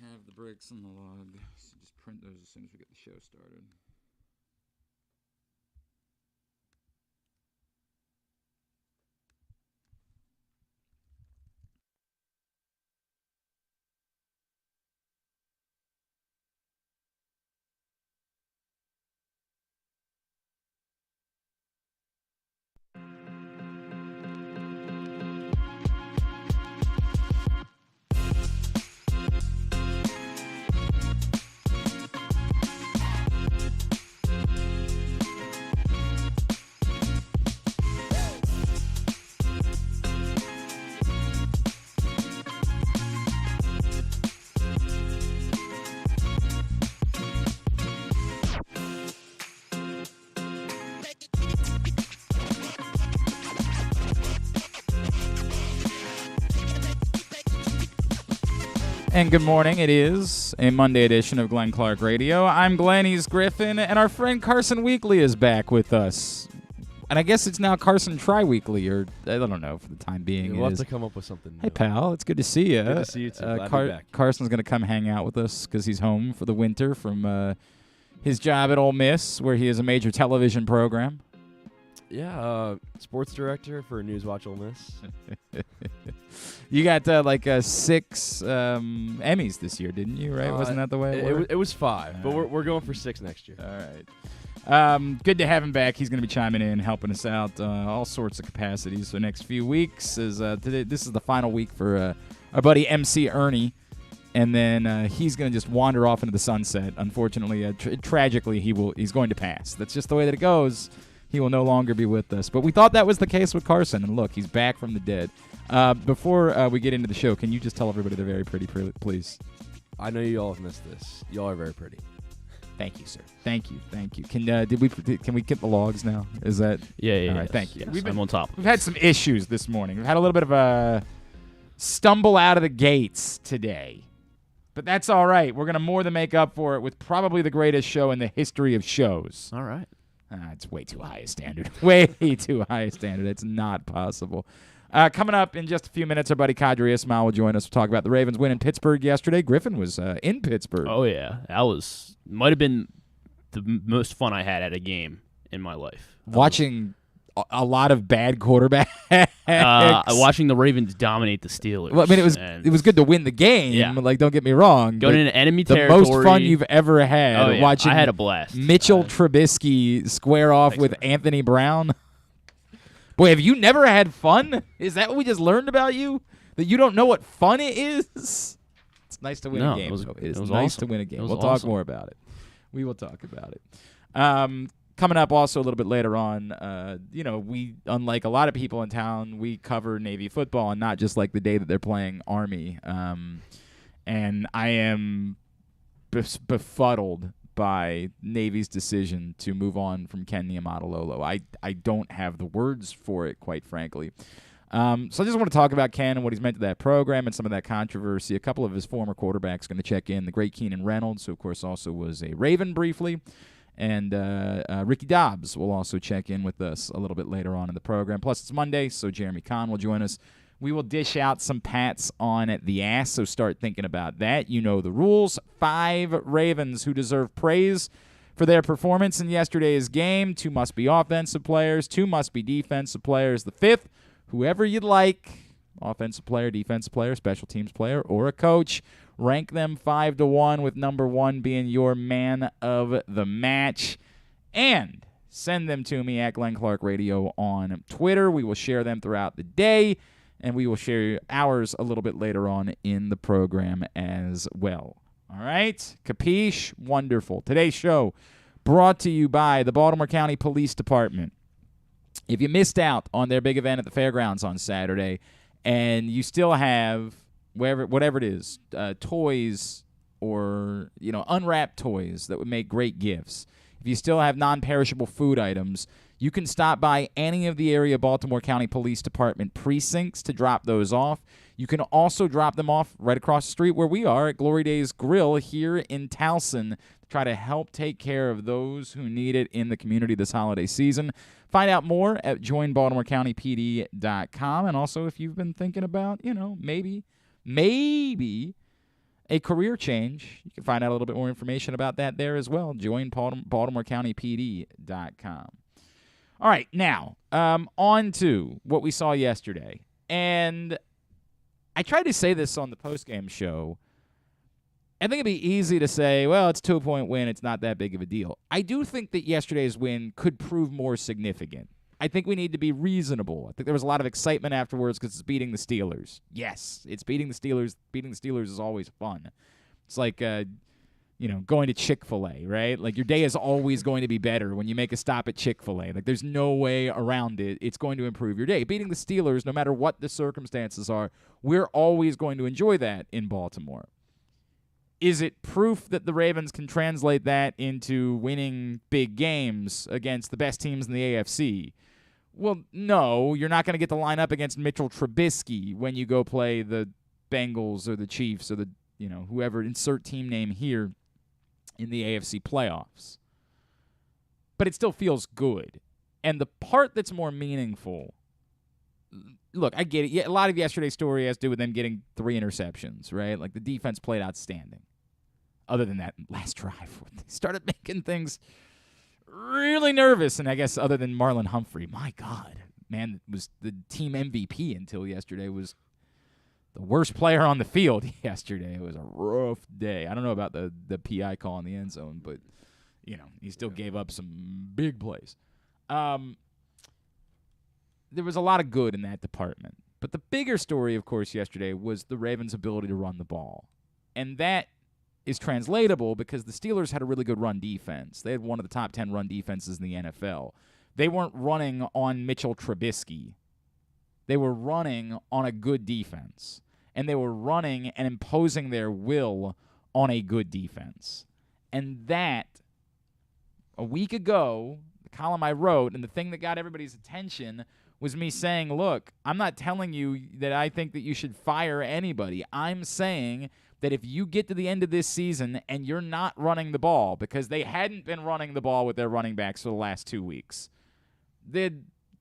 have the breaks and the log, so just print those as soon as we get the show started. And good morning. It is a Monday edition of Glenn Clark Radio. I'm Glenn, he's Griffin, and our friend Carson Weekly is back with us. And I guess it's now Carson Tri-Weekly, or I don't know for the time being. We'll have to come up with something new. Hey, pal. It's good to see you. Good to see you, too. Glad to be back. Carson's going to come hang out with us because he's home for the winter from his job at Ole Miss, where he is a major television program. Yeah, sports director for Newswatch Ole Miss. You got 6 Emmys this year, didn't you? Right? Wasn't that the way it was 5, but we're going for 6 next year. All right. Good to have him back. He's going to be chiming in, helping us out, all sorts of capacities for the next few weeks. Today, this is the final week for our buddy MC Ernie, and then he's going to just wander off into the sunset. Unfortunately, tragically, he's going to pass. That's just the way that it goes. He will no longer be with us. But we thought that was the case with Carson, and look, he's back from the dead. Before we get into the show, can you just tell everybody they're very pretty, please? I know you all have missed this. You all are very pretty. Thank you, sir. Thank you. Can we get the logs now? Is that Yeah. All right, thank you. Yes, I'm on top. We've had some issues this morning. We've had a little bit of a stumble out of the gates today, but that's all right. We're gonna more than make up for it with probably the greatest show in the history of shows. All right. It's way too high a standard. Way too high a standard. It's not possible. Coming up in just a few minutes, our buddy Qadry Ismail will join us to talk about the Ravens win in Pittsburgh yesterday. Griffin was in Pittsburgh. Oh, yeah. That might have been the most fun I had at a game in my life. Watching a lot of bad quarterbacks. Watching the Ravens dominate the Steelers. Well, I mean, it was good to win the game. Yeah. Like, don't get me wrong. Going into enemy the territory. most fun you've ever had. Oh, yeah. Watching I had a blast. Mitchell Trubisky square off with Anthony Brown. Boy, have you never had fun? Is that what we just learned about you? That you don't know what fun it is? It's nice to win a game. It is nice awesome. to win a game. We'll awesome. talk more about it. We will talk about it. Coming up also a little bit later on, we, unlike a lot of people in town, we cover Navy football and not just like the day that they're playing Army. And I am befuddled by Navy's decision to move on from Ken Niumatalolo. I don't have the words for it, quite frankly. So I just want to talk about Ken and what he's meant to that program and some of that controversy. A couple of his former quarterbacks going to check in. The great Keenan Reynolds, who, of course, also was a Raven briefly. And Ricky Dobbs will also check in with us a little bit later on in the program. Plus, it's Monday, so Jeremy Conn will join us. We will dish out some pats on the ass, so start thinking about that. You know the rules. 5 Ravens who deserve praise for their performance in yesterday's game. 2 must be offensive players. 2 must be defensive players. The 5th, whoever you'd like, offensive player, defensive player, special teams player, or a coach. Rank them 5-1, with number 1 being your man of the match. And send them to me at Glenn Clark Radio on Twitter. We will share them throughout the day, and we will share ours a little bit later on in the program as well. All right? Capiche? Wonderful. Today's show brought to you by the Baltimore County Police Department. If you missed out on their big event at the fairgrounds on Saturday and you still have whatever it is, toys or unwrapped toys that would make great gifts, if you still have non-perishable food items, you can stop by any of the area Baltimore County Police Department precincts to drop those off. You can also drop them off right across the street where we are at Glory Days Grill here in Towson to try to help take care of those who need it in the community this holiday season. Find out more at joinbaltimorecountypd.com. And also, if you've been thinking about, maybe a career change. You can find out a little bit more information about that there as well. Join BaltimoreCountyPD.com. All right, now, on to what we saw yesterday. And I tried to say this on the postgame show. I think it'd be easy to say, well, it's a 2-point win. It's not that big of a deal. I do think that yesterday's win could prove more significant. I think we need to be reasonable. I think there was a lot of excitement afterwards because it's beating the Steelers. Yes, it's beating the Steelers. Beating the Steelers is always fun. It's like, going to Chick-fil-A, right? Like your day is always going to be better when you make a stop at Chick-fil-A. Like there's no way around it. It's going to improve your day. Beating the Steelers, no matter what the circumstances are, we're always going to enjoy that in Baltimore. Is it proof that the Ravens can translate that into winning big games against the best teams in the AFC? Well, no. You're not going to get to line up against Mitchell Trubisky when you go play the Bengals or the Chiefs or the, whoever, insert team name here in the AFC playoffs. But it still feels good. And the part that's more meaningful, look, I get it. Yeah, a lot of yesterday's story has to do with them getting 3 interceptions, right? Like the defense played outstanding. Other than that last drive, they started making things really nervous. And I guess other than Marlon Humphrey, my God, man, was the team MVP until yesterday, was the worst player on the field yesterday. It was a rough day. I don't know about the PI call in the end zone, but, he still gave up some big plays. There was a lot of good in that department. But the bigger story, of course, yesterday was the Ravens' ability to run the ball. And that is translatable because the Steelers had a really good run defense. They had one of the top 10 run defenses in the NFL. They weren't running on Mitchell Trubisky. They were running on a good defense. And they were running and imposing their will on a good defense. And that, a week ago, the column I wrote, and the thing that got everybody's attention was me saying, look, I'm not telling you that I think that you should fire anybody. I'm saying that if you get to the end of this season and you're not running the ball, because they hadn't been running the ball with their running backs for the last 2 weeks. They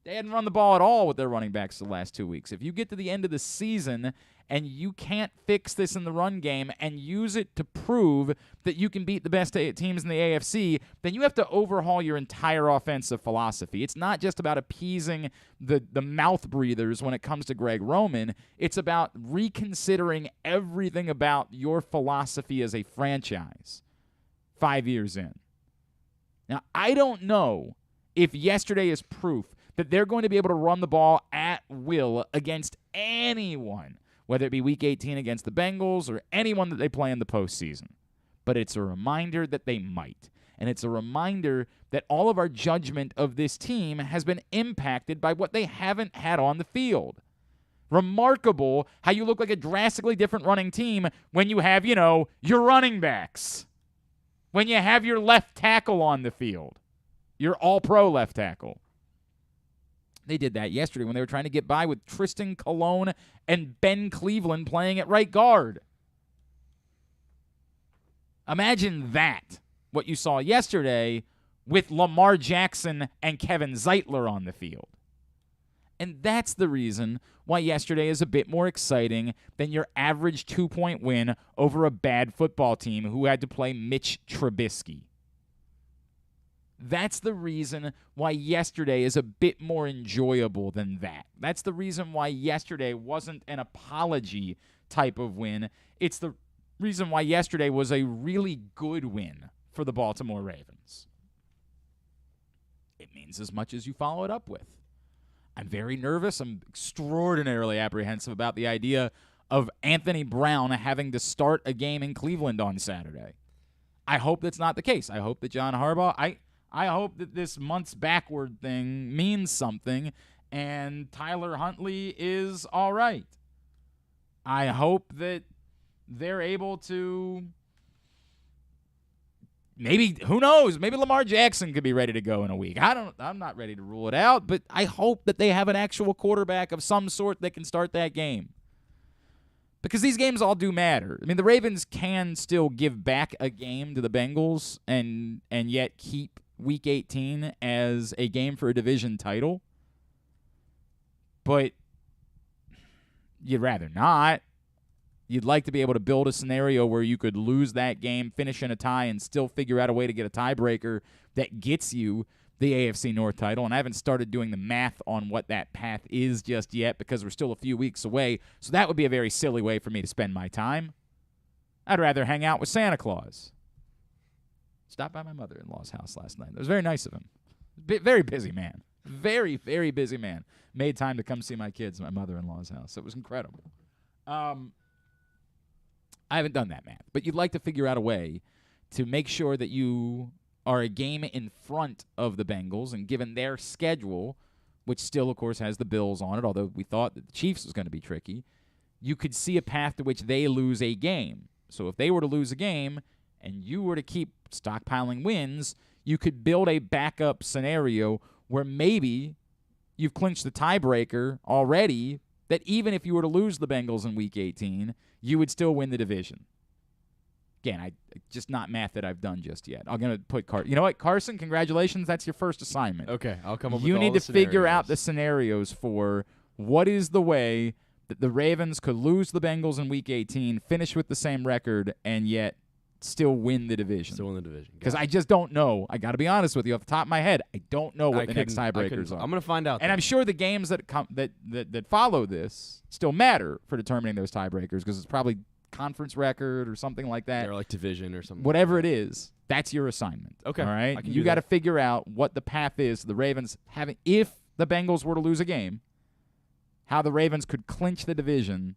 hadn't run the ball at all with their running backs for the last 2 weeks. If you get to the end of the season and you can't fix this in the run game and use it to prove that you can beat the best teams in the AFC, then you have to overhaul your entire offensive philosophy. It's not just about appeasing the mouth breathers when it comes to Greg Roman. It's about reconsidering everything about your philosophy as a franchise 5 years in. Now, I don't know if yesterday is proof that they're going to be able to run the ball at will against anyone, whether it be Week 18 against the Bengals or anyone that they play in the postseason. But it's a reminder that they might. And it's a reminder that all of our judgment of this team has been impacted by what they haven't had on the field. Remarkable how you look like a drastically different running team when you have, your running backs. When you have your left tackle on the field. Your all-pro left tackle. They did that yesterday when they were trying to get by with Tristan Colon and Ben Cleveland playing at right guard. Imagine that, what you saw yesterday with Lamar Jackson and Kevin Zeitler on the field. And that's the reason why yesterday is a bit more exciting than your average 2-point win over a bad football team who had to play Mitch Trubisky. That's the reason why yesterday is a bit more enjoyable than that. That's the reason why yesterday wasn't an apology type of win. It's the reason why yesterday was a really good win for the Baltimore Ravens. It means as much as you follow it up with. I'm very nervous. I'm extraordinarily apprehensive about the idea of Anthony Brown having to start a game in Cleveland on Saturday. I hope that's not the case. I hope that John Harbaugh, I hope that this months backward thing means something and Tyler Huntley is all right. I hope that they're able to maybe, who knows, maybe Lamar Jackson could be ready to go in a week. I'm not ready to rule it out, but I hope that they have an actual quarterback of some sort that can start that game. Because these games all do matter. I mean, the Ravens can still give back a game to the Bengals and yet keep Week 18 as a game for a division title. But you'd rather not. You'd like to be able to build a scenario where you could lose that game, finish in a tie, and still figure out a way to get a tiebreaker that gets you the AFC North title. And I haven't started doing the math on what that path is just yet because we're still a few weeks away. So that would be a very silly way for me to spend my time. I'd rather hang out with Santa Claus. Stopped by my mother-in-law's house last night. It was very nice of him. Very busy man. Very, very busy man. Made time to come see my kids at my mother-in-law's house. It was incredible. I haven't done that math, but you'd like to figure out a way to make sure that you are a game in front of the Bengals, and given their schedule, which still, of course, has the Bills on it, although we thought that the Chiefs was going to be tricky, you could see a path to which they lose a game. So if they were to lose a game and you were to keep stockpiling wins, you could build a backup scenario where maybe you've clinched the tiebreaker already, that even if you were to lose the Bengals in Week 18, you would still win the division. Again, just not math that I've done just yet. I'm going to put Carson. You know what, Carson, congratulations. That's your first assignment. Okay, I'll come up with You all need the to figure scenarios. out the scenarios for what is the way that the Ravens could lose the Bengals in Week 18, finish with the same record, and yet still win the division. Still in the division. Because I just don't know. I got to be honest with you. Off the top of my head, I don't know what the next tiebreakers are. I'm going to find out. And I'm sure the games that that follow this still matter for determining those tiebreakers because it's probably conference record or something like that. They're like division or something. Whatever it is, that's your assignment. Okay. All right? I can You do got to that. figure out what the path is the Ravens having. If the Bengals were to lose a game, how the Ravens could clinch the division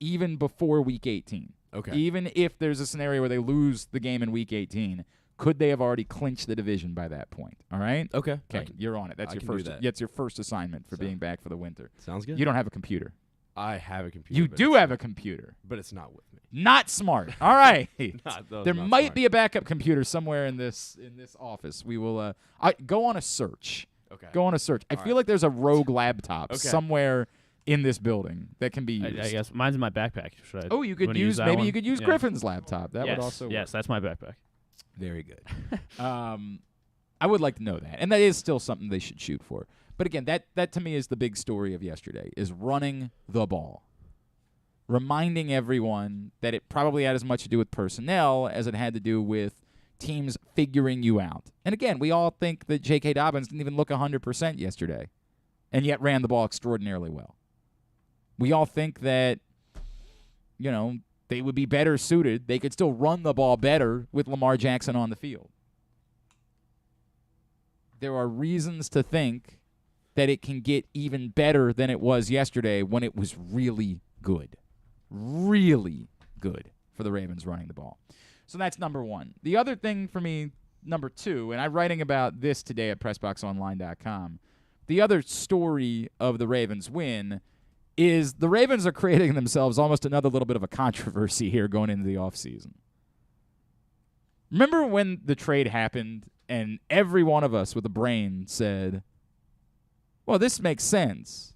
even before Week 18. Okay. Even if there's a scenario where they lose the game in Week 18, could they have already clinched the division by that point? All right? Okay. Okay, you're on it. That's I your can do first. that. That's your first assignment for So- being back for the winter. Sounds good. You don't have a computer. I have a computer. You but do it's have not- a computer. but it's not with me. Not smart. All right. There Not might smart. be a backup computer somewhere in this office. We will go on a search. Okay. Go on a search. I All feel right. like there's a rogue laptop Okay. somewhere in this building that can be used. I guess mine's in my backpack. Should I? Oh, you could wanna use that maybe one? you could use Yeah. Griffin's laptop. That yes, would also yes, work. that's my backpack. Very good. I would like to know that. And that is still something they should shoot for. But again, that to me is the big story of yesterday, is running the ball. Reminding everyone that it probably had as much to do with personnel as it had to do with teams figuring you out. And again, we all think that J.K. Dobbins didn't even look 100% yesterday and yet ran the ball extraordinarily well. We all think that, they would be better suited. They could still run the ball better with Lamar Jackson on the field. There are reasons to think that it can get even better than it was yesterday when it was really good. Really good for the Ravens running the ball. So that's number one. The other thing for me, number two, and I'm writing about this today at PressBoxOnline.com, the other story of the Ravens win is the Ravens are creating themselves almost another little bit of a controversy here going into the offseason. Remember when the trade happened and every one of us with a brain said, well, this makes sense.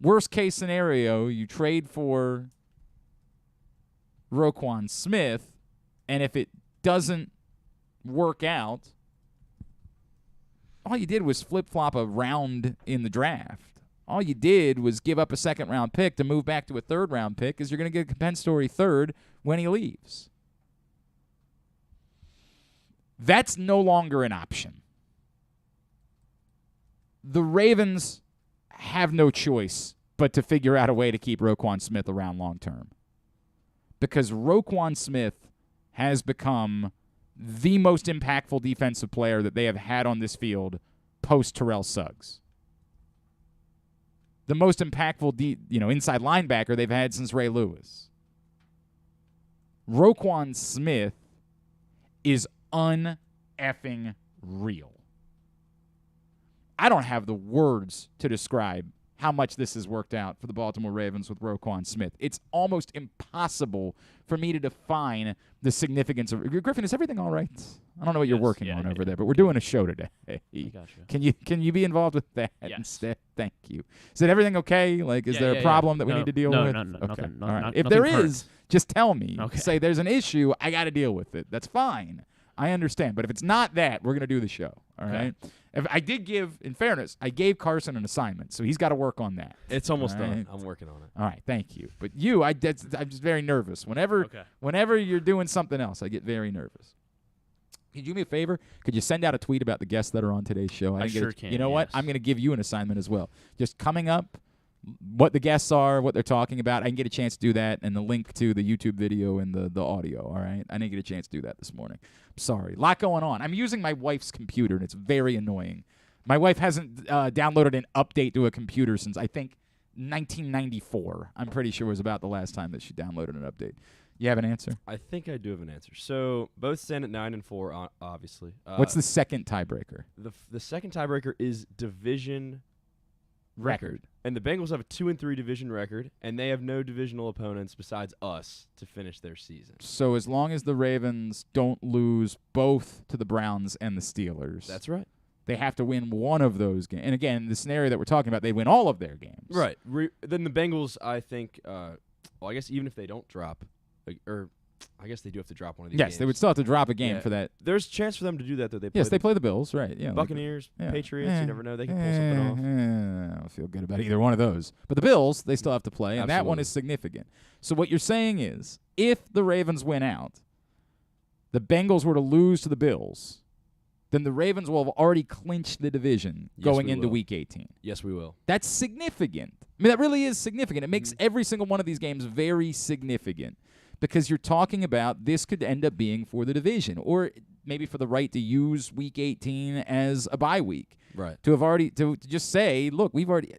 Worst case scenario, you trade for Roquan Smith, and if it doesn't work out, all you did was flip-flop a round in the draft. All you did was give up a second-round pick to move back to a third-round pick because you're going to get a compensatory third when he leaves. That's no longer an option. The Ravens have no choice but to figure out a way to keep Roquan Smith around long term. Because Roquan Smith has become the most impactful defensive player that they have had on this field post Terrell Suggs. The most impactful inside linebacker they've had since Ray Lewis. Roquan Smith is un-effing real. I don't have the words to describe how much this has worked out for the Baltimore Ravens with Roquan Smith. It's almost impossible for me to define the significance of Griffin, is everything all right? I don't know what you're Yes, working yeah, on yeah. over there, but we're doing a show today. Gotcha. Can you be involved with that Yes. instead? Thank you. Is it everything okay? Like, is there a problem that we need to deal with? No, okay. nothing, All right. not- If nothing there current. is, just tell me. Okay. Say there's an issue. I got to deal with it. That's fine. I understand. But if it's not that, we're going to do the show. All Okay. right? In fairness, I gave Carson an assignment, so he's got to work on that. It's almost All done. right. I'm working on it. All right, thank you. But I'm just very nervous. Whenever you're doing something else, I get very nervous. Could you do me a favor? Could you send out a tweet about the guests that are on today's show? I sure can. You know what? Yes. I'm going to give you an assignment as well. Just coming up, what the guests are, what they're talking about. I can get a chance to do that, and the link to the YouTube video and the audio, all right? I didn't get a chance to do that this morning. I'm sorry. A lot going on. I'm using my wife's computer, and it's very annoying. My wife hasn't downloaded an update to a computer since, I think, 1994. I'm pretty sure was about the last time that she downloaded an update. You have an answer? I think I do have an answer. So both stand at 9-4, obviously. What's the second tiebreaker? The second tiebreaker is division Record. And the Bengals have a 2-3 division record, and they have no divisional opponents besides us to finish their season. So as long as the Ravens don't lose both to the Browns and the Steelers, That's right. they have to win one of those games. And again, the scenario that we're talking about, they win all of their games. Right. Then the Bengals, I think, well, I guess even if they don't drop, or I guess they do have to drop one of these games. Yes, they would still have to drop a game Yeah. for that. There's a chance for them to do that, though. They Play the Bills, right? Yeah, Buccaneers, yeah. Patriots, you never know. They can pull something off. I don't feel good about either one of those. But the Bills, they still have to play, and that one Absolutely. is significant. So what you're saying is, if the Ravens win out, the Bengals were to lose to the Bills, then the Ravens will have already clinched the division Yes, going we into will. Week 18. Yes, we will. That's significant. I mean, that really is significant. It makes every single one of these games very significant because you're talking about this could end up being for the division or maybe for the right to use Week 18 as a bye week. Right. To have already to just say, look, we've already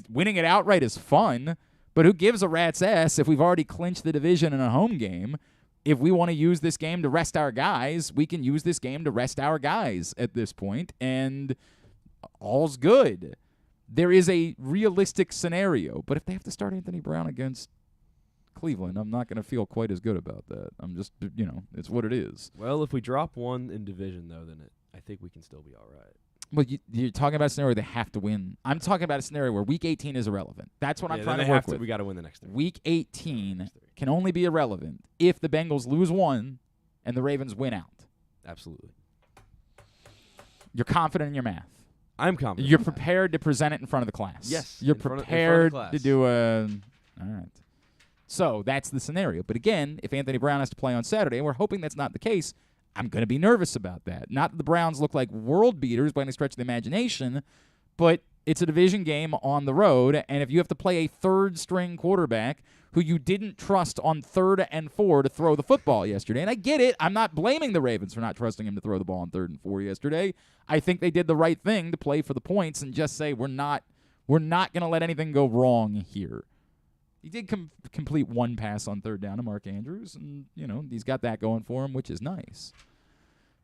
winning it outright is fun, but who gives a rat's ass if we've already clinched the division in a home game? If we want to use this game to rest our guys, we can use this game to rest our guys at this point, and all's good. There is a realistic scenario, but if they have to start Anthony Brown against Cleveland, I'm not going to feel quite as good about that. I'm just, it's what it is. Well, if we drop one in division, though, then I think we can still be all right. Well, you're talking about a scenario where they have to win. I'm talking about a scenario where Week 18 is irrelevant. That's what I'm trying to work with. We got to win the next three. Week 18 can only be irrelevant if the Bengals lose one and the Ravens win out. Absolutely. You're confident in your math. I'm confident. You're prepared to present it in front of the class. Yes, You're in front of the prepared class. to do a. All right. So that's the scenario. But again, if Anthony Brown has to play on Saturday, and we're hoping that's not the case, I'm going to be nervous about that. Not that the Browns look like world beaters by any stretch of the imagination, but it's a division game on the road, and if you have to play a third-string quarterback who you didn't trust on 3rd and 4 to throw the football yesterday, and I get it. I'm not blaming the Ravens for not trusting him to throw the ball on 3rd and 4 yesterday. I think they did the right thing to play for the points and just say we're not going to let anything go wrong here. He did complete one pass on 3rd down to Mark Andrews, and, he's got that going for him, which is nice.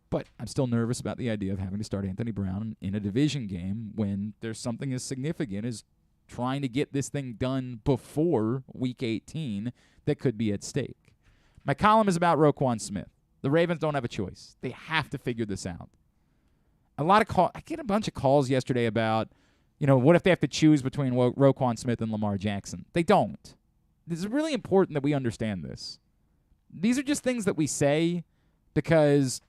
But I'm still nervous about the idea of having to start Anthony Brown in a division game when there's something as significant as trying to get this thing done before Week 18 that could be at stake. My column is about Roquan Smith. The Ravens don't have a choice. They have to figure this out. I get a bunch of calls yesterday about, what if they have to choose between Roquan Smith and Lamar Jackson? They don't. This is really important that we understand this. These are just things that we say because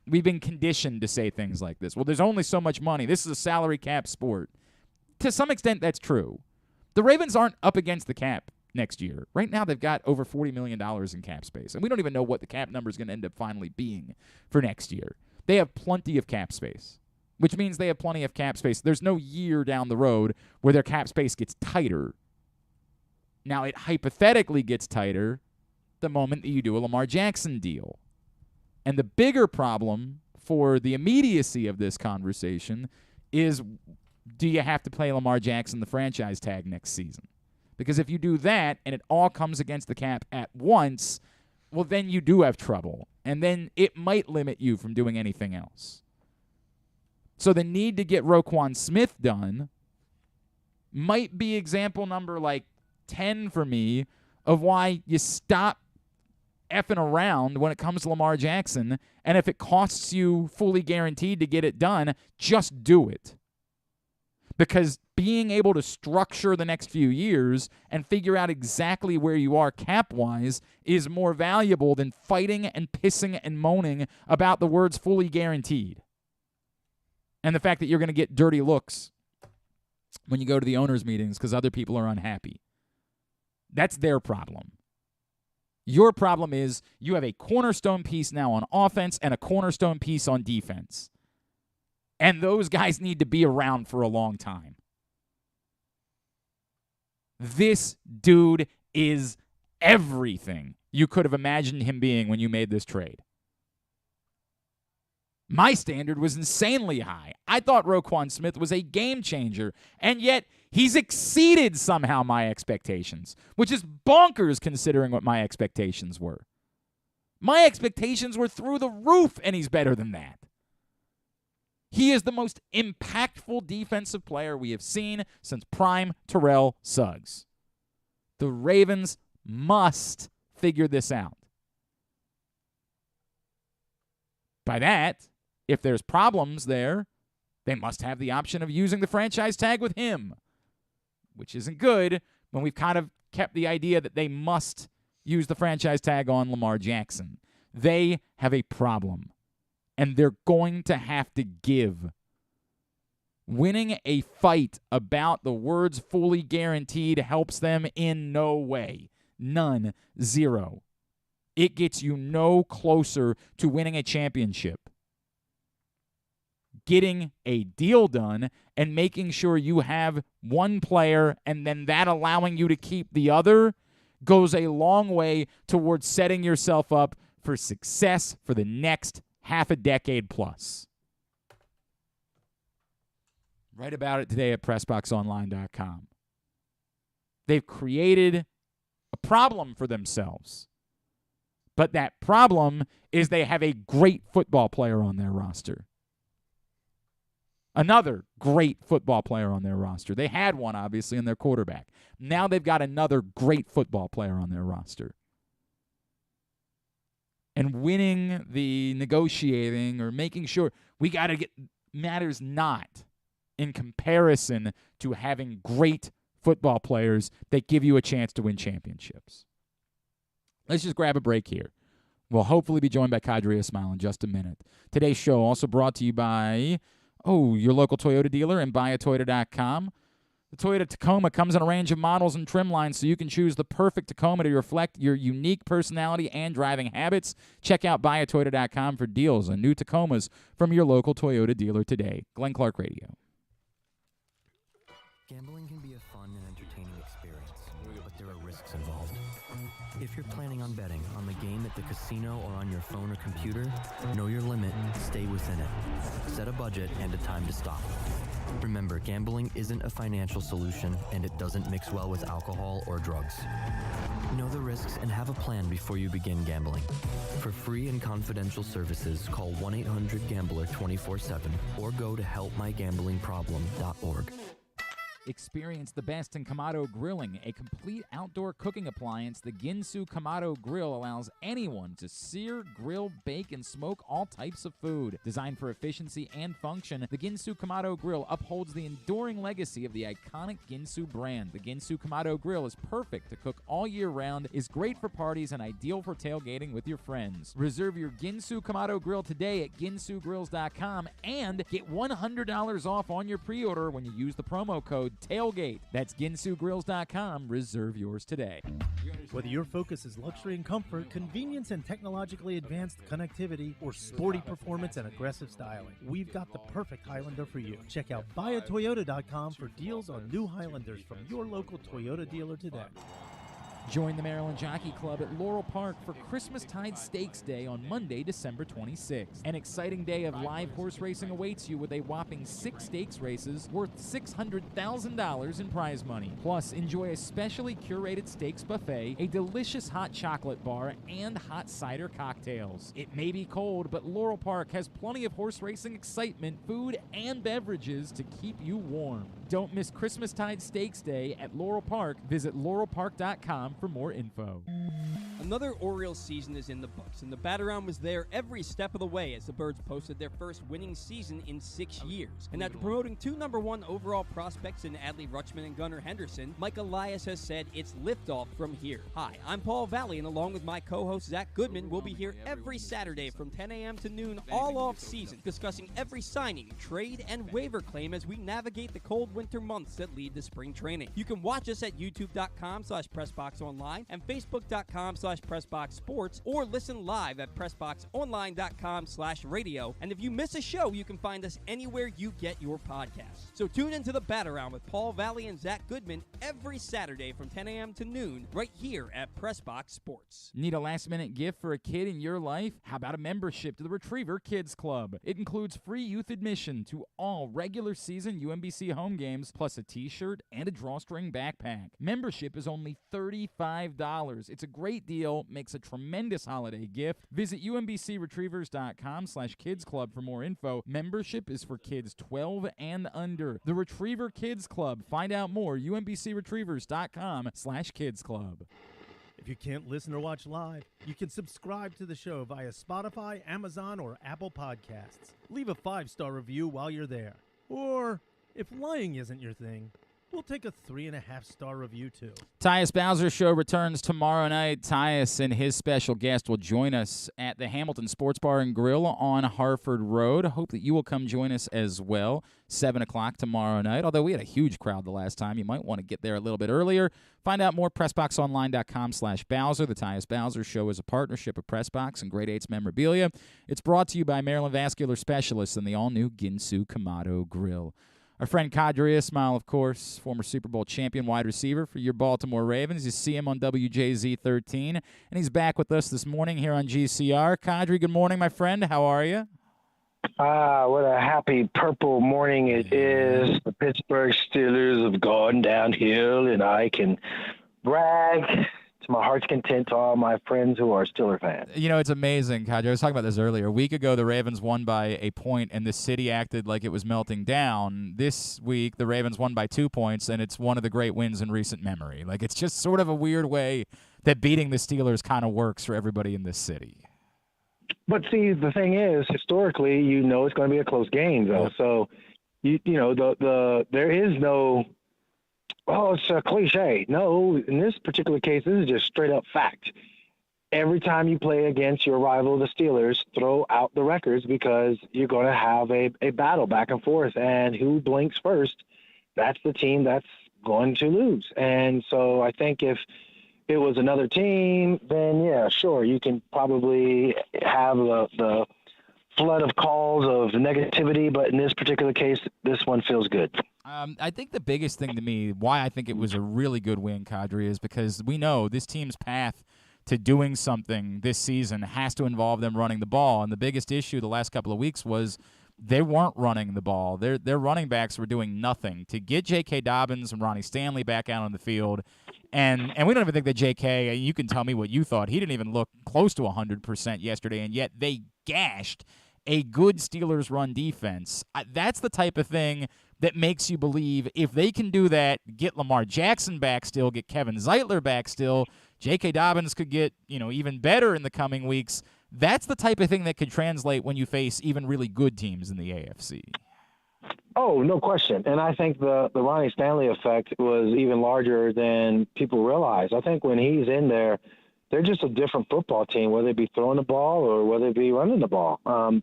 we've been conditioned to say things like this. Well, there's only so much money. This is a salary cap sport. To some extent, that's true. The Ravens aren't up against the cap next year. Right now, they've got over $40 million in cap space, and we don't even know what the cap number is going to end up finally being for next year. They have plenty of cap space, which means they have plenty of cap space. There's no year down the road where their cap space gets tighter. Now, it hypothetically gets tighter the moment that you do a Lamar Jackson deal. And the bigger problem for the immediacy of this conversation is, do you have to play Lamar Jackson the franchise tag next season? Because if you do that and it all comes against the cap at once, well, then you do have trouble. And then it might limit you from doing anything else. So the need to get Roquan Smith done might be example number 10 for me of why you stop effing around when it comes to Lamar Jackson, and if it costs you fully guaranteed to get it done, just do it. Because being able to structure the next few years and figure out exactly where you are cap-wise is more valuable than fighting and pissing and moaning about the words fully guaranteed. And the fact that you're going to get dirty looks when you go to the owners' meetings because other people are unhappy. That's their problem. Your problem is you have a cornerstone piece now on offense and a cornerstone piece on defense. And those guys need to be around for a long time. This dude is everything you could have imagined him being when you made this trade. My standard was insanely high. I thought Roquan Smith was a game changer, and yet he's exceeded somehow my expectations, which is bonkers considering what my expectations were. My expectations were through the roof, and he's better than that. He is the most impactful defensive player we have seen since prime Terrell Suggs. The Ravens must figure this out. By that, if there's problems there, they must have the option of using the franchise tag with him, which isn't good when we've kind of kept the idea that they must use the franchise tag on Lamar Jackson. They have a problem, and they're going to have to give. Winning a fight about the words fully guaranteed helps them in no way. None. Zero. It gets you no closer to winning a championship. Getting a deal done and making sure you have one player and then that allowing you to keep the other goes a long way towards setting yourself up for success for the next half a decade plus. Write about it today at PressBoxOnline.com. They've created a problem for themselves. But that problem is they have a great football player on their roster. Another great football player on their roster. They had one, obviously, in their quarterback. Now they've got another great football player on their roster. And winning the negotiating or making sure we got to get matters not in comparison to having great football players that give you a chance to win championships. Let's just grab a break here. We'll hopefully be joined by Qadry Ismail in just a minute. Today's show also brought to you by your local Toyota dealer and buyatoyota.com. The Toyota Tacoma comes in a range of models and trim lines so you can choose the perfect Tacoma to reflect your unique personality and driving habits. Check out buyatoyota.com for deals on new Tacomas from your local Toyota dealer today. Glenn Clark Radio. Gambling can be a fun and entertaining experience, but there are risks involved. If you're planning on betting on the game at the casino or on your phone or computer, know your limit, stay within it. Set a budget and a time to stop. Remember, gambling isn't a financial solution, and it doesn't mix well with alcohol or drugs. Know the risks and have a plan before you begin gambling. For free and confidential services, call 1-800-GAMBLER 24/7 or go to helpmygamblingproblem.org. Experience the best in Kamado Grilling, a complete outdoor cooking appliance. The Ginsu Kamado Grill allows anyone to sear, grill, bake, and smoke all types of food. Designed for efficiency and function, the Ginsu Kamado Grill upholds the enduring legacy of the iconic Ginsu brand. The Ginsu Kamado Grill is perfect to cook all year round, is great for parties, and ideal for tailgating with your friends. Reserve your Ginsu Kamado Grill today at ginsugrills.com and get $100 off on your pre-order when you use the promo code TAILGATE. That's ginsugrills.com. Reserve yours today. Whether your focus is luxury and comfort, convenience and technologically advanced connectivity, or sporty performance and aggressive styling, we've got the perfect Highlander for you. Check out buyatoyota.com for deals on new Highlanders from your local Toyota dealer today. Join the Maryland Jockey Club at Laurel Park for Christmastide Stakes Day on Monday, December 26th. An exciting day of live horse racing awaits you with a whopping 6 stakes races worth $600,000 in prize money. Plus, enjoy a specially curated stakes buffet, a delicious hot chocolate bar, and hot cider cocktails. It may be cold, but Laurel Park has plenty of horse racing excitement, food, and beverages to keep you warm. Don't miss Christmastide Stakes Day at Laurel Park. Visit laurelpark.com for more info. Another Orioles season is in the books, and the Bat-Around was there every step of the way as the Birds posted their first winning season in 6 years. And after promoting 2 #1 overall prospects in Adley Rutschman and Gunnar Henderson, Mike Elias has said it's liftoff from here. Hi, I'm Paul Valley, and along with my co-host Zach Goodman, we'll be here every Saturday from 10 a.m. to noon all off season, discussing every signing, trade, and waiver claim as we navigate the cold winter months that lead to spring training. You can watch us at youtube.com/PressBoxOnline and Facebook.com/PressBoxSports, or listen live at PressBoxOnline.com/radio. And if you miss a show, you can find us anywhere you get your podcasts. So tune into the Bat-Around with Paul Valley and Zach Goodman every Saturday from 10 a.m. to noon right here at PressBox Sports. Need a last-minute gift for a kid in your life? How about a membership to the Retriever Kids Club? It includes free youth admission to all regular season UMBC home games, plus a t-shirt and a drawstring backpack. Membership is only $35. It's a great deal, makes a tremendous holiday gift. Visit umbcretrievers.com/kids club for more info. Membership is for kids 12 and under. The Retriever Kids Club. Find out more, umbcretrievers.com/kids club. If you can't listen or watch live, you can subscribe to the show via Spotify, Amazon, or Apple Podcasts. Leave a 5-star review while you're there. Or, if lying isn't your thing, we'll take a 3.5-star review too. Tyus Bowser Show returns tomorrow night. Tyus and his special guest will join us at the Hamilton Sports Bar and Grill on Harford Road. Hope that you will come join us as well. 7 o'clock tomorrow night. Although we had a huge crowd the last time, you might want to get there a little bit earlier. Find out more, PressBoxOnline.com/Bowser. The Tyus Bowser Show is a partnership of PressBox and Great 8's Memorabilia. It's brought to you by Maryland Vascular Specialists and the all-new Ginsu Kamado Grill. Our friend Qadry Ismail, of course, former Super Bowl champion wide receiver for your Baltimore Ravens. You see him on WJZ 13, and he's back with us this morning here on GCR. Qadry, good morning, my friend. How are you? What a happy purple morning it is. The Pittsburgh Steelers have gone downhill, and I can brag to my heart's content to all my friends who are Steeler fans. You know, it's amazing, Qadry. I was talking about this earlier. A week ago, the Ravens won by a point, and the city acted like it was melting down. This week, the Ravens won by 2 points, and it's one of the great wins in recent memory. Like, it's just sort of a weird way that beating the Steelers kind of works for everybody in this city. But see, the thing is, historically, you know it's going to be a close game, though. Yeah. So, you know, there is no, oh, it's a cliche. No, in this particular case, this is just straight up fact. Every time you play against your rival, the Steelers, throw out the records because you're going to have a battle back and forth. And who blinks first, that's the team that's going to lose. And so I think if it was another team, then, yeah, sure, you can probably have the flood of calls of negativity. But in this particular case, this one feels good. I think the biggest thing to me, why I think it was a really good win, Qadry, is because we know this team's path to doing something this season has to involve them running the ball. And the biggest issue the last couple of weeks was they weren't running the ball. Their running backs were doing nothing. To get J.K. Dobbins and Ronnie Stanley back out on the field, and we don't even think that J.K., you can tell me what you thought. He didn't even look close to 100% yesterday, and yet they gashed a good Steelers run defense. That's the type of thing that makes you believe if they can do that, get Lamar Jackson back still, get Kevin Zeitler back still, J.K. Dobbins could get, even better in the coming weeks. That's the type of thing that could translate when you face even really good teams in the AFC. Oh, no question. And I think the Ronnie Stanley effect was even larger than people realize. I think when he's in there, they're just a different football team, whether it be throwing the ball or whether it be running the ball.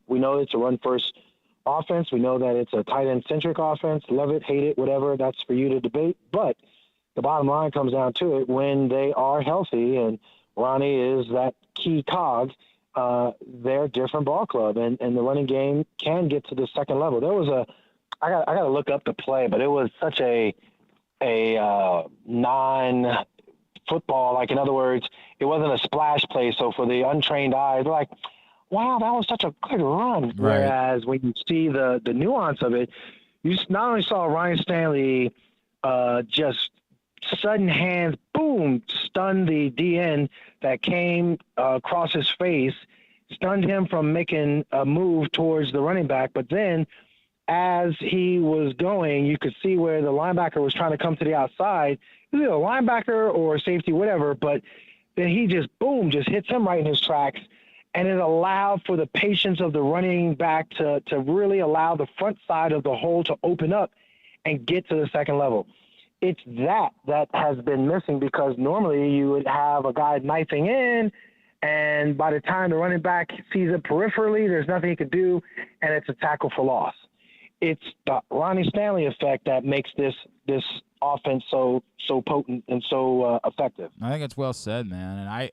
We know it's a run-first offense. We know that it's a tight end-centric offense. Love it, hate it, whatever. That's for you to debate. But the bottom line comes down to it. When they are healthy, and Ronnie is that key cog, they're a different ball club, and the running game can get to the second level. There was I got to look up the play, but it was such a non-football, like, in other words, it wasn't a splash play. So for the untrained eye, they're like, wow, that was such a good run. Right. Whereas when you see the nuance of it, you not only saw Ryan Stanley just sudden hands, boom, stun the DN that came across his face, stunned him from making a move towards the running back. But then as he was going, you could see where the linebacker was trying to come to the outside. It was either a linebacker or a safety, whatever, but then he just hits him right in his tracks. And it allowed for the patience of the running back to really allow the front side of the hole to open up and get to the second level. It's that has been missing, because normally you would have a guy knifing in, and by the time the running back sees it peripherally, there's nothing he could do, and it's a tackle for loss. It's the Ronnie Stanley effect that makes this offense so potent and so effective. I think it's well said, man. And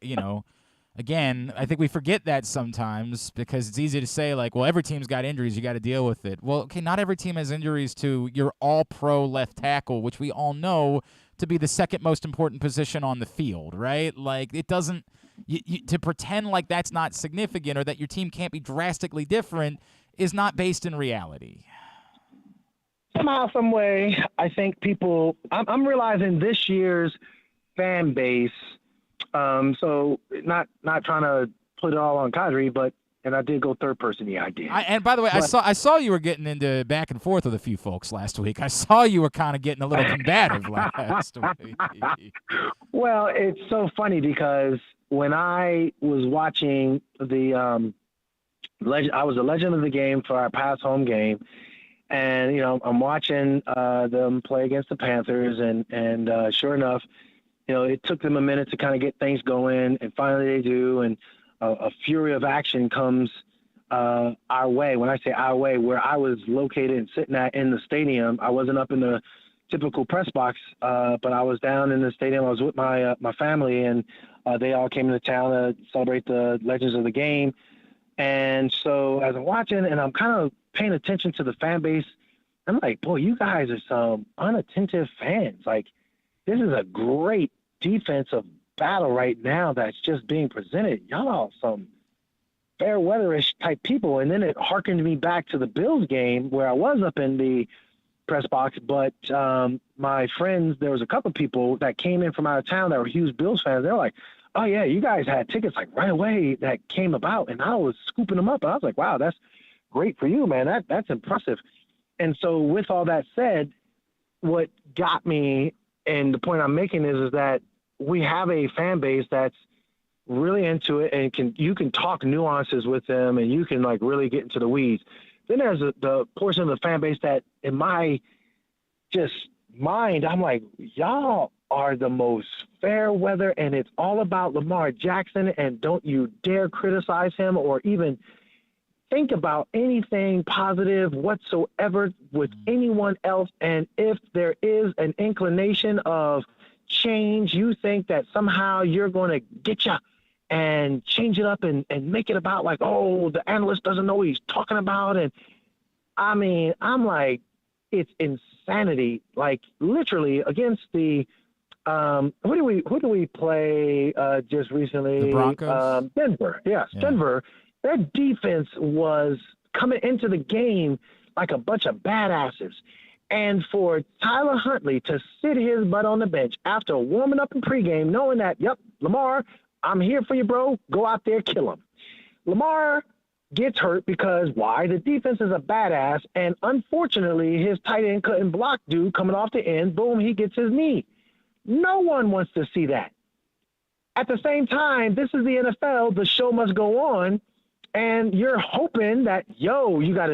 again, I think we forget that sometimes, because it's easy to say, like, well, every team's got injuries, you got to deal with it. Well, okay, not every team has injuries to your all-pro left tackle, which we all know to be the second most important position on the field, right? Like, it doesn't to pretend like that's not significant or that your team can't be drastically different is not based in reality. Somehow, some way, I think people – I'm realizing this year's fan base – so not trying to put it all on Qadry, and I did go third person. Yeah, I did. And by the way, I saw you were getting into back and forth with a few folks last week. I saw you were kind of getting a little combative last week. Well, it's so funny because when I was watching I was a legend of the game for our past home game, and I'm watching them play against the Panthers, and sure enough, it took them a minute to kind of get things going, and finally they do, and a fury of action comes our way. When I say our way, where I was located and sitting in the stadium, I wasn't up in the typical press box, but I was down in the stadium. I was with my family, and they all came into town to celebrate the legends of the game. And so as I'm watching, and I'm kind of paying attention to the fan base, I'm like, boy, you guys are some unattentive fans. Like, this is a great defensive battle right now that's just being presented. Y'all are some fair weatherish type people. And then it harkened me back to the Bills game where I was up in the press box, but my friends, there was a couple of people that came in from out of town that were huge Bills fans. They're like, oh yeah, you guys had tickets like right away that came about, and I was scooping them up, and I was like, wow, that's great for you, man. That's impressive. And so with all that said, what got me, and the point I'm making is that we have a fan base that's really into it, and you can talk nuances with them, and you can like really get into the weeds. Then there's the portion of the fan base that in my just mind, I'm like, y'all are the most fair weather, and it's all about Lamar Jackson, and don't you dare criticize him or even think about anything positive whatsoever with anyone else. And if there is an inclination of change, you think that somehow you're going to get you and change it up and make it about like, oh, the analyst doesn't know what he's talking about. And I mean, I'm like, it's insanity. Like literally against the who do we play just recently? The Broncos? Denver. Yes, yeah. Denver. Their defense was coming into the game like a bunch of badasses. And for Tyler Huntley to sit his butt on the bench after warming up in pregame, knowing that, yep, Lamar, I'm here for you, bro. Go out there, kill him. Lamar gets hurt because why? The defense is a badass, and unfortunately, his tight end couldn't block dude coming off the end. Boom, he gets his knee. No one wants to see that. At the same time, this is the NFL. The show must go on, and you're hoping that, you got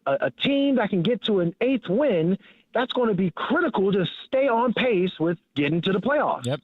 a team that can get to an 8th win. That's going to be critical to stay on pace with getting to the playoffs. Yep.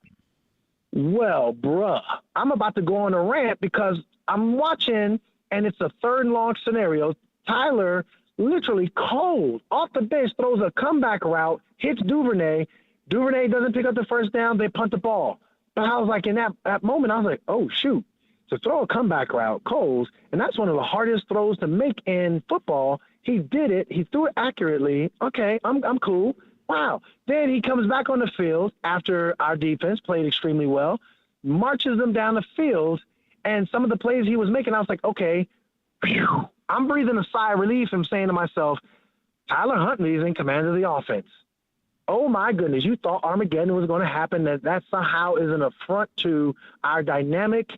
Well, bruh, I'm about to go on a rant because I'm watching, and it's a 3rd and long scenario. Tyler, literally cold, off the bench, throws a comeback route, hits Duvernay. Duvernay doesn't pick up the first down. They punt the ball. But I was like, in that moment, I was like, oh, shoot. To throw a comeback route, Coles, and that's one of the hardest throws to make in football. He did it. He threw it accurately. Okay, I'm cool. Wow. Then he comes back on the field after our defense played extremely well, marches them down the field, and some of the plays he was making, I was like, okay, phew. I'm breathing a sigh of relief and saying to myself, Tyler Huntley is in command of the offense. Oh, my goodness, you thought Armageddon was going to happen, that somehow is an affront to our dynamic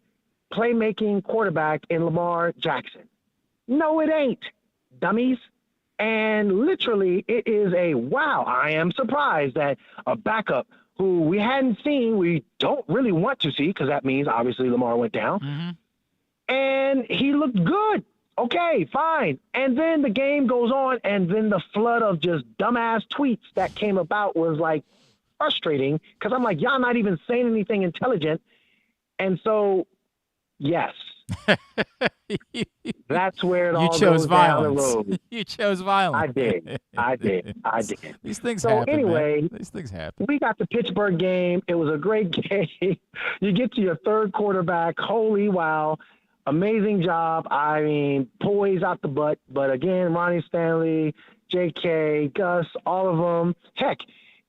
playmaking quarterback in Lamar Jackson. No, it ain't, dummies. And literally, it is a wow. I am surprised that a backup who we hadn't seen, we don't really want to see, because that means obviously Lamar went down. Mm-hmm. And he looked good. Okay, fine. And then the game goes on, and then the flood of just dumbass tweets that came about was like frustrating, because I'm like, y'all not even saying anything intelligent. And so, yes. That's where it all goes down the road. You chose violence. I did. These things so happen. Anyway, man. These things happen. We got the Pittsburgh game. It was a great game. You get to your third quarterback. Holy wow. Amazing job. I mean, poise out the butt. But again, Ronnie Stanley, J.K., Gus, all of them. Heck,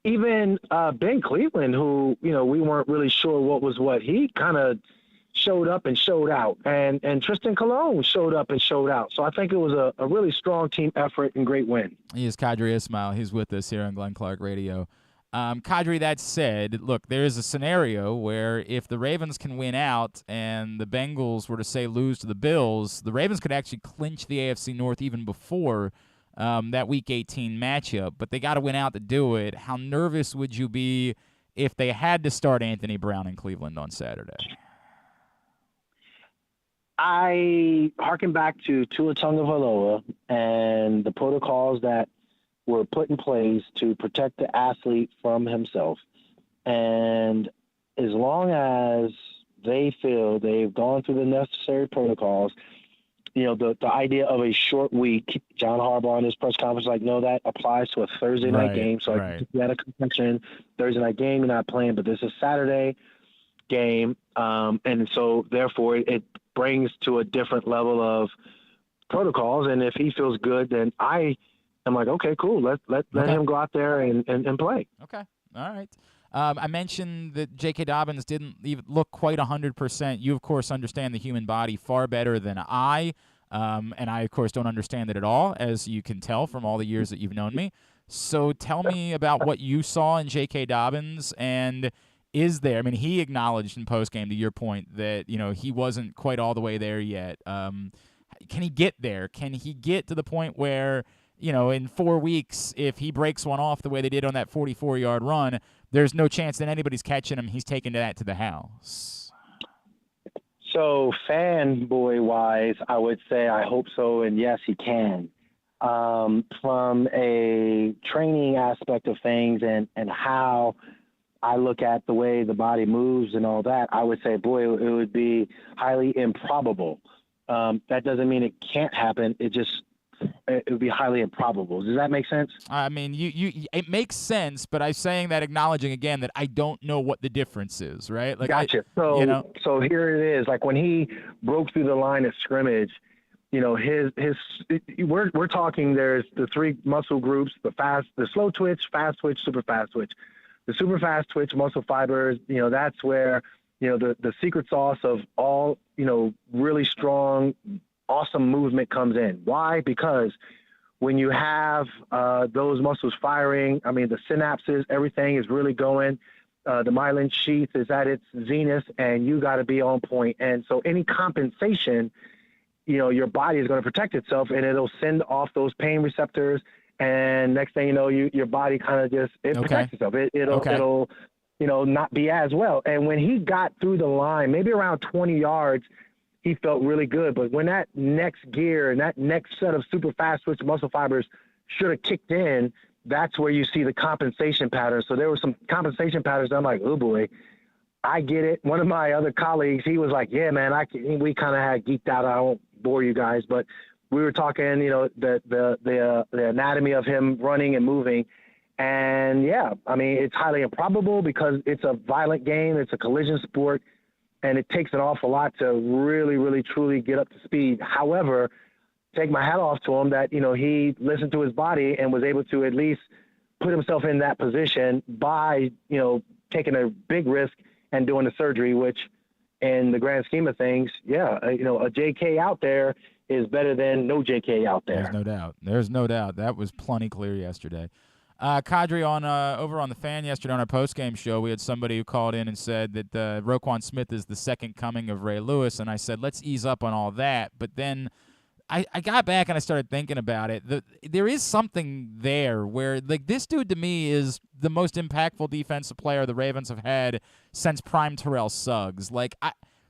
even Ben Cleveland, who, we weren't really sure what was what. He kind of showed up and showed out. And Tristan Colon showed up and showed out. So I think it was a really strong team effort and great win. He is Qadry Ismail. He's with us here on Glenn Clark Radio. Qadry, that said, look, there is a scenario where if the Ravens can win out and the Bengals were to, say, lose to the Bills, the Ravens could actually clinch the AFC North even before that Week 18 matchup. But they got to win out to do it. How nervous would you be if they had to start Anthony Brown in Cleveland on Saturday? I harken back to Tua Tagovailoa and the protocols that were put in place to protect the athlete from himself. And as long as they feel they've gone through the necessary protocols, the idea of a short week, John Harbaugh in his press conference no, that applies to a Thursday night game. So if you had a concussion, Thursday night game, you're not playing, but this is Saturday game. And so therefore it brings to a different level of protocols. And if he feels good, then I'm like, okay, cool. Let him go out there and play. Okay. All right. I mentioned that J.K. Dobbins didn't even look quite 100%. You, of course, understand the human body far better than I. And I, of course, don't understand it at all, as you can tell from all the years that you've known me. So tell me about what you saw in J.K. Dobbins, and is there – I mean, he acknowledged in postgame, to your point, that, he wasn't quite all the way there yet. Can he get there? Can he get to the point where – in 4 weeks, if he breaks one off the way they did on that 44-yard run, there's no chance that anybody's catching him. He's taking that to the house. So fanboy-wise, I would say I hope so, and yes, he can. From a training aspect of things and how I look at the way the body moves and all that, I would say, boy, it would be highly improbable. That doesn't mean it can't happen. It would be highly improbable. Does that make sense? I mean, it makes sense, but I'm saying that, acknowledging again that I don't know what the difference is, right? Gotcha. So here it is. Like when he broke through the line of scrimmage, we're talking. There's the three muscle groups: the slow twitch, fast twitch, super fast twitch. The super fast twitch muscle fibers. That's where the secret sauce of all really strong, awesome movement comes in. Why? Because when you have those muscles firing, I mean, the synapses, everything is really going. The myelin sheath is at its zenith, and you got to be on point. And so any compensation, your body is going to protect itself, and it'll send off those pain receptors. And next thing you know, your body kind of just protects itself. It'll not be as well. And when he got through the line, maybe around 20 yards, he felt really good. But when that next gear and that next set of super fast twitch muscle fibers should have kicked in, that's where you see the compensation patterns. So there were some compensation patterns. I'm like, oh boy, I get it. One of my other colleagues, he was like, yeah, man, we kind of had geeked out. I won't bore you guys, but we were talking, the anatomy of him running and moving. And yeah, I mean, it's highly improbable because it's a violent game. It's a collision sport. And it takes an awful lot to really, really, truly get up to speed. However, take my hat off to him that, he listened to his body and was able to at least put himself in that position by, taking a big risk and doing the surgery, which in the grand scheme of things, yeah, a JK out there is better than no JK out there. There's no doubt. That was plenty clear yesterday. Qadry, over on the Fan yesterday on our postgame show, we had somebody who called in and said that Roquan Smith is the second coming of Ray Lewis, and I said, let's ease up on all that. But then I got back and I started thinking about it. There is something there where, like, this dude to me is the most impactful defensive player the Ravens have had since prime Terrell Suggs. Like,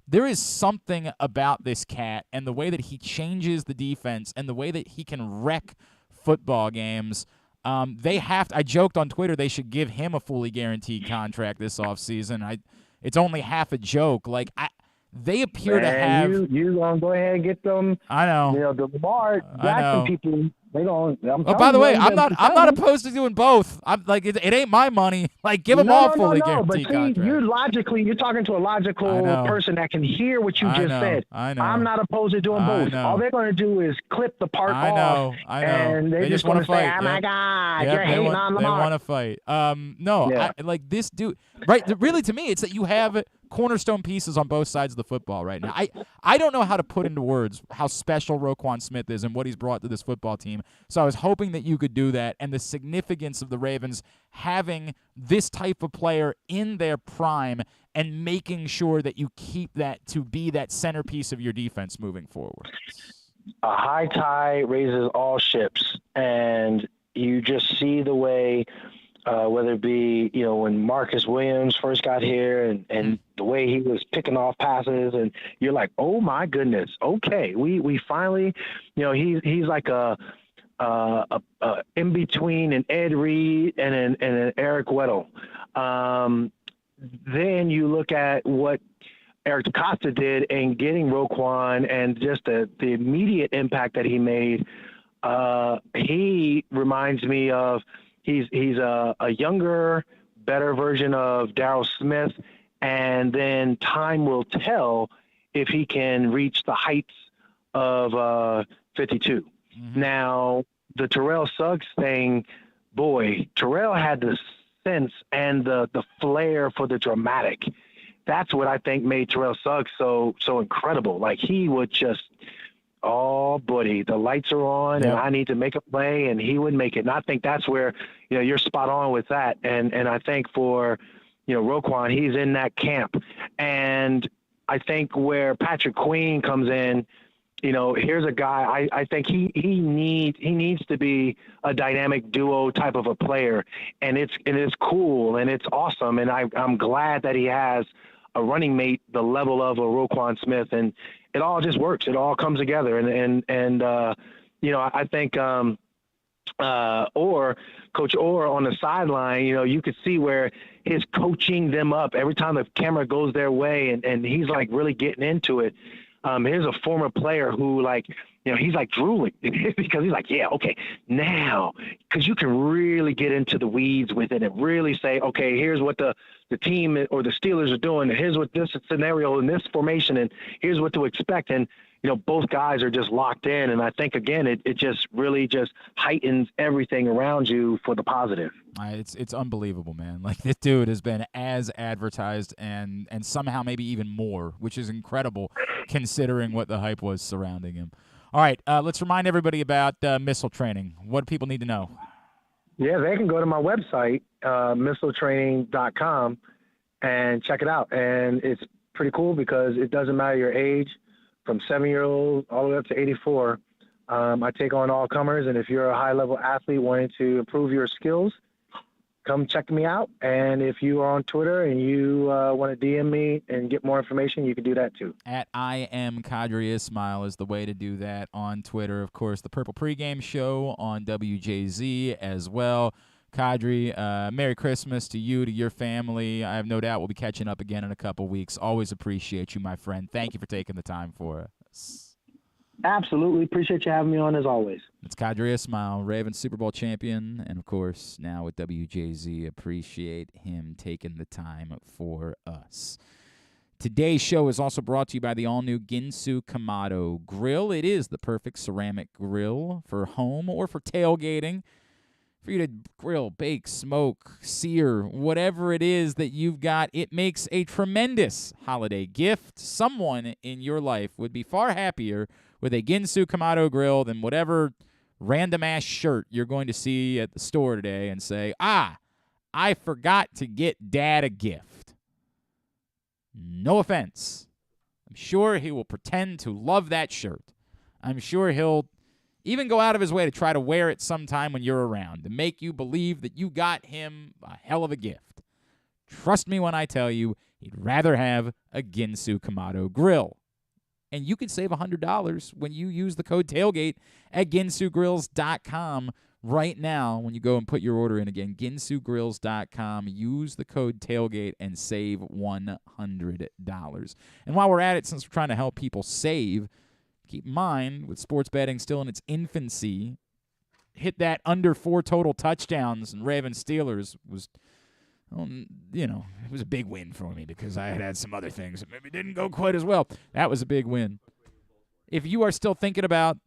there is something about this cat and the way that he changes the defense and the way that he can wreck football games. I joked on Twitter they should give him a fully guaranteed contract this offseason. It's only half a joke. Like, they appear to have. You gonna go ahead and get them? I know. You know the Lamar Jackson people. They don't. By the way, I'm not opposed to doing both. I'm like, it ain't my money. Like, give them all fully guaranteed contracts. You're talking to a logical person that can hear what you just said. I know. I'm not opposed to doing both. All they're going to do is clip the part off. I know. And they just want to say, "Oh my God, you're hating on Lamar." They want to fight. No, like this dude. Right? Really, to me, it's that you have cornerstone pieces on both sides of the football right now. I don't know how to put into words how special Roquan Smith is and what he's brought to this football team. So I was hoping that you could do that, and the significance of the Ravens having this type of player in their prime and making sure that you keep that to be that centerpiece of your defense moving forward. A high tide raises all ships, and you just see the way whether it be, when Marcus Williams first got here and the way he was picking off passes, and you're like, oh my goodness, okay, we finally, he's like a in between an Ed Reed and an Eric Weddle. Then you look at what Eric DeCosta did in getting Roquan and just the immediate impact that he made. He reminds me of he's a younger, better version of Darryl Smith, and then time will tell if he can reach the heights of 52. Mm-hmm. Now, the Terrell Suggs thing, boy, Terrell had the sense and the flair for the dramatic. That's what I think made Terrell Suggs so incredible. Like, he would just, oh, buddy, the lights are on, and I need to make a play, and he would make it. And I think that's where, you're spot on with that. And I think for, Roquan, he's in that camp. And I think where Patrick Queen comes in, here's a guy, I think he needs to be a dynamic duo type of a player. And it's cool, and it's awesome. And I'm glad that he has a running mate the level of a Roquan Smith, and it all just works. It all comes together. And I think Coach Orr on the sideline, you could see where his coaching them up every time the camera goes their way, and he's like really getting into it. Here's a former player who, like, he's like drooling because he's like, yeah, okay, now, because you can really get into the weeds with it and really say, okay, here's what the team or the Steelers are doing, and here's what this scenario in this formation, and here's what to expect. And, both guys are just locked in. And I think, again, it just really just heightens everything around you for the positive. It's unbelievable, man. Like, this dude has been as advertised and somehow maybe even more, which is incredible considering what the hype was surrounding him. All right, let's remind everybody about missile training. What do people need to know? Yeah, they can go to my website, missiletraining.com, and check it out. And it's pretty cool because it doesn't matter your age, from 7-year-old all the way up to 84. I take on all comers, and if you're a high-level athlete wanting to improve your skills, come check me out. And if you are on Twitter and you want to DM me and get more information, you can do that too. At I am Qadry Ismail is the way to do that on Twitter. Of course, the Purple Pregame Show on WJZ as well. Qadry, Merry Christmas to you, to your family. I have no doubt we'll be catching up again in a couple weeks. Always appreciate you, my friend. Thank you for taking the time for us. Absolutely. Appreciate you having me on as always. It's Qadry Ismail, Ravens Super Bowl champion, and, of course, now with WJZ. Appreciate him taking the time for us. Today's show is also brought to you by the all-new Ginsu Kamado Grill. It is the perfect ceramic grill for home or for tailgating. For you to grill, bake, smoke, sear, whatever it is that you've got, it makes a tremendous holiday gift. Someone in your life would be far happier with a Ginsu Kamado grill than whatever random-ass shirt you're going to see at the store today and say, I forgot to get Dad a gift. No offense. I'm sure he will pretend to love that shirt. I'm sure he'll even go out of his way to try to wear it sometime when you're around to make you believe that you got him a hell of a gift. Trust me when I tell you, he'd rather have a Ginsu Kamado grill. And you can save $100 when you use the code TAILGATE at ginsugrills.com right now when you go and put your order in again. ginsugrills.com. Use the code TAILGATE and save $100. And while we're at it, since we're trying to help people save, keep in mind, with sports betting still in its infancy, hit that under 4 total touchdowns, and Ravens Steelers was, it was a big win for me because I had some other things that maybe didn't go quite as well. That was a big win. If you are still thinking about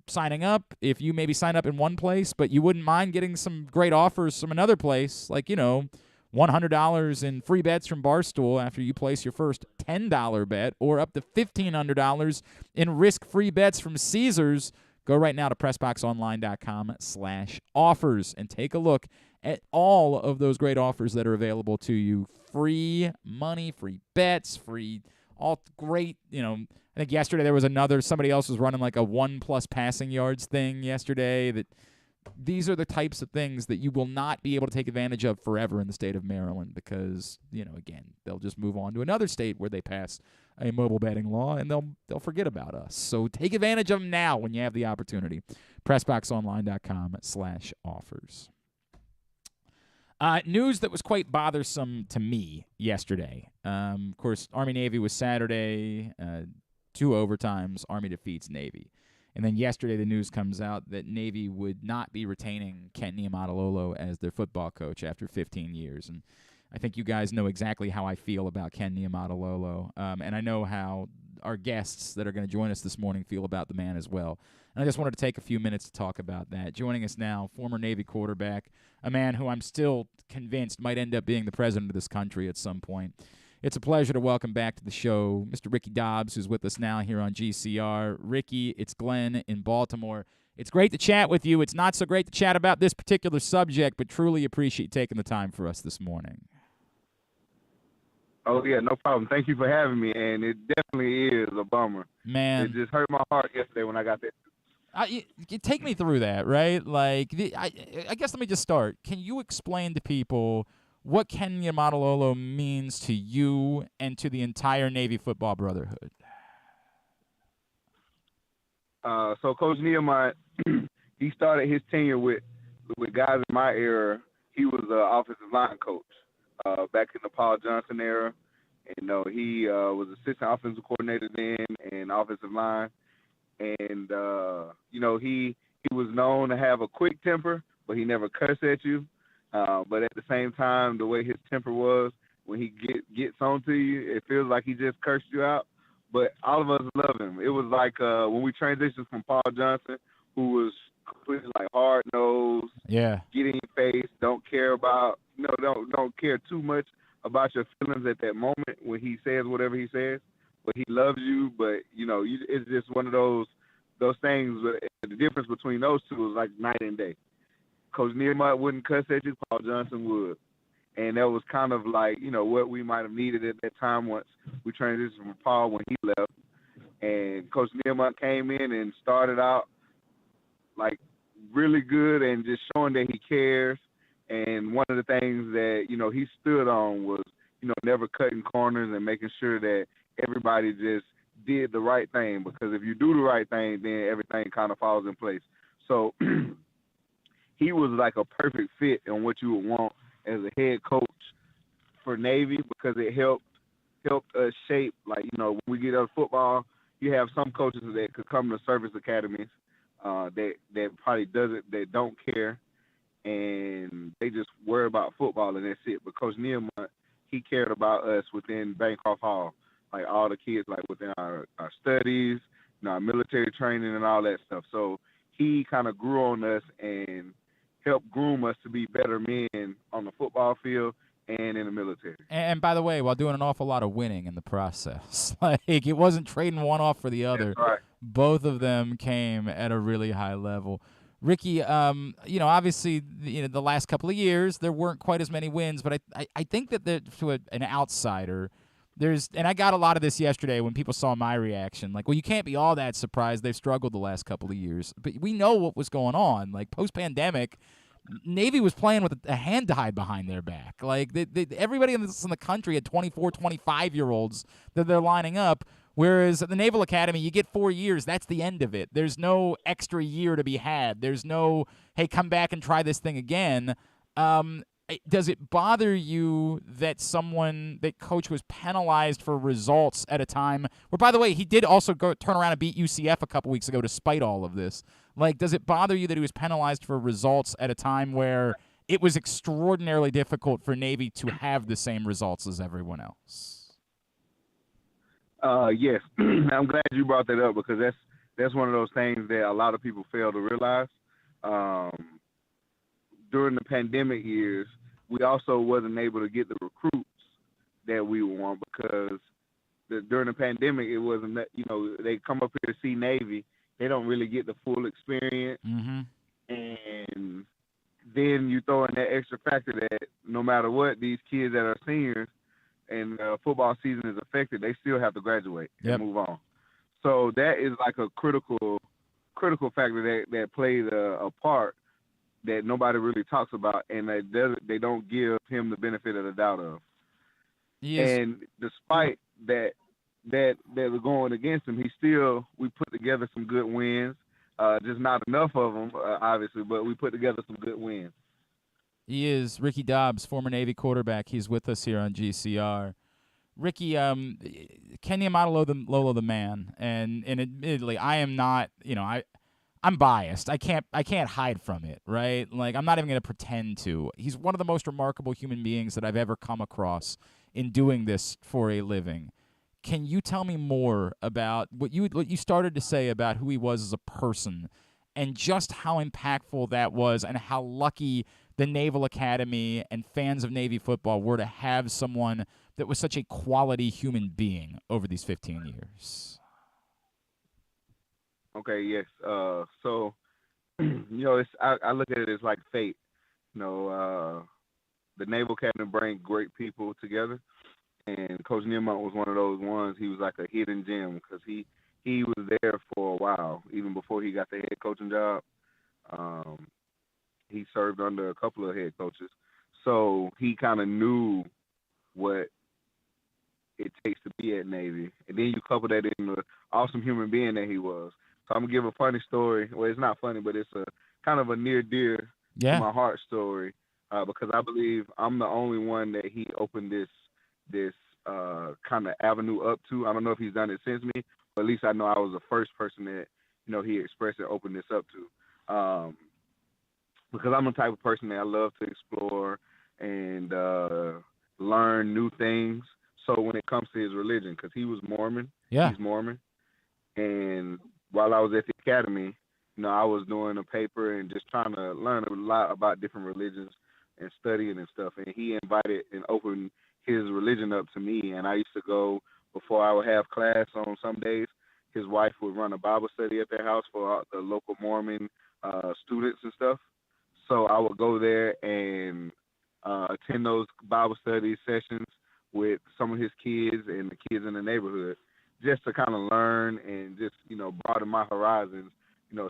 signing up, if you maybe sign up in one place, but you wouldn't mind getting some great offers from another place, like, $100 in free bets from Barstool after you place your first $10 bet, or up to $1,500 in risk-free bets from Caesars, go right now to PressBoxOnline.com/offers and take a look at all of those great offers that are available to you. Free money, free bets, free, all great, I think yesterday there was somebody else was running like a 1+ passing yards thing yesterday. That these are the types of things that you will not be able to take advantage of forever in the state of Maryland because, again, they'll just move on to another state where they pass a mobile betting law and they'll forget about us. So take advantage of them now when you have the opportunity. PressBoxOnline.com/offers. News that was quite bothersome to me yesterday. Of course, Army-Navy was Saturday, 2 overtimes, Army defeats Navy. And then yesterday the news comes out that Navy would not be retaining Ken Niumatalolo as their football coach after 15 years. And I think you guys know exactly how I feel about Ken Niumatalolo. And I know how our guests that are going to join us this morning feel about the man as well. And I just wanted to take a few minutes to talk about that. Joining us now, former Navy quarterback, a man who I'm still convinced might end up being the president of this country at some point. It's a pleasure to welcome back to the show Mr. Ricky Dobbs, who's with us now here on GCR. Ricky, it's Glenn in Baltimore. It's great to chat with you. It's not so great to chat about this particular subject, but truly appreciate you taking the time for us this morning. Oh, yeah, no problem. Thank you for having me, and it definitely is a bummer. Man. It just hurt my heart yesterday when I got that. You take me through that, right? Like, I guess let me just start. Can you explain to people what Ken Niumatalolo means to you and to the entire Navy football brotherhood? So Coach Niumat, he started his tenure with guys in my era. He was an offensive line coach back in the Paul Johnson era. And he was assistant offensive coordinator then and offensive line. And he was known to have a quick temper, but he never cussed at you. But at the same time, the way his temper was, when he gets on to you, it feels like he just cursed you out. But all of us love him. It was like when we transitioned from Paul Johnson, who was completely like hard-nosed, get in your face, don't care about, don't care too much about your feelings at that moment when he says whatever he says. But he loves you, but, it's just one of those things. The difference between those two is like night and day. Coach Niumat wouldn't cuss at you, Paul Johnson would. And that was kind of like, what we might have needed at that time once we transitioned from Paul when he left. And Coach Niumat came in and started out, like, really good and just showing that he cares. And one of the things that, he stood on was, never cutting corners and making sure that everybody just did the right thing. Because if you do the right thing, then everything kind of falls in place. So he was like a perfect fit in what you would want as a head coach for Navy, because it helped us shape, like, when we get out of football, you have some coaches that could come to service academies that probably they don't care, and they just worry about football and that's it. But Coach Niumat, he cared about us within Bancroft Hall, like all the kids, like within our studies, our military training and all that stuff. So he kind of grew on us and helped groom us to be better men on the football field and in the military. And by the way, while doing an awful lot of winning in the process. Like, it wasn't trading one off for the other. That's right. Both of them came at a really high level. Ricky, obviously, the last couple of years, there weren't quite as many wins, but I think that to an outsider, And I got a lot of this yesterday when people saw my reaction. Like, well, you can't be all that surprised. They've struggled the last couple of years. But we know what was going on. Like, post-pandemic, Navy was playing with a hand tied behind their back. Like, everybody in the country had 24, 25-year-olds that they're lining up, whereas at the Naval Academy, you get 4 years. That's the end of it. There's no extra year to be had. There's no, hey, come back and try this thing again. Does it bother you that coach was penalized for results at a time where, by the way, he did also turn around and beat UCF a couple weeks ago despite all of this? Like, does it bother you that he was penalized for results at a time where it was extraordinarily difficult for Navy to have the same results as everyone else? Yes. I'm glad you brought that up because that's one of those things that a lot of people fail to realize. During the pandemic years, we also wasn't able to get the recruits that we want because during the pandemic, it wasn't that, they come up here to see Navy. They don't really get the full experience. Mm-hmm. And then you throw in that extra factor that no matter what, these kids that are seniors and football season is affected, they still have to graduate and move on. So that is like a critical factor that plays a part that nobody really talks about, and they don't give him the benefit of the doubt of. Yes. And despite that was going against him, we put together some good wins. Just not enough of them, obviously, but we put together some good wins. He is Ricky Dobbs, former Navy quarterback. He's with us here on GCR. Ricky, Ken Niumatalolo the man, and admittedly, I am not, I'm biased. I can't hide from it, right? Like, I'm not even going to pretend to. He's one of the most remarkable human beings that I've ever come across in doing this for a living. Can you tell me more about what you started to say about who he was as a person and just how impactful that was and how lucky the Naval Academy and fans of Navy football were to have someone that was such a quality human being over these 15 years? Okay, yes. So, I look at it as like fate. The Naval Academy brings great people together, and Coach Niumatalolo was one of those ones. He was like a hidden gem because he was there for a while, even before he got the head coaching job. He served under a couple of head coaches, so he kind of knew what it takes to be at Navy. And then you couple that in the awesome human being that he was. So I'm going to give a funny story. Well, it's not funny, but it's a kind of a near dear to my heart story because I believe I'm the only one that he opened this kind of avenue up to. I don't know if he's done it since me, but at least I know I was the first person that, he expressed and opened this up to. Because I'm the type of person that I love to explore and learn new things. So when it comes to his religion, because he was Mormon, he's Mormon, and while I was at the academy, I was doing a paper and just trying to learn a lot about different religions and studying and stuff. And he invited and opened his religion up to me. And I used to go before I would have class on some days. His wife would run a Bible study at their house for the local Mormon students and stuff. So I would go there and attend those Bible study sessions with some of his kids and the kids in the neighborhood, just to kind of learn and just, broaden my horizons,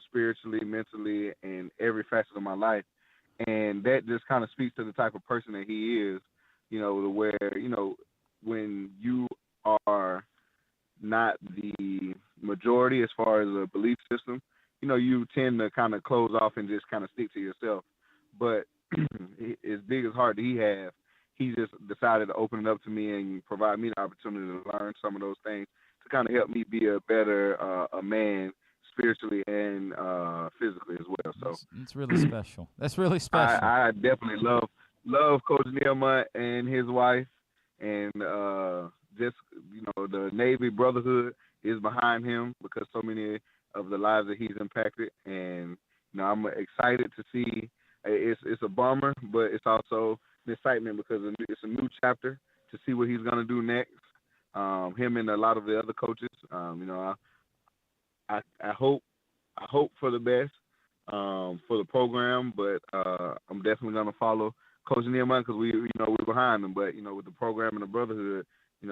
spiritually, mentally, and every facet of my life. And that just kind of speaks to the type of person that he is, where, when you are not the majority as far as a belief system, you tend to kind of close off and just kind of stick to yourself. But as big as heart that he has, he just decided to open it up to me and provide me the opportunity to learn some of those things to kind of help me be a better a man spiritually and physically as well. So it's really special. That's really special. I definitely love Coach Niumatalolo and his wife, and just the Navy brotherhood is behind him because so many of the lives that he's impacted, and I'm excited to see. It's a bummer, but it's also an excitement because it's a new chapter to see what he's going to do next. Him and a lot of the other coaches. I hope for the best for the program, but I'm definitely going to follow Coach Niumatalolo because we're behind him. But with the program and the brotherhood,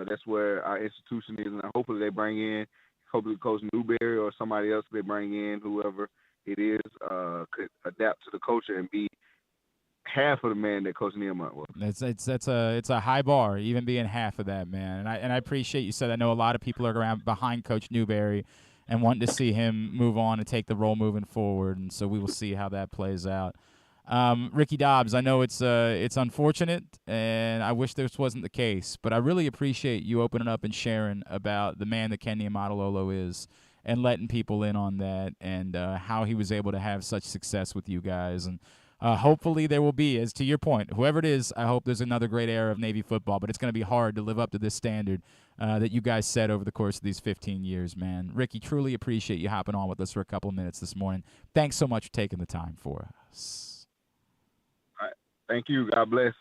that's where our institution is, and hopefully they bring in, hopefully Coach Newberry or somebody else they bring in, whoever it is, could adapt to the culture and be half of the man that Coach Niumatalolo was. It's a high bar, even being half of that, man. And I appreciate you said. I know a lot of people are around behind Coach Newberry and wanting to see him move on and take the role moving forward, and so we will see how that plays out. Ricky Dobbs, I know it's unfortunate, and I wish this wasn't the case, but I really appreciate you opening up and sharing about the man that Ken Niumatalolo is and letting people in on that and how he was able to have such success with you guys. And hopefully there will be, as to your point, whoever it is, I hope there's another great era of Navy football, but it's going to be hard to live up to this standard that you guys set over the course of these 15 years, man. Ricky, truly appreciate you hopping on with us for a couple of minutes this morning. Thanks so much for taking the time for us. Thank you. God bless.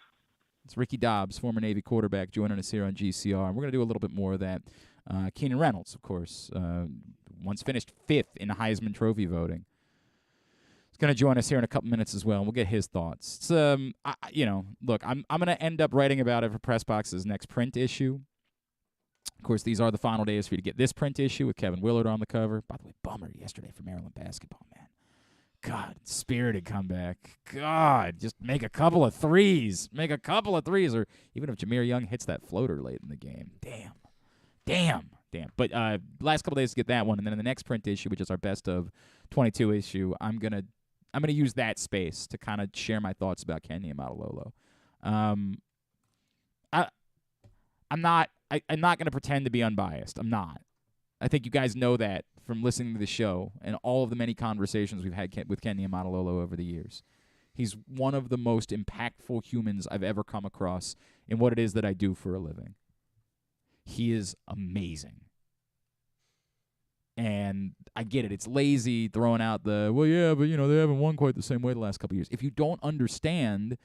It's Ricky Dobbs, former Navy quarterback, joining us here on GCR. And we're going to do a little bit more of that. Keenan Reynolds, of course, once finished 5th in Heisman Trophy voting. He's going to join us here in a couple minutes as well, and we'll get his thoughts. It's, look, I'm going to end up writing about it for Press Box's next print issue. Of course, these are the final days for you to get this print issue with Kevin Willard on the cover. By the way, bummer yesterday for Maryland basketball, man. God, spirited comeback. God, just make a couple of threes. Make a couple of threes. Or even if Jameer Young hits that floater late in the game. Damn. But last couple of days to get that one. And then in the next print issue, which is our best of 22 issue, I'm gonna use that space to kind of share my thoughts about Ken Niumatalolo. I'm not going to pretend to be unbiased. I'm not. I think you guys know that from listening to the show and all of the many conversations we've had with Ken Niumatalolo over the years. He's one of the most impactful humans I've ever come across in what it is that I do for a living. He is amazing. And I get it. It's lazy throwing out they haven't won quite the same way the last couple of years. If you don't understand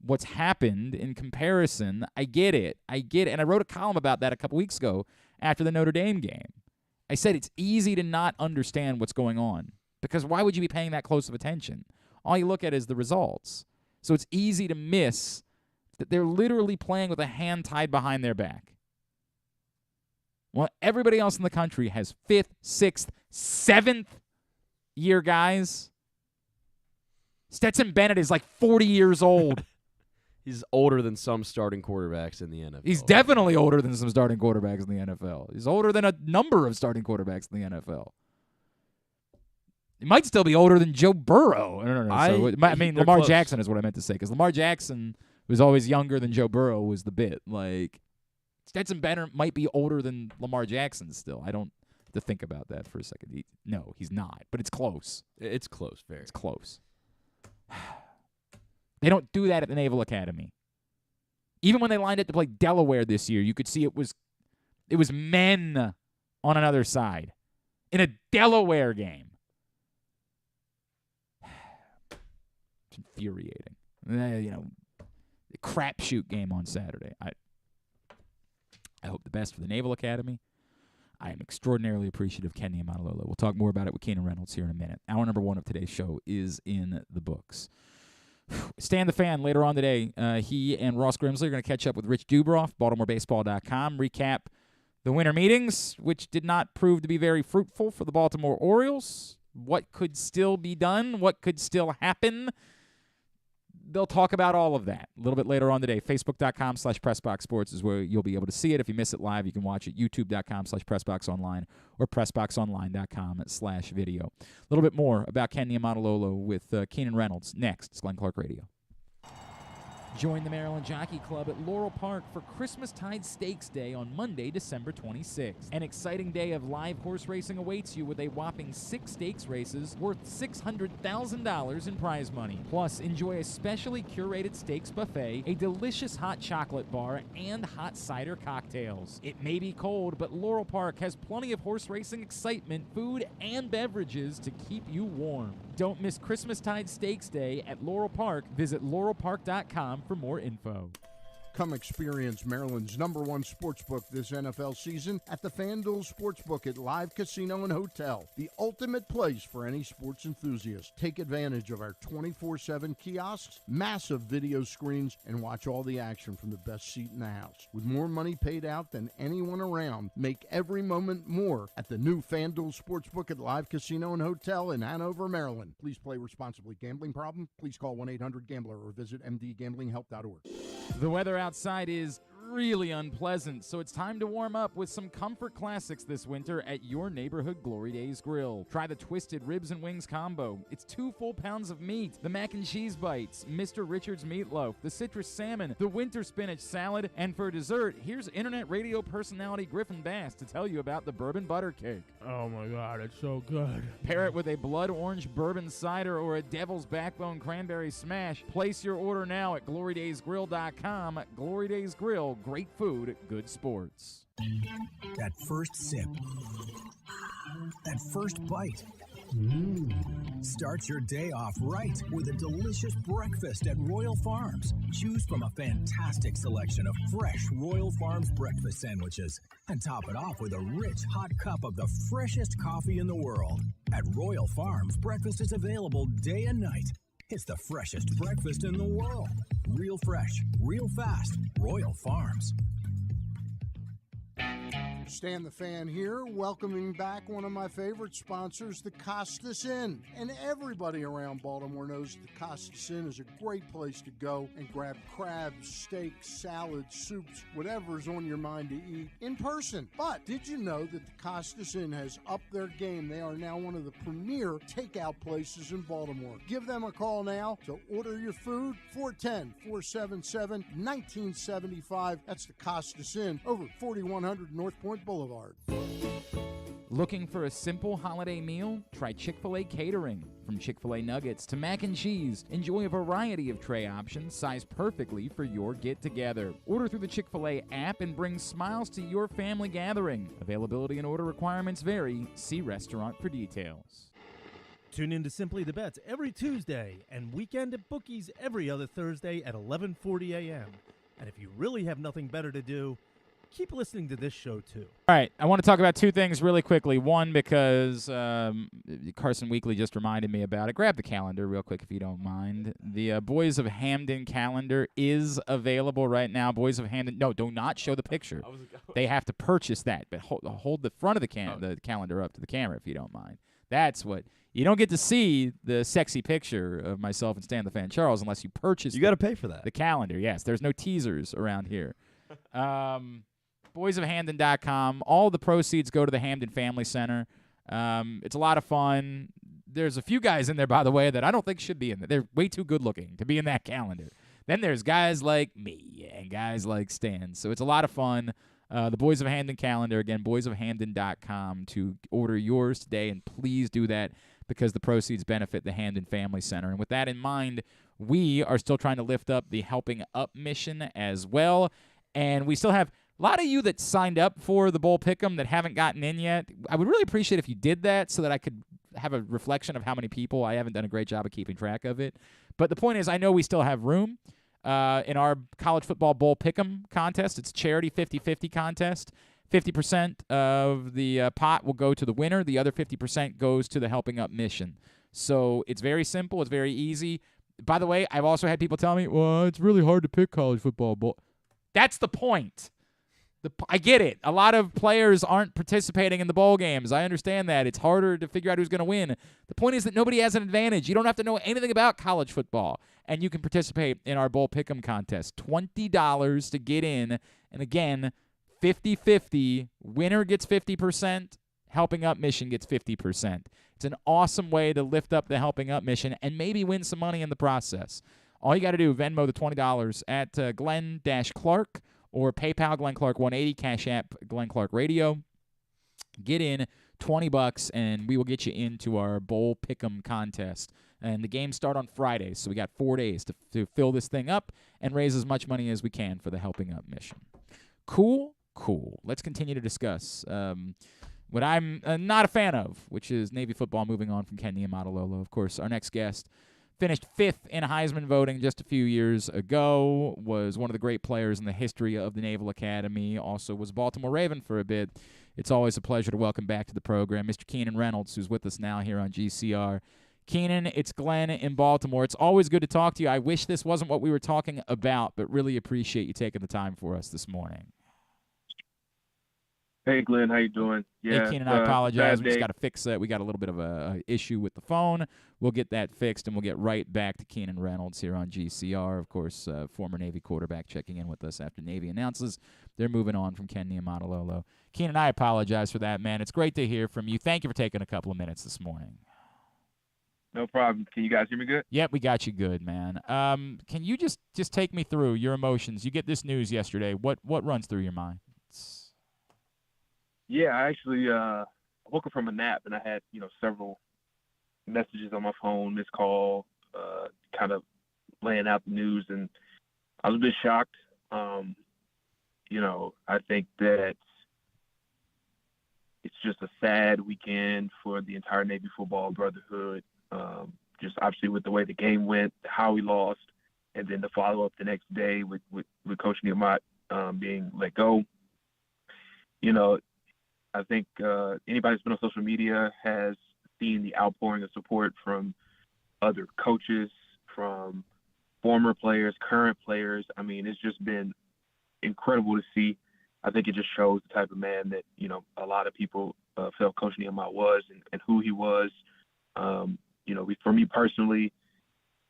what's happened in comparison, I get it. And I wrote a column about that a couple weeks ago after the Notre Dame game. I said it's easy to not understand what's going on because why would you be paying that close of attention? All you look at is the results. So it's easy to miss that they're literally playing with a hand tied behind their back. Well, everybody else in the country has 5th, 6th, 7th year guys. Stetson Bennett is like 40 years old. He's older than some starting quarterbacks in the NFL. He's definitely older than some starting quarterbacks in the NFL. He's older than a number of starting quarterbacks in the NFL. He might still be older than Joe Burrow. Lamar close. Jackson is what I meant to say, because Lamar Jackson was always younger than Joe Burrow was the bit. Like, Stetson Bennett might be older than Lamar Jackson still. I don't have to think about that for a second. No, he's not, but it's close. It's close, very. It's close. They don't do that at the Naval Academy. Even when they lined up to play Delaware this year, you could see it was men on another side in a Delaware game. It's infuriating. The crapshoot game on Saturday. I hope the best for the Naval Academy. I am extraordinarily appreciative of Ken Niumatalolo. We'll talk more about it with Keenan Reynolds here in a minute. Hour number 1 of today's show is in the books. Stan the Fan later on today. He and Ross Grimsley are going to catch up with Rich Dubroff, BaltimoreBaseball.com, recap the winter meetings, which did not prove to be very fruitful for the Baltimore Orioles. What could still be done? What could still happen? They'll talk about all of that a little bit later on today. Facebook.com/PressBoxSports is where you'll be able to see it. If you miss it live, you can watch it. YouTube.com/PressBoxOnline or PressBoxOnline.com/video. A little bit more about Ken Niumatalolo with Keenan Reynolds next. It's Glenn Clark Radio. Join the Maryland Jockey Club at Laurel Park for Christmastide Stakes Day on Monday, December 26th. An exciting day of live horse racing awaits you with a whopping 6 stakes races worth $600,000 in prize money. Plus, enjoy a specially curated stakes buffet, a delicious hot chocolate bar, and hot cider cocktails. It may be cold, but Laurel Park has plenty of horse racing excitement, food, and beverages to keep you warm. Don't miss Christmastide Stakes Day at Laurel Park. Visit laurelpark.com for more info. Come experience Maryland's #1 sportsbook this NFL season at the FanDuel Sportsbook at Live Casino and Hotel, the ultimate place for any sports enthusiast. Take advantage of our 24/7 kiosks, massive video screens, and watch all the action from the best seat in the house. With more money paid out than anyone around, make every moment more at the new FanDuel Sportsbook at Live Casino and Hotel in Hanover, Maryland. Please play responsibly. Gambling problem? Please call 1-800-GAMBLER or visit mdgamblinghelp.org. The weather outside is really unpleasant, so it's time to warm up with some comfort classics this winter at your neighborhood Glory Days Grill. Try the Twisted Ribs and Wings combo. It's 2 full pounds of meat, the mac and cheese bites, Mr. Richards meatloaf, the citrus salmon, the winter spinach salad, and for dessert, here's internet radio personality Griffin Bass to tell you about the bourbon butter cake. Oh my God, it's so good. Pair it with a blood orange bourbon cider or a devil's backbone cranberry smash. Place your order now at glorydaysgrill.com. Glory Days Grill, great food, good sports. That first sip. That first bite. Start your day off right with a delicious breakfast at Royal Farms. Choose from a fantastic selection of fresh Royal Farms breakfast sandwiches and top it off with a rich hot cup of the freshest coffee in the world. At Royal Farms, breakfast is available day and night. It's the freshest breakfast in the world. Real fresh, real fast. Royal Farms. Stan the Fan here, welcoming back one of my favorite sponsors, the Costas Inn. And everybody around Baltimore knows the Costas Inn is a great place to go and grab crabs, steaks, salads, soups, whatever's on your mind to eat in person. But did you know that the Costas Inn has upped their game? They are now one of the premier takeout places in Baltimore. Give them a call now to order your food, 410-477-1975. That's the Costas Inn over 4100 North Point Boulevard. Looking for a simple holiday meal? Try Chick-fil-A Catering. From Chick-fil-A nuggets to mac and cheese, enjoy a variety of tray options sized perfectly for your get-together. Order through the Chick-fil-A app and bring smiles to your family gathering. Availability and order requirements vary. See restaurant for details. Tune in to Simply the Bets every Tuesday and Weekend at Bookies every other Thursday at 11:40 a.m. And if you really have nothing better to do, keep listening to this show, too. All right, I want to talk about 2 things really quickly. One, because Carson Weekly just reminded me about it. Grab the calendar real quick if you don't mind. The Boys of Hamden calendar is available right now. Boys of Hamden, no, do not show the picture. They have to purchase that, but hold the front of the calendar up to the camera if you don't mind. That's what. You don't get to see the sexy picture of myself and Stan the Fan Charles unless you purchase You got to pay for that. the calendar. Yes, there's no teasers around here. boysofhamden.com. All the proceeds go to the Hamden Family Center. It's a lot of fun. There's a few guys in there, by the way, that I don't think should be in there. They're way too good looking to be in that calendar. Then there's guys like me and guys like Stan. So it's a lot of fun. The Boys of Hamden calendar, again, boysofhamden.com to order yours today. And please do that because the proceeds benefit the Hamden Family Center. And with that in mind, we are still trying to lift up the Helping Up mission as well. And we still have a lot of you that signed up for the Bowl Pick'em that haven't gotten in yet. I would really appreciate if you did that so that I could have a reflection of how many people. I haven't done a great job of keeping track of it. But the point is, I know we still have room in our college football Bowl Pick'em contest. It's a charity 50-50 contest. 50% of the pot will go to the winner. The other 50% goes to the Helping Up mission. So it's very simple. It's very easy. By the way, I've also had people tell me, well, it's really hard to pick college football bowl. That's the point. I get it. A lot of players aren't participating in the bowl games. I understand that. It's harder to figure out who's going to win. The point is that nobody has an advantage. You don't have to know anything about college football, and you can participate in our Bowl Pick'em contest. $20 to get in, and again, 50-50. Winner gets 50%. Helping Up mission gets 50%. It's an awesome way to lift up the Helping Up mission and maybe win some money in the process. All you got to do, Venmo the $20 at Glenn-Clark or PayPal Glenn Clark 180, Cash App Glenn Clark Radio. Get in $20 and we will get you into our Bowl Pick'em contest. And the games start on Friday, so we got 4 days to fill this thing up and raise as much money as we can for the Helping Up mission. Cool. Let's continue to discuss what I'm not a fan of, which is Navy football moving on from Ken Niumatalolo. Of course, our next guest, finished 5th in Heisman voting just a few years ago, was one of the great players in the history of the Naval Academy, also was a Baltimore Raven for a bit. It's always a pleasure to welcome back to the program Mr. Keenan Reynolds, who's with us now here on GCR. Keenan, it's Glenn in Baltimore. It's always good to talk to you. I wish this wasn't what we were talking about, but really appreciate you taking the time for us this morning. Hey, Glenn, how you doing? Yeah, hey, Keenan, I apologize. We just got to fix that. We got a little bit of a issue with the phone. We'll get that fixed, and we'll get right back to Keenan Reynolds here on GCR. Of course, former Navy quarterback checking in with us after Navy announces they're moving on from Ken Niumatalolo. Keenan, I apologize for that, man. It's great to hear from you. Thank you for taking a couple of minutes this morning. No problem. Can you guys hear me good? Yep, we got you good, man. Can you just take me through your emotions? You get this news yesterday. What runs through your mind? Yeah, I actually woke up from a nap, and I had, several messages on my phone, missed call, kind of laying out the news, and I was a bit shocked. I think that it's just a sad weekend for the entire Navy football brotherhood. Just obviously with the way the game went, how we lost, and then the follow-up the next day with Coach Niumat being let go. I think anybody who's been on social media has seen the outpouring of support from other coaches, from former players, current players. I mean, it's just been incredible to see. I think it just shows the type of man that, a lot of people felt Coach Niumat was and who he was. For me personally,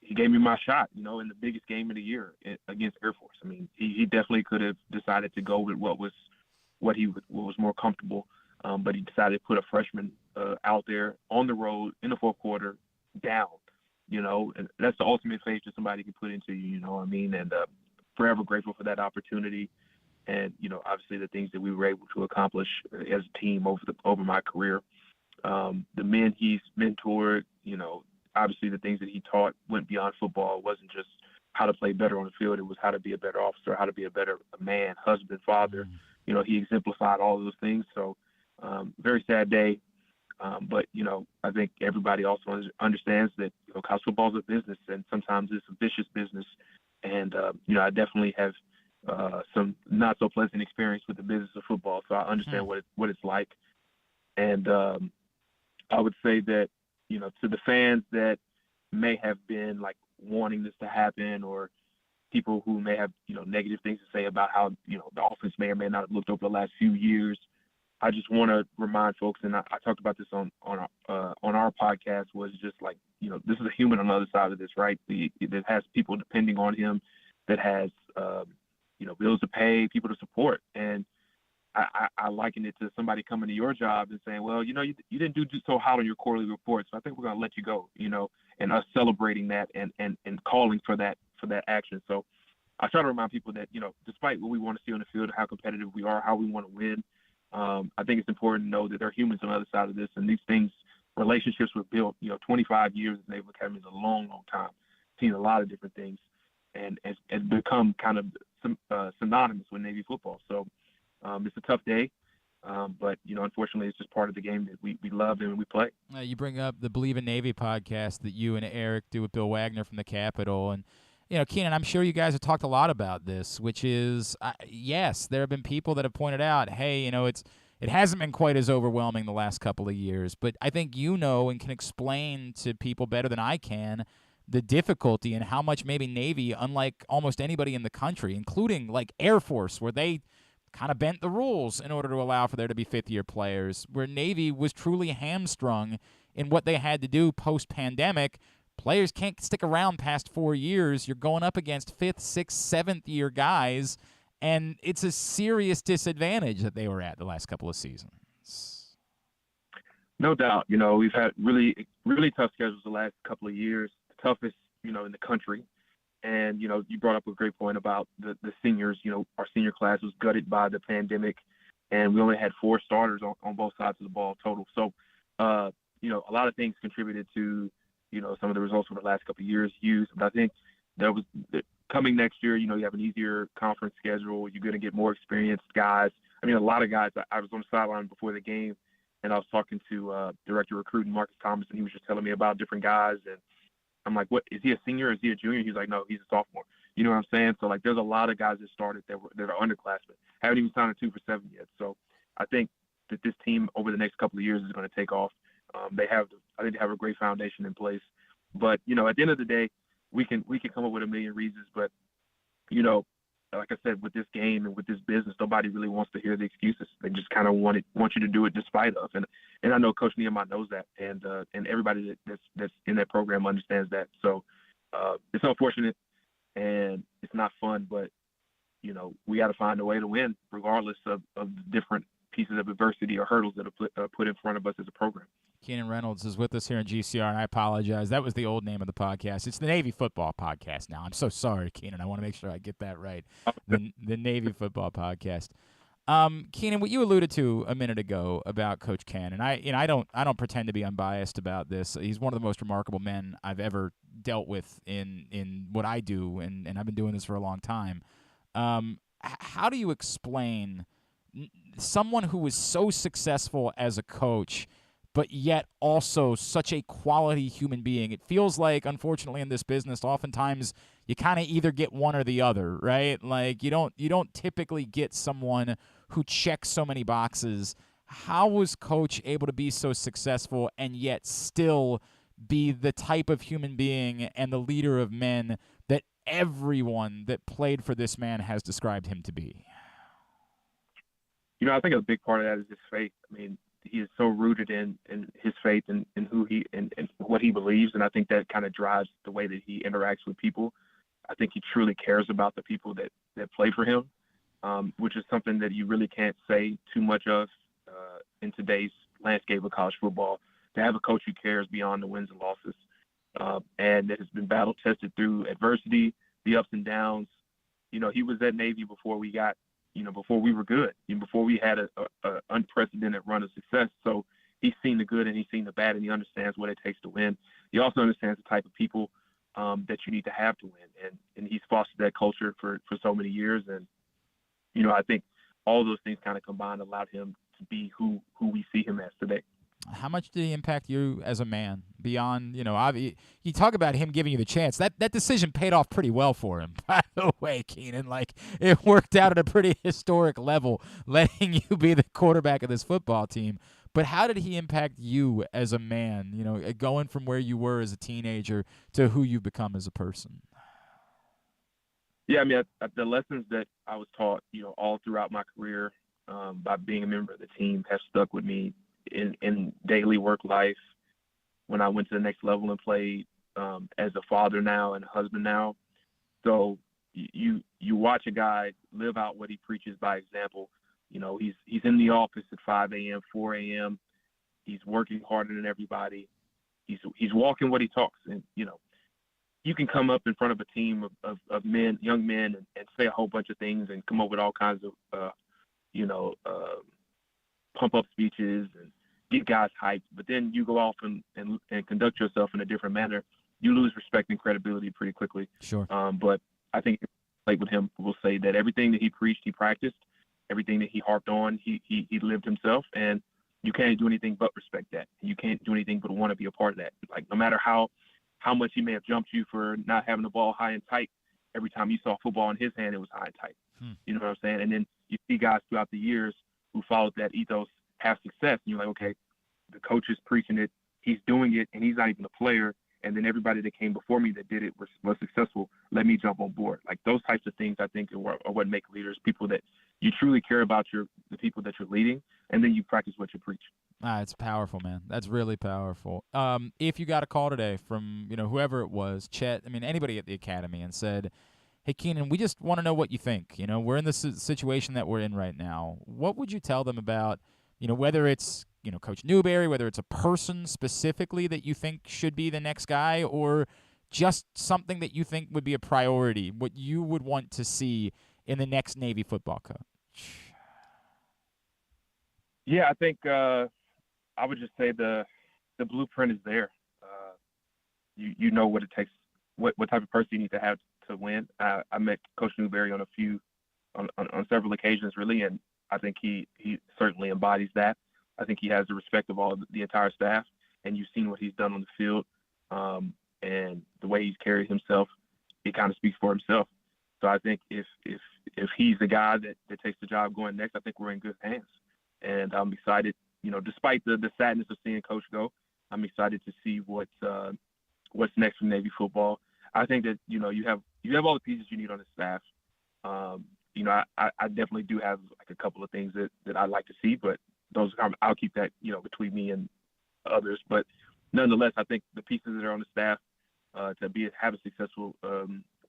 he gave me my shot, in the biggest game of the year against Air Force. I mean, he definitely could have decided to go with what was more comfortable, but he decided to put a freshman out there on the road in the fourth quarter down, and that's the ultimate faith that somebody can put into you, and forever grateful for that opportunity. And, obviously the things that we were able to accomplish as a team over my career. The men he's mentored, obviously the things that he taught went beyond football. It wasn't just how to play better on the field. It was how to be a better officer, how to be a better man, husband, father. He exemplified all of those things. So very sad day. But, I think everybody also understands that, college football is a business, and sometimes it's a vicious business. And, I definitely have some not so pleasant experience with the business of football. So I understand what it's like. And I would say that, to the fans that may have been like wanting this to happen, or people who may have, negative things to say about how, the offense may or may not have looked over the last few years, I just want to remind folks, and I talked about this on our podcast, was just like, this is a human on the other side of this, right? That has people depending on him, that has, bills to pay, people to support. And I liken it to somebody coming to your job and saying, well, you didn't do so hot on your quarterly report, so I think we're going to let you go, and us celebrating that and calling for that action. So I try to remind people that, despite what we want to see on the field, how competitive we are, how we want to win, I think it's important to know that there are humans on the other side of this, and these things, relationships were built, 25 years in the Naval Academy is a long, long time. Seen a lot of different things, and it's become kind of synonymous with Navy football. So it's a tough day, but, unfortunately, it's just part of the game that we love and we play. You bring up the Believe in Navy podcast that you and Eric do with Bill Wagner from the Capitol. And, Keenan, I'm sure you guys have talked a lot about this, which is, yes, there have been people that have pointed out, hey, it hasn't been quite as overwhelming the last couple of years. But I think and can explain to people better than I can the difficulty and how much maybe Navy, unlike almost anybody in the country, including like Air Force, where they kind of bent the rules in order to allow for there to be fifth-year players, where Navy was truly hamstrung in what they had to do post-pandemic. Players can't stick around past 4 years. You're going up against fifth, sixth, seventh-year guys, and it's a serious disadvantage that they were at the last couple of seasons. No doubt. We've had really, really tough schedules the last couple of years, the toughest, in the country. And, you brought up a great point about the seniors. Our senior class was gutted by the pandemic, and we only had 4 starters on both sides of the ball total. So, a lot of things contributed to, some of the results from the last couple of years used. But I think coming next year, you have an easier conference schedule. You're going to get more experienced guys. I mean, a lot of guys. I was on the sideline before the game, and I was talking to Director of Recruiting Marcus Thomas, and he was just telling me about different guys. And I'm like, what, is he a senior? Is he a junior? He's like, no, he's a sophomore. You know what I'm saying? So, like, there's a lot of guys that started that are underclassmen. Haven't even signed a 2 for 7 yet. So I think that this team over the next couple of years is going to take off. I think they have a great foundation in place. But, you know, at the end of the day, we can come up with a million reasons. But, you know, like I said, with this game and with this business, nobody really wants to hear the excuses. They just kind of want you to do it despite of. And I know Coach Niumatalolo knows that, and everybody that's in that program understands that. So it's unfortunate and it's not fun, but you know, we got to find a way to win, regardless of the different pieces of adversity or hurdles that are put in front of us as a program. Keenan Reynolds is with us here in GCR, and I apologize. That was the old name of the podcast. It's the Navy Football Podcast now. I'm so sorry, Keenan. I want to make sure I get that right. The Navy Football Podcast. Keenan, what you alluded to a minute ago about Coach Ken, and I don't pretend to be unbiased about this. He's one of the most remarkable men I've ever dealt with in what I do, and I've been doing this for a long time. How do you explain someone who was so successful as a coach, but yet also such a quality human being? It feels like, unfortunately, in this business, oftentimes you kind of either get one or the other, right? Like you don't typically get someone who checks so many boxes. How was Coach able to be so successful and yet still be the type of human being and the leader of men that everyone that played for this man has described him to be? You know, I think a big part of that is his faith. I mean, he is so rooted in his faith and who he and what he believes, and I think that kind of drives the way that he interacts with people. I think he truly cares about the people that play for him, which is something that you really can't say too much of in today's landscape of college football. To have a coach who cares beyond the wins and losses, and that has been battle tested through adversity, the ups and downs. You know, he was at Navy before we got, before we were good, before we had a unprecedented run of success. So he's seen the good and he's seen the bad, and he understands what it takes to win. He also understands the type of people that you need to have to win, and he's fostered that culture for so many years. And I think all those things kind of combined allowed him to be who we see him as today. How much did he impact you as a man beyond, you talk about him giving you the chance. That decision paid off pretty well for him, by the way, Keenan. Like, it worked out at a pretty historic level, letting you be the quarterback of this football team. But how did he impact you as a man, going from where you were as a teenager to who you've become as a person? Yeah, I mean, the lessons that I was taught, all throughout my career by being a member of the team have stuck with me in daily work life, when I went to the next level and played as a father now and a husband now. So you watch a guy live out what he preaches by example. He's in the office at 5 a.m., 4 a.m. He's working harder than everybody. He's walking what he talks. And, you can come up in front of a team of men, young men, and say a whole bunch of things and come up with all kinds of, pump-up speeches and get guys hyped. But then you go off and conduct yourself in a different manner. You lose respect and credibility pretty quickly. Sure. But I think played with him will say that everything that he preached, he practiced. Everything that he harped on, he lived himself. And you can't do anything but respect that. You can't do anything but want to be a part of that. Like, no matter how much he may have jumped you for not having the ball high and tight, every time you saw football in his hand, it was high and tight. You know what I'm saying? And then you see guys throughout the years who followed that ethos have success. And you're like, okay, the coach is preaching it, he's doing it, and he's not even a player. And then everybody that came before me that did it was successful. Let me jump on board. Like, those types of things, I think, are what make leaders, people that you truly care about the people that you're leading, and then you practice what you preach. It's powerful, man. That's really powerful. If you got a call today from, whoever it was, Chet, anybody at the academy, and said, hey, Keenan, we just want to know what you think. We're in this situation that we're in right now. What would you tell them about, whether it's, Coach Newberry, whether it's a person specifically that you think should be the next guy, or just something that you think would be a priority, what you would want to see in the next Navy football coach? Yeah, I think I would just say the blueprint is there. You know what it takes, what type of person you need to have to win. I met Coach Newberry on several occasions, really, and I think he certainly embodies that. I think he has the respect of all the entire staff, and you've seen what he's done on the field. and the way he's carried himself, it kind of speaks for himself. So I think if he's the guy that takes the job going next, I think we're in good hands. And I'm excited, despite the sadness of seeing Coach go, I'm excited to see what's next for Navy football. I think that, you have all the pieces you need on the staff. I definitely do have like a couple of things that I'd like to see, but I'll keep that, between me and others. But nonetheless, I think the pieces that are on the staff to have a successful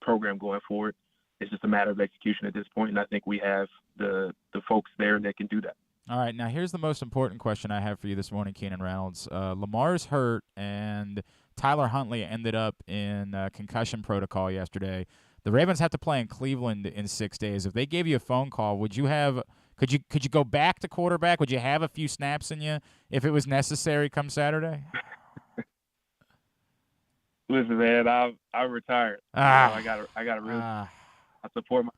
program going forward, it's just a matter of execution at this point, and I think we have the folks there that can do that. All right, now here's the most important question I have for you this morning, Keenan Reynolds. Lamar's hurt, and Tyler Huntley ended up in concussion protocol yesterday. The Ravens have to play in Cleveland in 6 days. If they gave you a phone call, could you go back to quarterback? Would you have a few snaps in you if it was necessary come Saturday? Listen, man, I'm retired. I got to really I support my.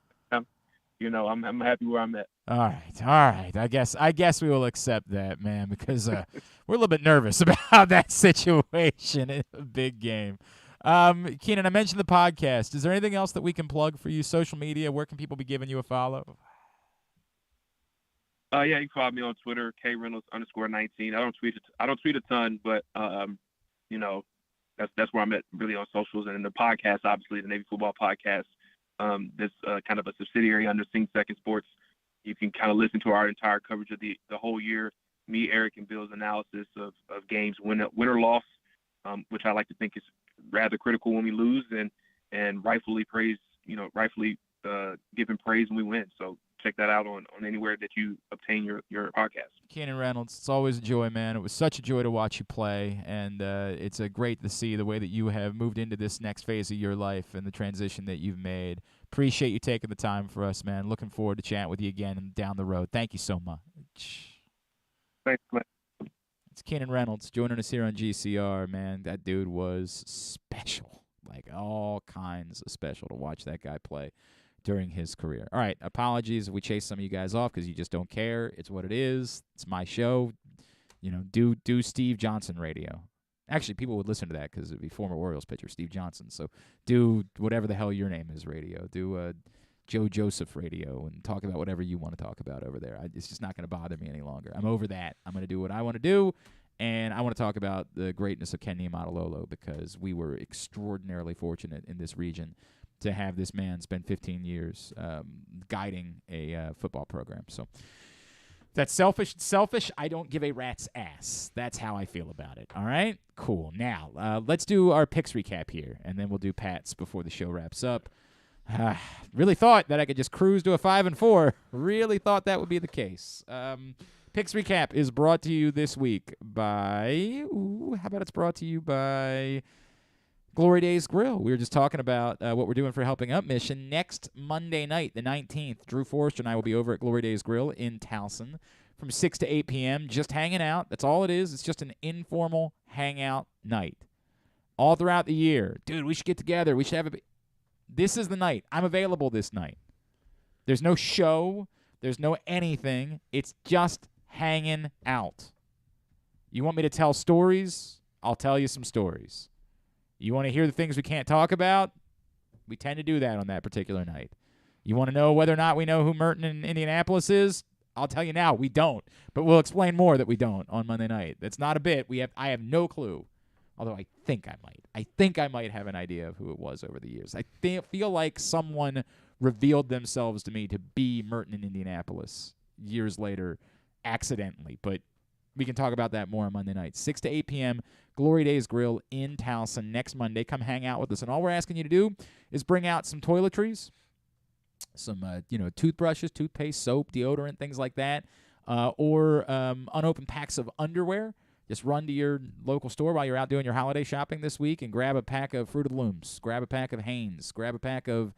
I'm happy where I'm at. All right. I guess we will accept that, man, because we're a little bit nervous about that situation in a big game. Keenan, I mentioned the podcast. Is there anything else that we can plug for you? Social media? Where can people be giving you a follow? Yeah, you can follow me on Twitter, KReynolds_19. I don't tweet a ton, but that's where I'm at really on socials. And in the podcast, obviously, the Navy Football Podcast. This kind of a subsidiary under Sing Second Sports. You can kind of listen to our entire coverage of the whole year. Me, Eric, and Bill's analysis of games, win or loss, which I like to think is rather critical when we lose, and rightfully giving praise when we win. So check that out on anywhere that you obtain your podcast. Keenan Reynolds, it's always a joy, man. It was such a joy to watch you play, and it's great to see the way that you have moved into this next phase of your life and the transition that you've made. Appreciate you taking the time for us, man. Looking forward to chatting with you again down the road. Thank you so much. Thanks, man. It's Keenan Reynolds joining us here on GCR, man. That dude was special, like all kinds of special to watch that guy play during his career. All right, apologies if we chase some of you guys off because you just don't care. It's what it is. It's my show. Do Steve Johnson radio. Actually, people would listen to that because it would be former Orioles pitcher Steve Johnson. So do whatever the hell your name is radio. Do Joe Joseph radio and talk about whatever you want to talk about over there. It's just not going to bother me any longer. I'm over that. I'm going to do what I want to do, and I want to talk about the greatness of Ken Niumatalolo because we were extraordinarily fortunate in this region to have this man spend 15 years guiding a football program. So that's selfish. I don't give a rat's ass. That's how I feel about it. All right? Cool. Now, let's do our picks recap here, and then we'll do Pat's before the show wraps up. Really thought that I could just cruise to a 5-4. Really thought that would be the case. Picks recap is brought to you this week by, it's brought to you by Glory Days Grill. We were just talking about what we're doing for Helping Up Mission. Next Monday night, the 19th, Drew Forrester and I will be over at Glory Days Grill in Towson from 6 to 8 p.m., just hanging out. That's all it is. It's just an informal hangout night. All throughout the year. Dude, we should get together. We should have This is the night. I'm available this night. There's no show. There's no anything. It's just hanging out. You want me to tell stories? I'll tell you some stories. You want to hear the things we can't talk about? We tend to do that on that particular night. You want to know whether or not we know who Merton in Indianapolis is? I'll tell you now, we don't. But we'll explain more that we don't on Monday night. That's not a bit. I have no clue. Although I think I might. I think I might have an idea of who it was over the years. I feel like someone revealed themselves to me to be Merton in Indianapolis years later accidentally. But we can talk about that more on Monday night. 6 to 8 p.m., Glory Days Grill in Towson next Monday. Come hang out with us. And all we're asking you to do is bring out some toiletries, some toothbrushes, toothpaste, soap, deodorant, things like that, or unopened packs of underwear. Just run to your local store while you're out doing your holiday shopping this week and grab a pack of Fruit of the Looms, grab a pack of Hanes, grab a pack of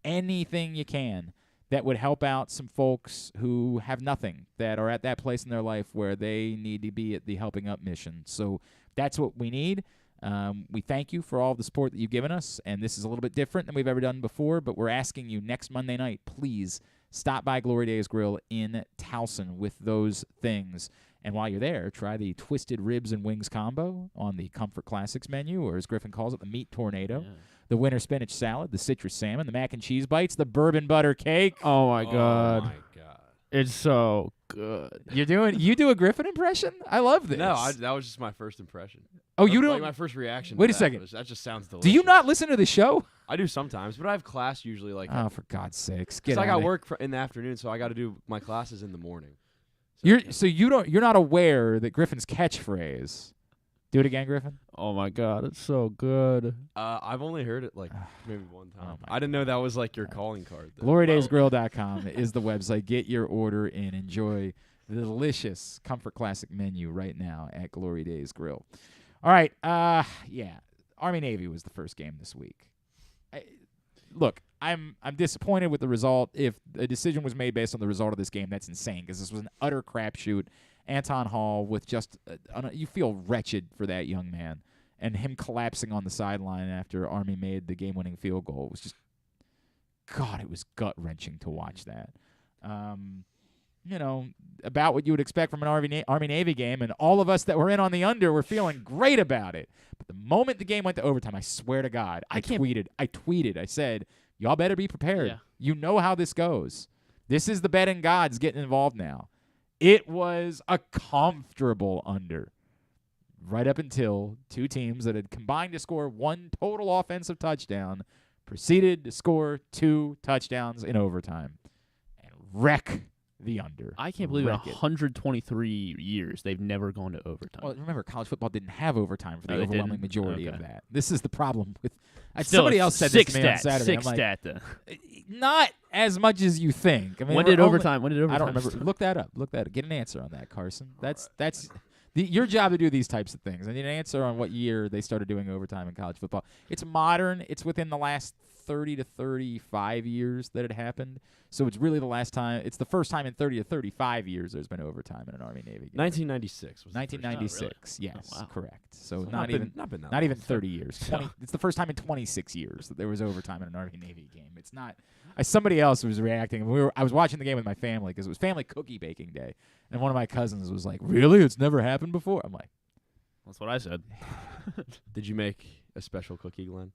anything you can that would help out some folks who have nothing, that are at that place in their life where they need to be at the Helping Up mission. So that's what we need. We thank you for all the support that you've given us, and this is a little bit different than we've ever done before, but we're asking you next Monday night, please stop by Glory Days Grill in Towson with those things. And while you're there, try the Twisted Ribs and Wings combo on the Comfort Classics menu, or as Griffin calls it, the Meat Tornado, the Winter Spinach Salad, the Citrus Salmon, the Mac and Cheese Bites, the Bourbon Butter Cake. Oh, my God. Oh, my God. It's so good. You do a Griffin impression? I love this. No, that was just my first impression. Oh, you don't? Like my first reaction. Wait to a second. That just sounds delicious. Do you not listen to the show? I do sometimes, but I have class usually like. Oh, for God's sakes! Because I got work in the afternoon, so I got to do my classes in the morning. So You're not aware that Griffin's catchphrase. Do it again, Griffin. Oh, my God. It's so good. I've only heard it like maybe one time. I didn't know that was like your calling card. GloryDaysGrill.com is the website. Get your order and enjoy the delicious Comfort Classic menu right now at Glory Days Grill. All right. Army-Navy was the first game this week. Look, I'm disappointed with the result. If a decision was made based on the result of this game, that's insane because this was an utter crapshoot. Anton Hall with just you feel wretched for that young man, and him collapsing on the sideline after Army made the game-winning field goal was just, God, it was gut-wrenching to watch that. About what you would expect from an Army-Navy game, and all of us that were in on the under were feeling great about it. But the moment the game went to overtime, I swear to God, I tweeted, I said, y'all better be prepared. Yeah. You know how this goes. This is the betting gods getting involved now. It was a comfortable under right up until two teams that had combined to score one total offensive touchdown proceeded to score 2 touchdowns in overtime and wreck the under. I can't believe in 123 years they've never gone to overtime. Well, remember, college football didn't have overtime for the overwhelming majority of that. This is the problem with. Somebody else said this to me on Saturday. Not as much as you think. I mean, when did overtime? I don't remember. Look that up. Get an answer on that, Carson. That's your job to do these types of things. I need an answer on what year they started doing overtime in college football. It's modern. It's within the last 30 to 35 years that it happened. So it's really the last time. It's the first time in 30 to 35 years there's been overtime in an Army-Navy game. 1996 was 1996. Really? Yes, oh, wow. Correct. So not even 30 years. It's the first time in 26 years that there was overtime in an Army-Navy game. It's not. Somebody else was reacting. I was watching the game with my family because it was family cookie baking day, and one of my cousins was like, "Really? It's never happened before?" I'm like, "That's what I said." Did you make a special cookie, Glenn?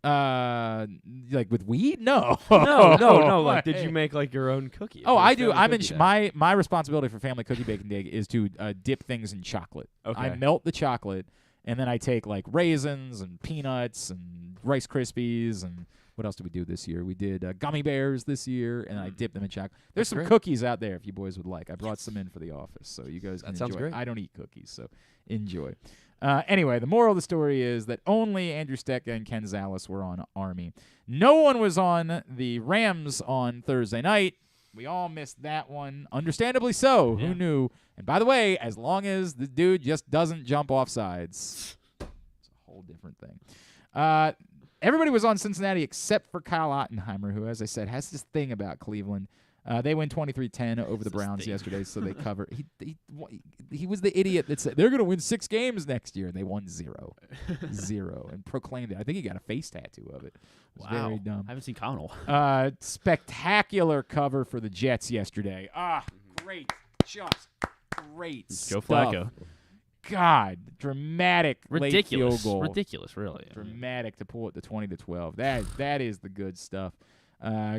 Like with weed? No. No. Like, did you make like your own cookie? Oh, I do. My responsibility for family cookie baking day is to dip things in chocolate. Okay. I melt the chocolate, and then I take like raisins and peanuts and Rice Krispies and what else did we do this year? We did gummy bears this year, and I dip them in chocolate. There's some cookies out there if you boys would like. I brought some in for the office, so you guys can enjoy. Sounds great. I don't eat cookies, so enjoy. Anyway, the moral of the story is that only Andrew Stecca and Ken Zales were on Army. No one was on the Rams on Thursday night. We all missed that one. Understandably so. Yeah. Who knew? And by the way, as long as the dude just doesn't jump off sides, it's a whole different thing. Everybody was on Cincinnati except for Kyle Ottenheimer, who, as I said, has this thing about Cleveland. They win 23-10 over the Browns yesterday, so they cover. He was the idiot that said they're going to win 6 games next year, and they won 0, and proclaimed it. I think he got a face tattoo of it. Wow, very dumb. I haven't seen Connell. Spectacular cover for the Jets yesterday. Great, just great Joe stuff. Flacco. God, dramatic late field goal. Ridiculous, really. Dramatic to pull it to 20-12. That is the good stuff.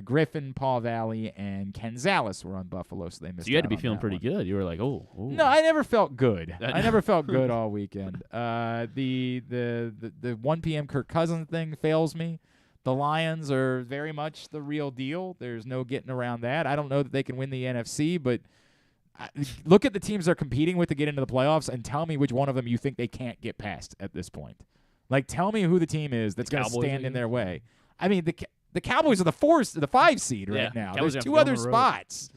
Griffin, Paul Valley, and Ken Zales were on Buffalo, so they missed. So you had to be out on feeling that pretty one. good. You were like, oh. No, I never felt good. I never felt good all weekend. The 1 p.m. Kirk Cousins thing fails me. The Lions are very much the real deal. There's no getting around that. I don't know that they can win the NFC, but look at the teams they're competing with to get into the playoffs and tell me which one of them you think they can't get past at this point. Like, tell me who the team is that's going to stand in their way. I mean, the Cowboys are the 5 seed right now. Cowboys There's 2 other spots.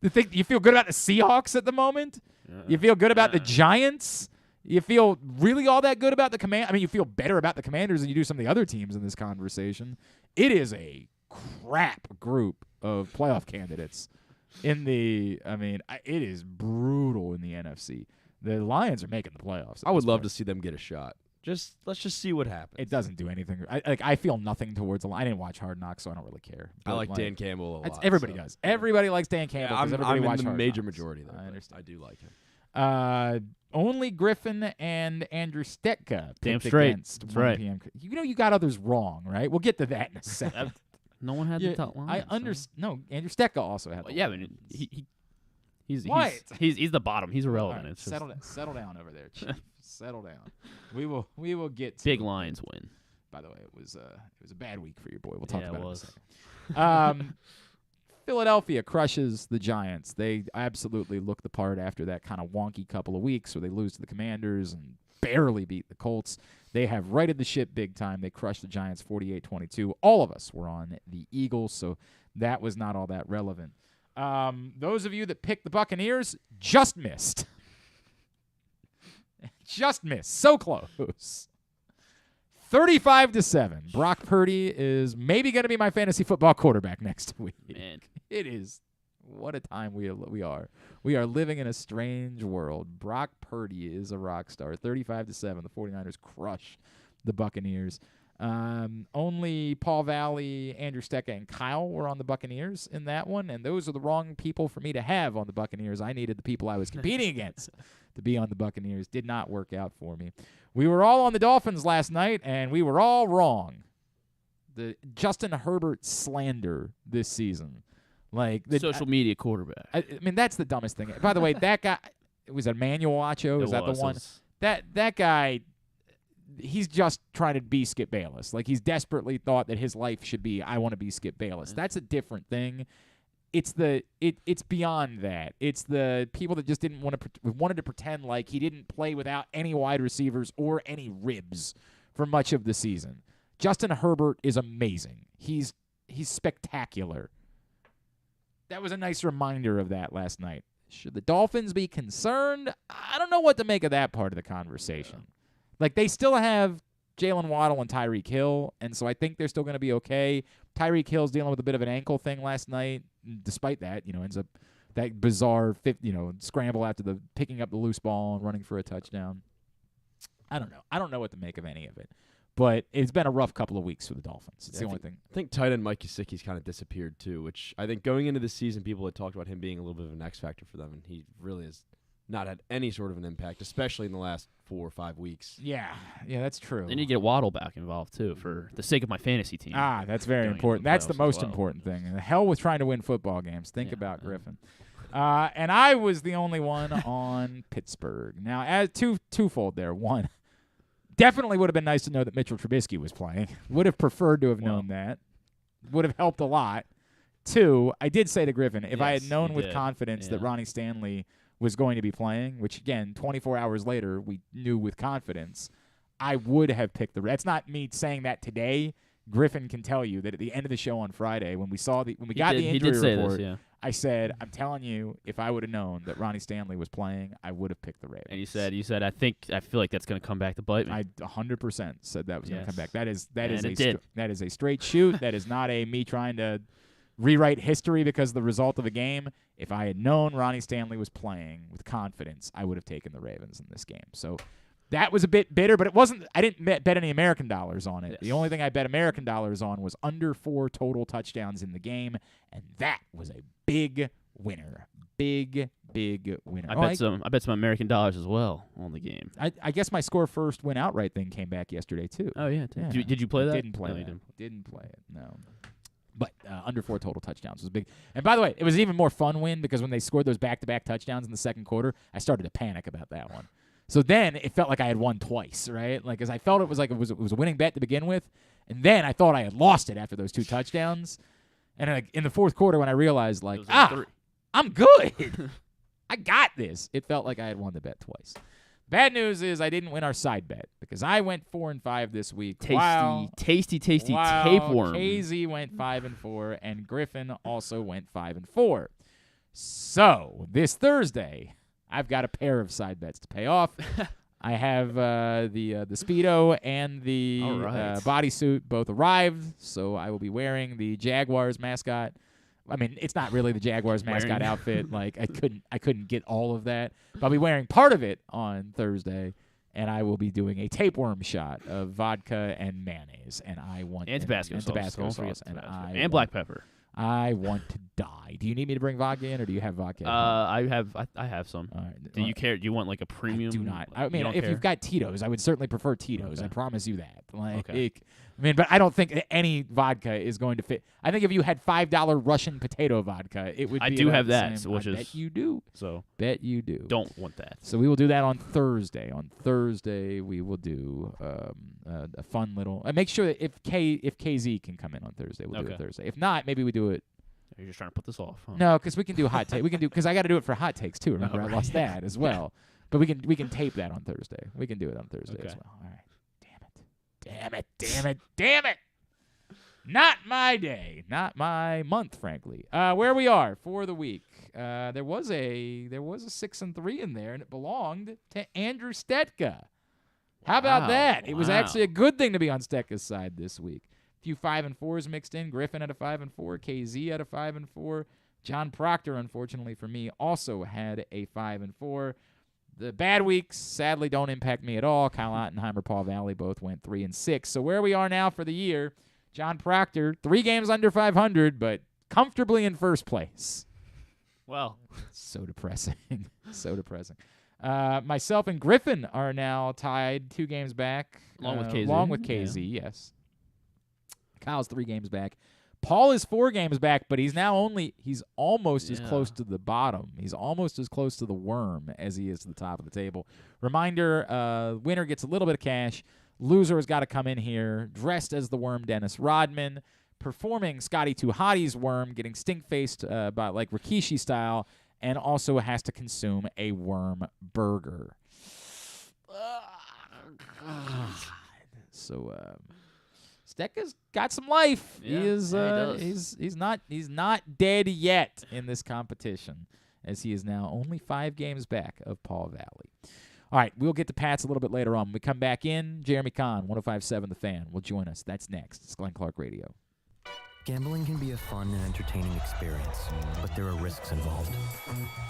You feel good about the Seahawks at the moment? You feel good about the Giants? You feel really all that good about the Commanders? I mean, you feel better about the Commanders than you do some of the other teams in this conversation. It is a crap group of playoff candidates. It is brutal in the NFC. The Lions are making the playoffs. I would love to see them get a shot. Let's just see what happens. It doesn't do anything. I feel nothing towards the line. I didn't watch Hard Knocks, so I don't really care. I like Dan Campbell a lot. Everybody does. Everybody likes Dan Campbell. I'm watch in the Hard major Knocks. majority, though. I understand. I do like him. Only Griffin and Andrew Stetka Damn picked straight. against That's 1 right. p.m. You got others wrong, right? We'll get to that in a second. No one had the top line. No, Andrew Stetka also had. Yeah, I mean, he's the bottom. He's irrelevant. Right, It's just settle down over there, Chief. Settle down. We will get to big Lions win. By the way, it was a bad week for your boy. We'll talk about it in a second. Philadelphia crushes the Giants. They absolutely look the part after that kind of wonky couple of weeks where they lose to the Commanders and barely beat the Colts. They have righted the ship big time. They crushed the Giants 48-22. All of us were on the Eagles, so that was not all that relevant. Those of you that picked the Buccaneers just missed. Just missed. So close. 35-7. Brock Purdy is maybe going to be my fantasy football quarterback next week. Man. It is. What a time we are. We are living in a strange world. Brock Purdy is a rock star. 35-7. The 49ers crush the Buccaneers. Only Paul Valley, Andrew Stetka, and Kyle were on the Buccaneers in that one, and those are the wrong people for me to have on the Buccaneers. I needed the people I was competing against to be on the Buccaneers. Did not work out for me. We were all on the Dolphins last night, and we were all wrong. The Justin Herbert slander this season. Like the social media quarterback. I mean, that's the dumbest thing. By the way, that guy, was it Emmanuel Acho? Is that the one? That guy, he's just trying to be Skip Bayless. Like, he's desperately thought that his life should be, I want to be Skip Bayless. That's a different thing. It's beyond that. It's the people that just wanted to pretend like he didn't play without any wide receivers or any ribs for much of the season. Justin Herbert is amazing. He's spectacular. That was a nice reminder of that last night. Should the Dolphins be concerned? I don't know what to make of that part of the conversation. Like, they still have Jalen Waddle and Tyreek Hill, and so I think they're still going to be okay. Tyreek Hill's dealing with a bit of an ankle thing last night. Despite that, ends up that bizarre, scramble after the picking up the loose ball and running for a touchdown. I don't know. I don't know what to make of any of it. But it's been a rough couple of weeks for the Dolphins. It's the only thing. I think tight end Mike Gesicki's kind of disappeared too, which I think going into the season, people had talked about him being a little bit of an X factor for them, and he really has not had any sort of an impact, especially in the last 4 or 5 weeks. Yeah, that's true. Then you get Waddle back involved too, for the sake of my fantasy team. That's very important. That's the most important thing. And the hell with trying to win football games. Think about Griffin. And I was the only one on Pittsburgh. Now, as twofold there. One, definitely would have been nice to know that Mitchell Trubisky was playing. Would have preferred to have known that. Would have helped a lot. Two, I did say to Griffin, if I had known with confidence that Ronnie Stanley was going to be playing, which, again, 24 hours later we knew with confidence, I would have picked the Reds. That's not me saying that today. Griffin can tell you that at the end of the show on Friday, when we got the injury report, I said, I'm telling you, if I would have known that Ronnie Stanley was playing, I would have picked the Ravens. And you said, I feel like that's going to come back to bite me. I 100% said that was going to come back. That is a straight shoot. That is not a me trying to rewrite history because of the result of a game. If I had known Ronnie Stanley was playing with confidence, I would have taken the Ravens in this game. So that was a bit bitter, but it wasn't. I didn't bet any American dollars on it. Yes. The only thing I bet American dollars on was under 4 total touchdowns in the game, and that was a big winner. Big winner. I bet some American dollars as well on the game. I guess my score first win outright thing came back yesterday too. Oh yeah. Did you play that? Didn't play it. Didn't play it. No. But under 4 total touchdowns was big. And by the way, it was an even more fun win because when they scored those back-to-back touchdowns in the second quarter, I started to panic about that one. So then it felt like I had won twice, right? Like, because I felt it was like it was a winning bet to begin with, and then I thought I had lost it after those 2 touchdowns. And in the fourth quarter, when I realized, like, I'm good. I got this. It felt like I had won the bet twice. Bad news is I didn't win our side bet because I went 4-5 this week. Tasty tapeworm. KZ went 5-4, and Griffin also went 5-4. So this Thursday, I've got a pair of side bets to pay off. I have the Speedo and the bodysuit both arrived, so I will be wearing the Jaguars mascot. I mean, it's not really the Jaguars mascot outfit. Like, I couldn't get all of that. But I'll be wearing part of it on Thursday, and I will be doing a tapeworm shot of vodka and mayonnaise, and I want Tabasco sauce. And black pepper. I want to die. Do you need me to bring vodka in, or do you have vodka? I have some. All right. Do you care? Do you want like a premium? I do not. I You mean, don't if care? you've got Tito's, I would certainly prefer Tito's. Okay. I promise you that. Like, Okay. I mean, but I don't think that any vodka is going to fit. I think if you had $5 Russian potato vodka, it would. I be do about have the that, same. which I is bet you do. So bet you do. Don't want that. So we will do that on Thursday. On Thursday, we will do a fun little. Make sure that if KZ can come in on Thursday, we'll do it Okay. Thursday. If not, maybe we do it. You're just trying to put this off. Huh? No, because we can do hot take. We can do because I got to do it for hot takes too. Remember, I lost that as well. But we can tape that on Thursday. We can do it on Thursday as well. All right. Damn it. Not my day. Not my month, frankly. Where we are for the week. There was a 6-3 in there, and it belonged to Andrew Stetka. How about that? It was actually a good thing to be on Stetka's side this week. A few 5-4s mixed in. Griffin had a 5-4. KZ had a 5-4. John Proctor, unfortunately for me, also had a 5-4. The bad weeks, sadly, don't impact me at all. Kyle Ottenheimer, Paul Valley both went 3-6. So where we are now for the year, John Proctor, 3 games under 500, but comfortably in first place. Well, so depressing. So depressing. Myself and Griffin are now tied 2 games back. Along with KZ. Along with KZ, yes. Kyle's 3 games back. Paul is 4 games back, but he's almost as close to the bottom. He's almost as close to the worm as he is to the top of the table. Reminder, winner gets a little bit of cash. Loser has got to come in here dressed as the worm Dennis Rodman, performing Scotty Too Hottie's worm, getting stink-faced by like Rikishi style, and also has to consume a worm burger. So Stecka's got some life. Yeah, he is. he does. He's not dead yet in this competition, as he is now only 5 games back of Paul Valley. All right, we'll get to Pats a little bit later on. When we come back in, Jeremy Conn, 105.7 The Fan, will join us. That's next. It's Glenn Clark Radio. Gambling can be a fun and entertaining experience, but there are risks involved.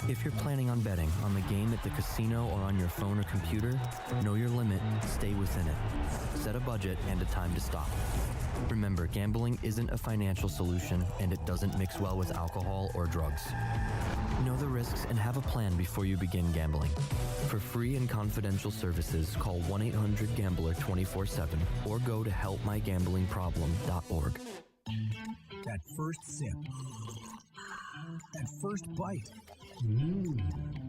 If you're planning on betting on the game at the casino or on your phone or computer, know your limit, stay within it. Set a budget and a time to stop. Remember, gambling isn't a financial solution, and it doesn't mix well with alcohol or drugs. Know the risks and have a plan before you begin gambling. For free and confidential services, call 1-800-GAMBLER 24/7 or go to helpmygamblingproblem.org. That first sip. That first bite.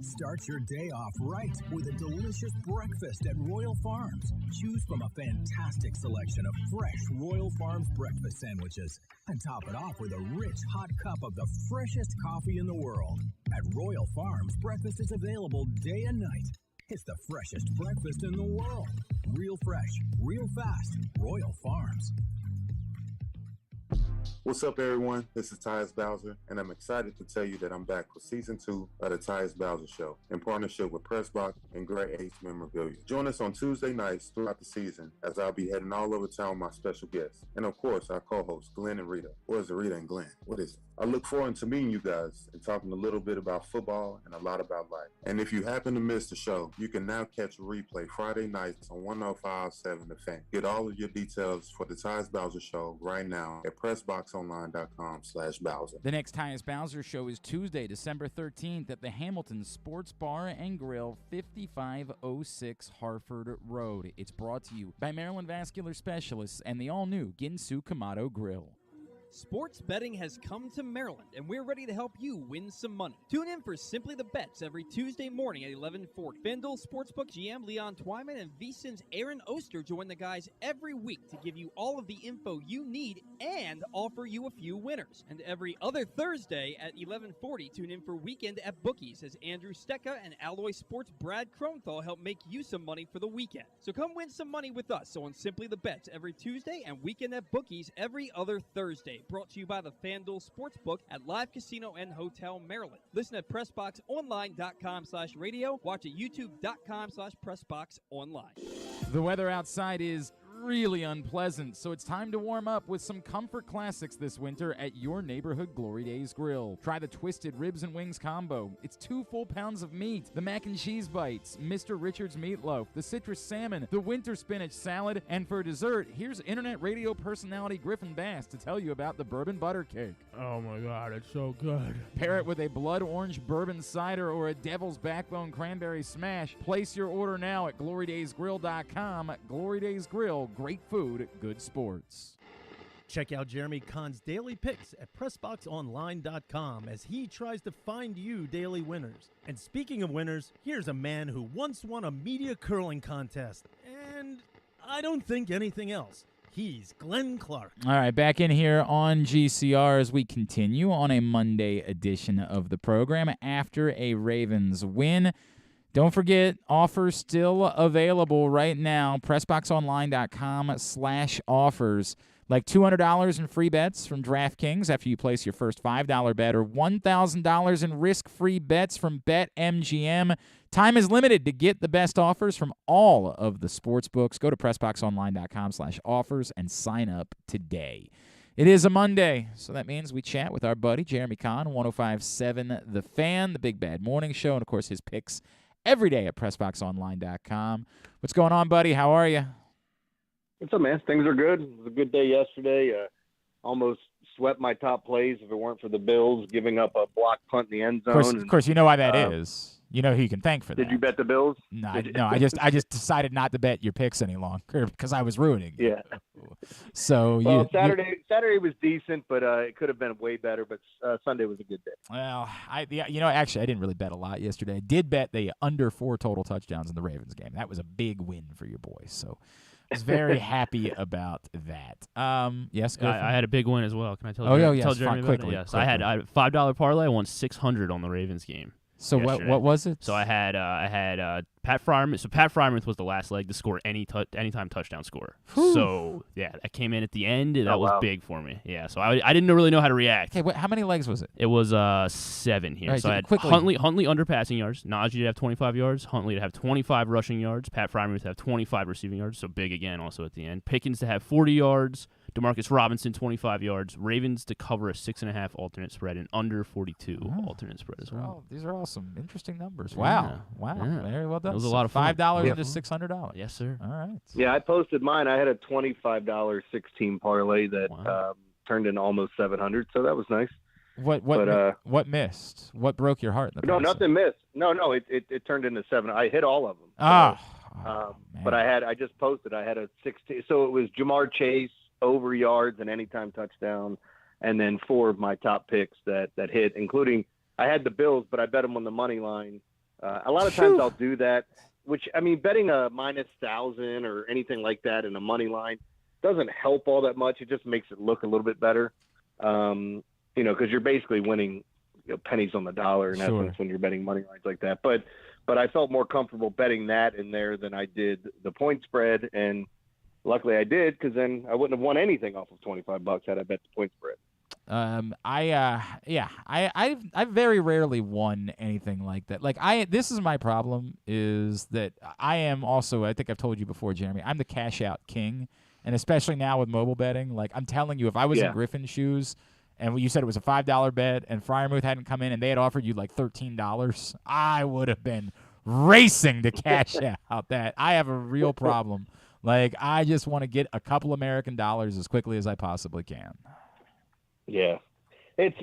Start your day off right with a delicious breakfast at Royal Farms. Choose from a fantastic selection of fresh Royal Farms breakfast sandwiches and top it off with a rich hot cup of the freshest coffee in the world. At Royal Farms, breakfast is available day and night. It's the freshest breakfast in the world. Real fresh, real fast. Royal Farms. What's up, everyone? This is Tyus Bowser, and I'm excited to tell you that I'm back for Season 2 of the Tyus Bowser Show in partnership with Pressbox and Great H Memorabilia. Join us on Tuesday nights throughout the season as I'll be heading all over town with my special guests. And of course, our co-hosts, Glenn and Rita. Or is it Rita and Glenn? What is it? I look forward to meeting you guys and talking a little bit about football and a lot about life. And if you happen to miss the show, you can now catch a replay Friday nights on 105.7 The Fan. Get all of your details for the Tyus Bowser Show right now at PressBoxOnline.com/Bowser. The next Tyus Bowser Show is Tuesday, December 13th at the Hamilton Sports Bar and Grill, 5506 Harford Road. It's brought to you by Maryland Vascular Specialists and the all-new Ginsu Kamado Grill. Sports betting has come to Maryland, and we're ready to help you win some money. Tune in for Simply the Bets every Tuesday morning at 11:40. FanDuel Sportsbook GM Leon Twyman and VSiN's Aaron Oster join the guys every week to give you all of the info you need and offer you a few winners. And every other Thursday at 11:40, tune in for Weekend at Bookies as Andrew Stecka and Alloy Sports' Brad Kronthal help make you some money for the weekend. So come win some money with us on Simply the Bets every Tuesday and Weekend at Bookies every other Thursday. Brought to you by the FanDuel Sportsbook at Live Casino and Hotel Maryland. Listen at PressBoxOnline.com/radio. Watch at YouTube.com/PressBoxOnline. The weather outside is really unpleasant, so it's time to warm up with some comfort classics this winter at your neighborhood Glory Days Grill. Try the Twisted Ribs and Wings combo. It's 2 full pounds of meat, the mac and cheese bites, Mr. Richards meatloaf, the citrus salmon, the winter spinach salad, and for dessert, here's internet radio personality Griffin Bass to tell you about the bourbon butter cake. Oh my God, it's so good. Pair it with a blood orange bourbon cider or a devil's backbone cranberry smash. Place your order now at glorydaysgrill.com. Glory Days Grill, great food, good sports. Check out Jeremy Conn's daily picks at PressBoxOnline.com as he tries to find you daily winners. And speaking of winners, here's a man who once won a media curling contest, and I don't think anything else. He's Glenn Clark. All right, back in here on GCR as we continue on a Monday edition of the program after a Ravens win. Don't forget, offers still available right now. PressBoxOnline.com/offers. Like $200 in free bets from DraftKings after you place your first $5 bet, or $1,000 in risk-free bets from BetMGM. Time is limited to get the best offers from all of the sports books. Go to PressBoxOnline.com/offers and sign up today. It is a Monday, so that means we chat with our buddy Jeremy Conn, 105.7 The Fan, the Big Bad Morning Show, and, of course, his picks every day at PressBoxOnline.com. What's going on, buddy? How are you? What's up, man? Things are good. It was a good day yesterday. Almost swept my top plays if it weren't for the Bills giving up a block punt in the end zone. Of course, you know why that is. You know who you can thank for that. Did you bet the Bills? No, I just decided not to bet your picks any longer because I was rooting. Yeah. So Saturday was decent, but it could have been way better. But Sunday was a good day. Well, actually, I didn't really bet a lot yesterday. I did bet the under 4 total touchdowns in the Ravens game. That was a big win for your boys. So I was very happy about that. Yes, I had a big win as well. Can I tell? Tell Jeremy about quickly. Yes, I had a $5 parlay. I won $600 on the Ravens game. So yesterday. what was it? So I had Pat Freiermuth. So Pat Freiermuth was the last leg to score anytime touchdown score. Whew. So yeah, that came in at the end. That was big for me. Yeah. So I didn't really know how to react. Okay, how many legs was it? It was 7 here. Right, so I had Huntley under passing yards. Najee to have 25 yards. Huntley to have 25 rushing yards. Pat Freiermuth to have 25 receiving yards. So big again also at the end. Pickens to have 40 yards. Demarcus Robinson, 25 yards. Ravens to cover a 6.5 alternate spread and under 42 alternate spread as well. These are all some interesting numbers. Wow. Yeah. Very well done. It was a lot of fun. $5 into $600. Yes, sir. All right. Yeah, I posted mine. I had a $25 6-team parlay that turned into almost $700, so that was nice. What missed? What broke your heart? No, nothing missed. No, it turned into 7. I hit all of them. But I just posted. I had a 16. So it was Jamar Chase over yards and anytime touchdown, and then 4 of my top picks that hit, including I had the Bills, but I bet them on the money line. A lot of times I'll do that, which I mean, betting a -1,000 or anything like that in a money line doesn't help all that much. It just makes it look a little bit better, because you're basically winning pennies on the dollar in essence when you're betting money lines like that. But I felt more comfortable betting that in there than I did the point spread, and luckily I did, because then I wouldn't have won anything off of $25 had I bet the point spread. I very rarely won anything like that. This is my problem, is that I am also, I think I've told you before, Jeremy, I'm the cash out king, and especially now with mobile betting. Like, I'm telling you, if I was in Griffin's shoes and you said it was a $5 bet and Freiermuth hadn't come in and they had offered you like $13, I would have been racing to cash out that. I have a real problem. Like, I just want to get a couple American dollars as quickly as I possibly can. Yeah. It's,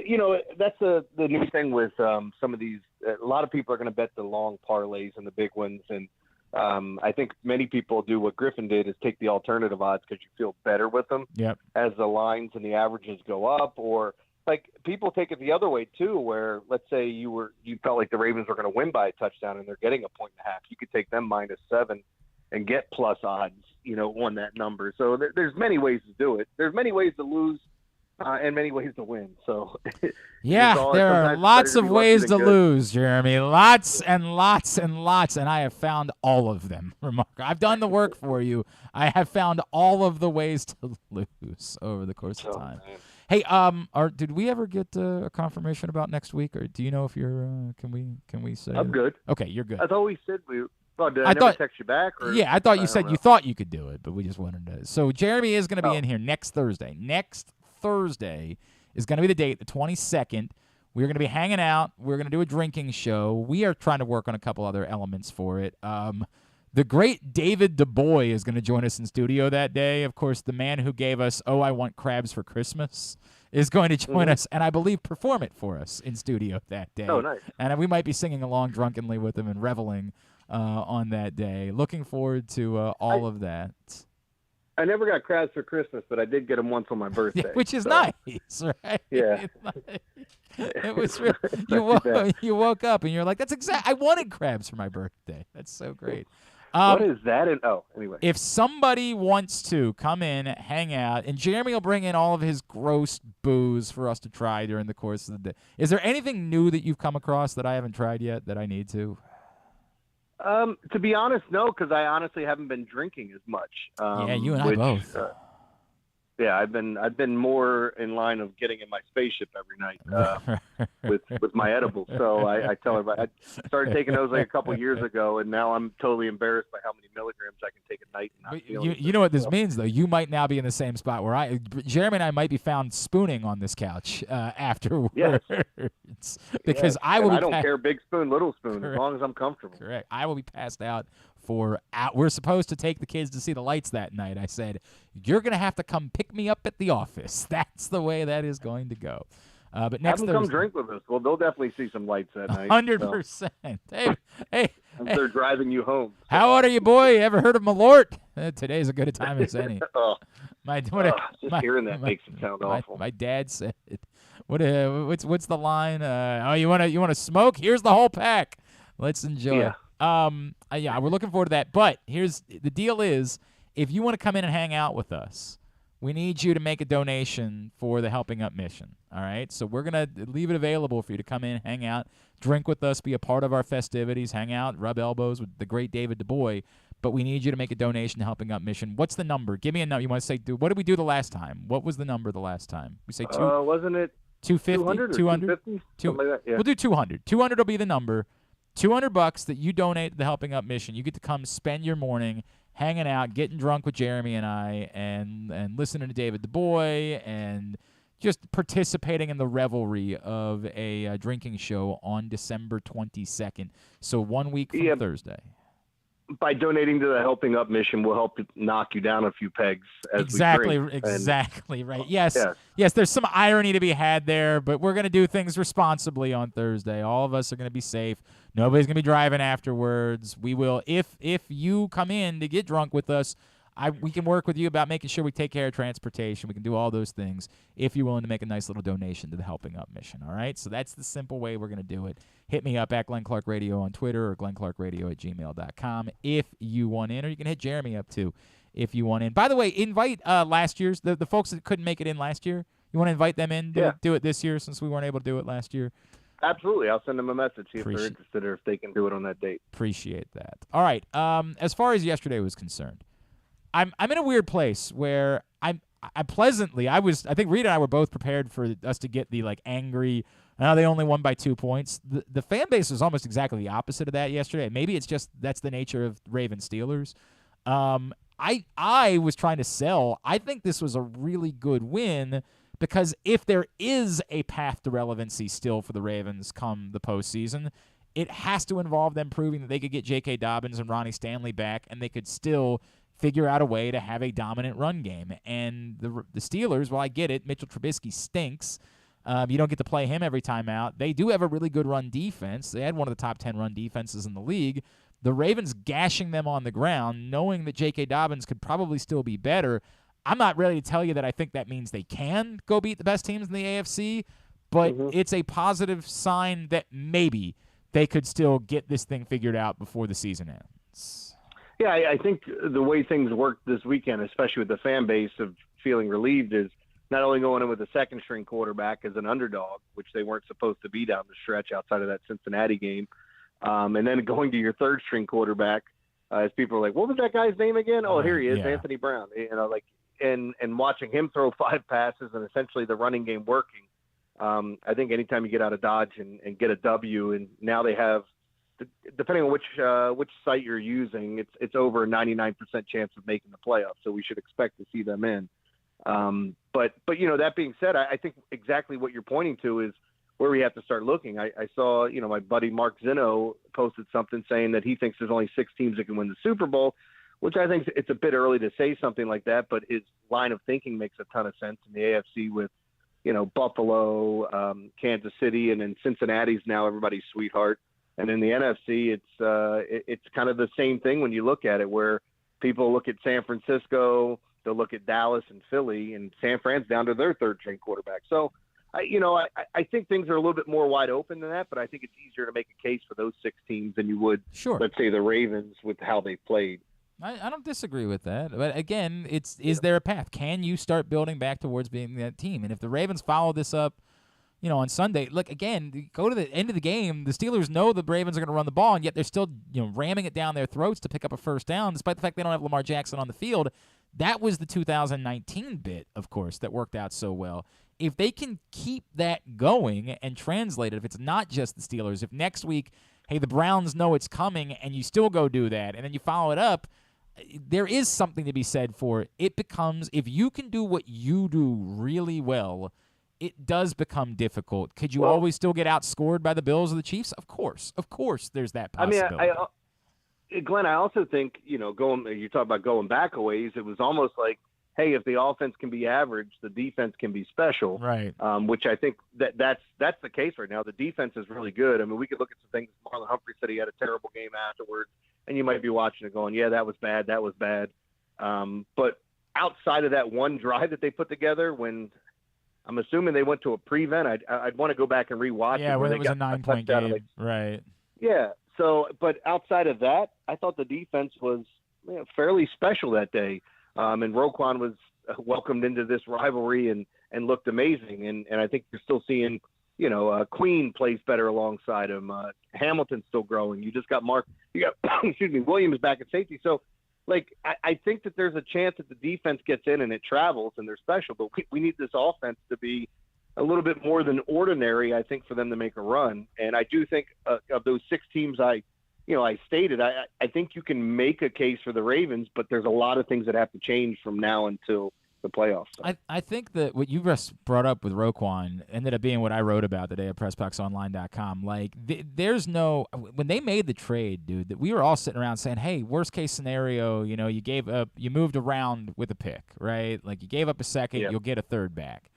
that's the new thing with some of these. A lot of people are going to bet the long parlays and the big ones. And I think many people do what Griffin did, is take the alternative odds because you feel better with them. Yep. As the lines and the averages go up. Or, like, people take it the other way, too, where, let's say you felt like the Ravens were going to win by a touchdown and they're getting 1.5 points. You could take them -7 and get plus odds, on that number. So there's many ways to do it. There's many ways to lose and many ways to win. So there are lots of ways to lose, Jeremy. Lots and lots and lots, and I have found all of them. I've done the work for you. I have found all of the ways to lose over the course of time. Man. Hey, did we ever get a confirmation about next week, or do you know if you're? Can we say? I'm good. Okay, you're good. I thought we said Oh, did I never text you back? Or? Yeah, I thought you said you thought you could do it, but we just wanted to. So Jeremy is going to be in here next Thursday. Next Thursday is going to be the date, the 22nd. We're going to be hanging out. We're going to do a drinking show. We are trying to work on a couple other elements for it. The great David Du Bois is going to join us in studio that day. Of course, the man who gave us "Oh, I Want Crabs for Christmas" is going to join us, and I believe perform it for us in studio that day. Oh, nice. And we might be singing along drunkenly with him and reveling on that day. Looking forward to all of that. I never got crabs for Christmas, but I did get them once on my birthday. Which is nice, right? Yeah. It was real. You woke up and you're like, I wanted crabs for my birthday. That's so great. What is that? Anyway. If somebody wants to come in, hang out, and Jeremy will bring in all of his gross booze for us to try during the course of the day. Is there anything new that you've come across that I haven't tried yet that I need to? To be honest, no, because I honestly haven't been drinking as much. Yeah, you and I both. Yeah, I've been more in line of getting in my spaceship every night with my edibles. So I tell everybody I started taking those like a couple years ago, and now I'm totally embarrassed by how many milligrams I can take a night. And not you know what this means, though. You might now be in the same spot where Jeremy and I might be found spooning on this couch afterwards. Yes. Because yes. I will. I don't care, big spoon, little spoon, Correct. As long as I'm comfortable. Correct. I will be passed out. We're supposed to take the kids to see the lights that night. I said, you're going to have to come pick me up at the office. That's the way that is going to go. But next Have them come drink with us. Well, they'll definitely see some lights that night. 100%. So. Hey. They're driving you home. How old are you, boy? You ever heard of Malort? Today's a good a time as any. Just hearing that makes it sound awful. My dad said, what's the line? You want to smoke? Here's the whole pack. Let's enjoy. Yeah. Yeah, we're looking forward to that. But here's the deal: is if you want to come in and hang out with us, we need you to make a donation for the Helping Up mission. All right, so we're gonna leave it available for you to come in, hang out, drink with us, be a part of our festivities, hang out, rub elbows with the great David Du Bois. But we need you to make a donation to Helping Up mission. What's the number? Give me a number. You want to say, what did we do the last time? What was the number the last time? We say wasn't it 250? 200? Something like that, yeah. We'll do 200. 200 will be the number. $200 that you donate to the Helping Up mission. You get to come spend your morning hanging out, getting drunk with Jeremy and I, and listening to David Du Bois, and just participating in the revelry of a drinking show on December 22nd. So 1 week from Thursday. By donating to the Helping Up mission, we'll help knock you down a few pegs as we drink. Exactly right. Yes, there's some irony to be had there, but we're going to do things responsibly on Thursday. All of us are going to be safe. Nobody's going to be driving afterwards. We will, if you come in to get drunk with us, we can work with you about making sure we take care of transportation. We can do all those things if you're willing to make a nice little donation to the Helping Up mission. All right? So that's the simple way we're going to do it. Hit me up at Glenn Clark Radio on Twitter or glennclarkradio@gmail.com if you want in, or you can hit Jeremy up too if you want in. By the way, invite last year's, the folks that couldn't make it in last year. You want to invite them in to do it this year since we weren't able to do it last year? Absolutely. I'll send them a message, see if they're interested or if they can do it on that date. Appreciate that. All right. As far as yesterday was concerned, I'm in a weird place where I think Rita and I were both prepared for us to get the angry, they only won by 2 points. The fan base was almost exactly the opposite of that yesterday. Maybe it's just that's the nature of Ravens Steelers. I was trying to sell. I think this was a really good win because if there is a path to relevancy still for the Ravens come the postseason, it has to involve them proving that they could get J.K. Dobbins and Ronnie Stanley back, and they could still figure out a way to have a dominant run game. And the Steelers, well, I get it. Mitchell Trubisky stinks. You don't get to play him every time out. They do have a really good run defense. They had one of the top 10 run defenses in the league. The Ravens gashing them on the ground, knowing that J.K. Dobbins could probably still be better. I'm not ready to tell you that I think that means they can go beat the best teams in the AFC, but it's a positive sign that maybe they could still get this thing figured out before the season ends. Yeah, I think the way things worked this weekend, especially with the fan base of feeling relieved, is not only going in with a second-string quarterback as an underdog, which they weren't supposed to be down the stretch outside of that Cincinnati game, and then going to your third-string quarterback, as people are like, what was that guy's name again? Oh, here he is, Anthony Brown. And watching him throw 5 passes and essentially the running game working, I think anytime you get out of Dodge and get a W, and now they have depending on which site you're using, it's over a 99% chance of making the playoffs. So we should expect to see them in. But that being said, I think exactly what you're pointing to is where we have to start looking. I saw, my buddy Mark Zinno posted something saying that he thinks there's only 6 teams that can win the Super Bowl, which I think it's a bit early to say something like that, but his line of thinking makes a ton of sense in the AFC with, Buffalo, Kansas City, and then Cincinnati's now everybody's sweetheart. And in the NFC, it's kind of the same thing when you look at it, where people look at San Francisco, they'll look at Dallas and Philly, and San Fran's down to their third-string quarterback. So, I think things are a little bit more wide open than that, but I think it's easier to make a case for those 6 teams than you would, let's say, the Ravens with how they played. I don't disagree with that. But, again, is there a path? Can you start building back towards being that team? And if the Ravens follow this up, on Sunday, look, again, go to the end of the game, the Steelers know the Ravens are going to run the ball, and yet they're still ramming it down their throats to pick up a first down, despite the fact they don't have Lamar Jackson on the field. That was the 2019 bit, of course, that worked out so well. If they can keep that going and translate it, if it's not just the Steelers, if next week, hey, the Browns know it's coming and you still go do that, and then you follow it up, there is something to be said for it. Becomes, if you can do what you do really well, it does become difficult. Could you always still get outscored by the Bills or the Chiefs? Of course, there's that possibility. Glenn, I also think, you talk about going back a ways, it was almost like, hey, if the offense can be average, the defense can be special. Right. Which I think that's the case right now. The defense is really good. I mean, we could look at some things. Marlon Humphrey said he had a terrible game afterwards, and you might be watching it going, yeah, that was bad. But outside of that one drive that they put together, when I'm assuming they went to a prevent, I'd want to go back and rewatch it. Yeah, where it was a 9-point game. Right. Yeah. So, but outside of that, I thought the defense was fairly special that day. And Roquan was welcomed into this rivalry and looked amazing. And I think you're still seeing, Queen plays better alongside him. Hamilton's still growing. You got Williams back at safety. So, I think that there's a chance that the defense gets in and it travels and they're special. But we need this offense to be a little bit more than ordinary, I think, for them to make a run. And I do think of those 6 teams I stated, I think you can make a case for the Ravens, but there's a lot of things that have to change from now until the playoffs. I think that what you just brought up with Roquan ended up being what I wrote about today at PressBoxOnline.com. There's no – when they made the trade, dude, that we were all sitting around saying, hey, worst-case scenario, you gave up – you moved around with a pick, right? You gave up a second, You'll get a third back.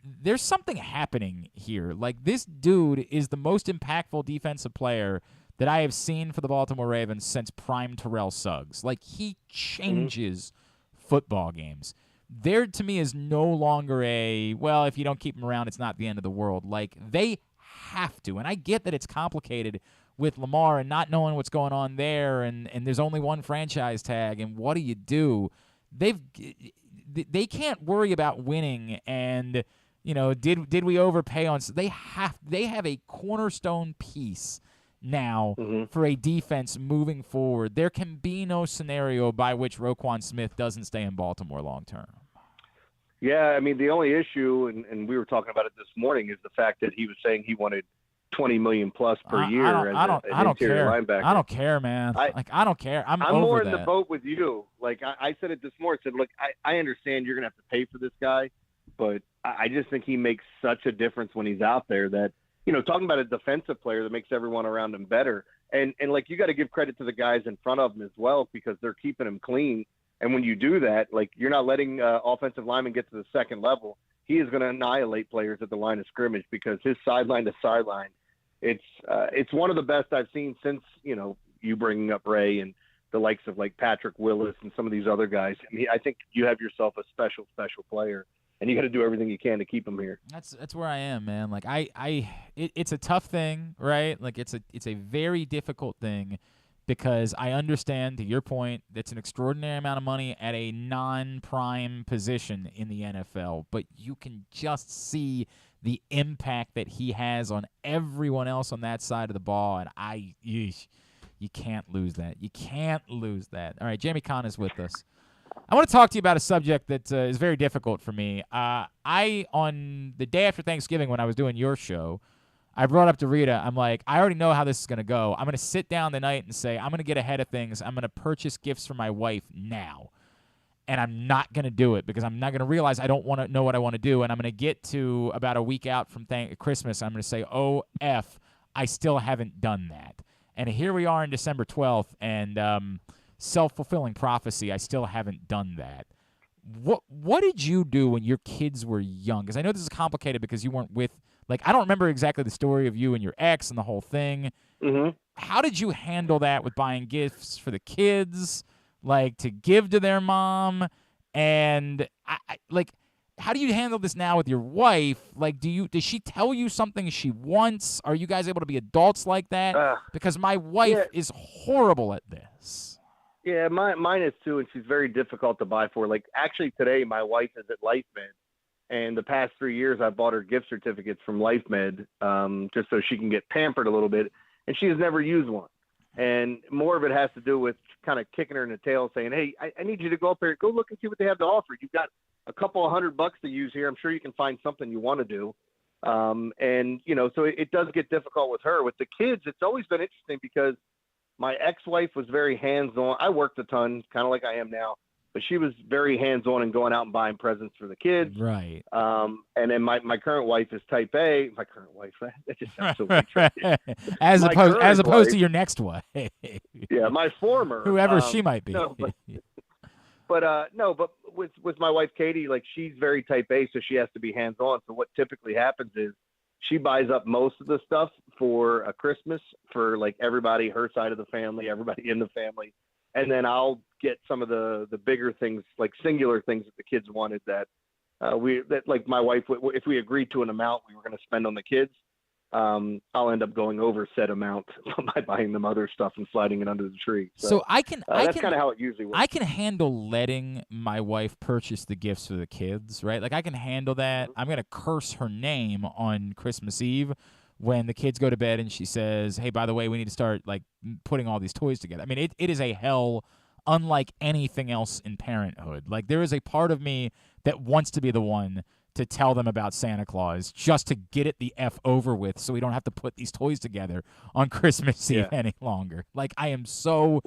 There's something happening here. This dude is the most impactful defensive player that I have seen for the Baltimore Ravens since prime Terrell Suggs. He changes football games. There, to me, is no longer if you don't keep him around, it's not the end of the world. They have to. And I get that it's complicated with Lamar and not knowing what's going on there, and there's only one franchise tag, and what do? They can't worry about winning and, did we overpay on – they have a cornerstone piece now for a defense moving forward. There can be no scenario by which Roquan Smith doesn't stay in Baltimore long term. Yeah, I mean, the only issue, and we were talking about it this morning, is the fact that he was saying he wanted $20 million plus per year as an interior linebacker. I don't care, man. I don't care. I'm over more in that. the boat with you. I said it this morning. I said, look, I understand you're going to have to pay for this guy, but I just think he makes such a difference when he's out there that, talking about a defensive player that makes everyone around him better. And you got to give credit to the guys in front of him as well, because they're keeping him clean. And when you do that, you're not letting offensive linemen get to the second level. He is going to annihilate players at the line of scrimmage, because his sideline to sideline, it's one of the best I've seen since, you bringing up Ray and the likes of Patrick Willis and some of these other guys. I mean, I think you have yourself a special player, and you got to do everything you can to keep him here. That's where I am, man. It's a tough thing, right? It's a very difficult thing, because I understand, to your point, it's an extraordinary amount of money at a non-prime position in the NFL, but you can just see the impact that he has on everyone else on that side of the ball, and you can't lose that. You can't lose that. All right, Jeremy Conn is with us. I want to talk to you about a subject that is very difficult for me. On the day after Thanksgiving, when I was doing your show, I brought up to Rita, I'm like, I already know how this is going to go. I'm going to sit down the night and say, I'm going to get ahead of things. I'm going to purchase gifts for my wife now. And I'm not going to do it because I'm not going to realize I don't want to know what I want to do. And I'm going to get to about a week out from Christmas. I'm going to say, oh, F, I still haven't done that. And here we are on December 12th, and self-fulfilling prophecy, I still haven't done that. What did you do when your kids were young? Because I know this is complicated because you weren't with, like, I don't remember exactly the story of you and your ex and the whole thing. Mm-hmm. How did you handle that with buying gifts for the kids, like, to give to their mom? And, how do you handle this now with your wife? Like, does she tell you something she wants? Are you guys able to be adults like that? Because my wife is horrible at this. Yeah, mine is too, and she's very difficult to buy for. Like, actually today, my wife is at LifeMed, and the past 3 years I bought her gift certificates from LifeMed just so she can get pampered a little bit, and she has never used one. And more of it has to do with kind of kicking her in the tail, saying, hey, I need you to go up here, go look and see what they have to offer. You've got a couple of $100 to use here. I'm sure you can find something you want to do. And, so it does get difficult with her. With the kids, it's always been interesting because my ex-wife was very hands-on. I worked a ton, kind of like I am now, but she was very hands-on and going out and buying presents for the kids. Right. And then my current wife is type A. My current wife, that just sounds so weird. as opposed to your next wife. Yeah, my former. Whoever she might be. No, but with my wife, Katie, like, she's very type A, so she has to be hands-on. So what typically happens is she buys up most of the stuff for a Christmas for, like, everybody, her side of the family, everybody in the family. And then I'll get some of the bigger things, like singular things that the kids wanted that like my wife, if we agreed to an amount we were going to spend on the kids, I'll end up going over said amount by buying them other stuff and sliding it under the tree. So I that's kind of how it usually works. I can handle letting my wife purchase the gifts for the kids, right? Like, I can handle that. I'm going to curse her name on Christmas Eve when the kids go to bed and she says, hey, by the way, we need to start, like, putting all these toys together. I mean, it is a hell unlike anything else in parenthood. Like, there is a part of me that wants to be the one to tell them about Santa Claus just to get it the F over with so we don't have to put these toys together on Christmas Eve any longer. Like, I am so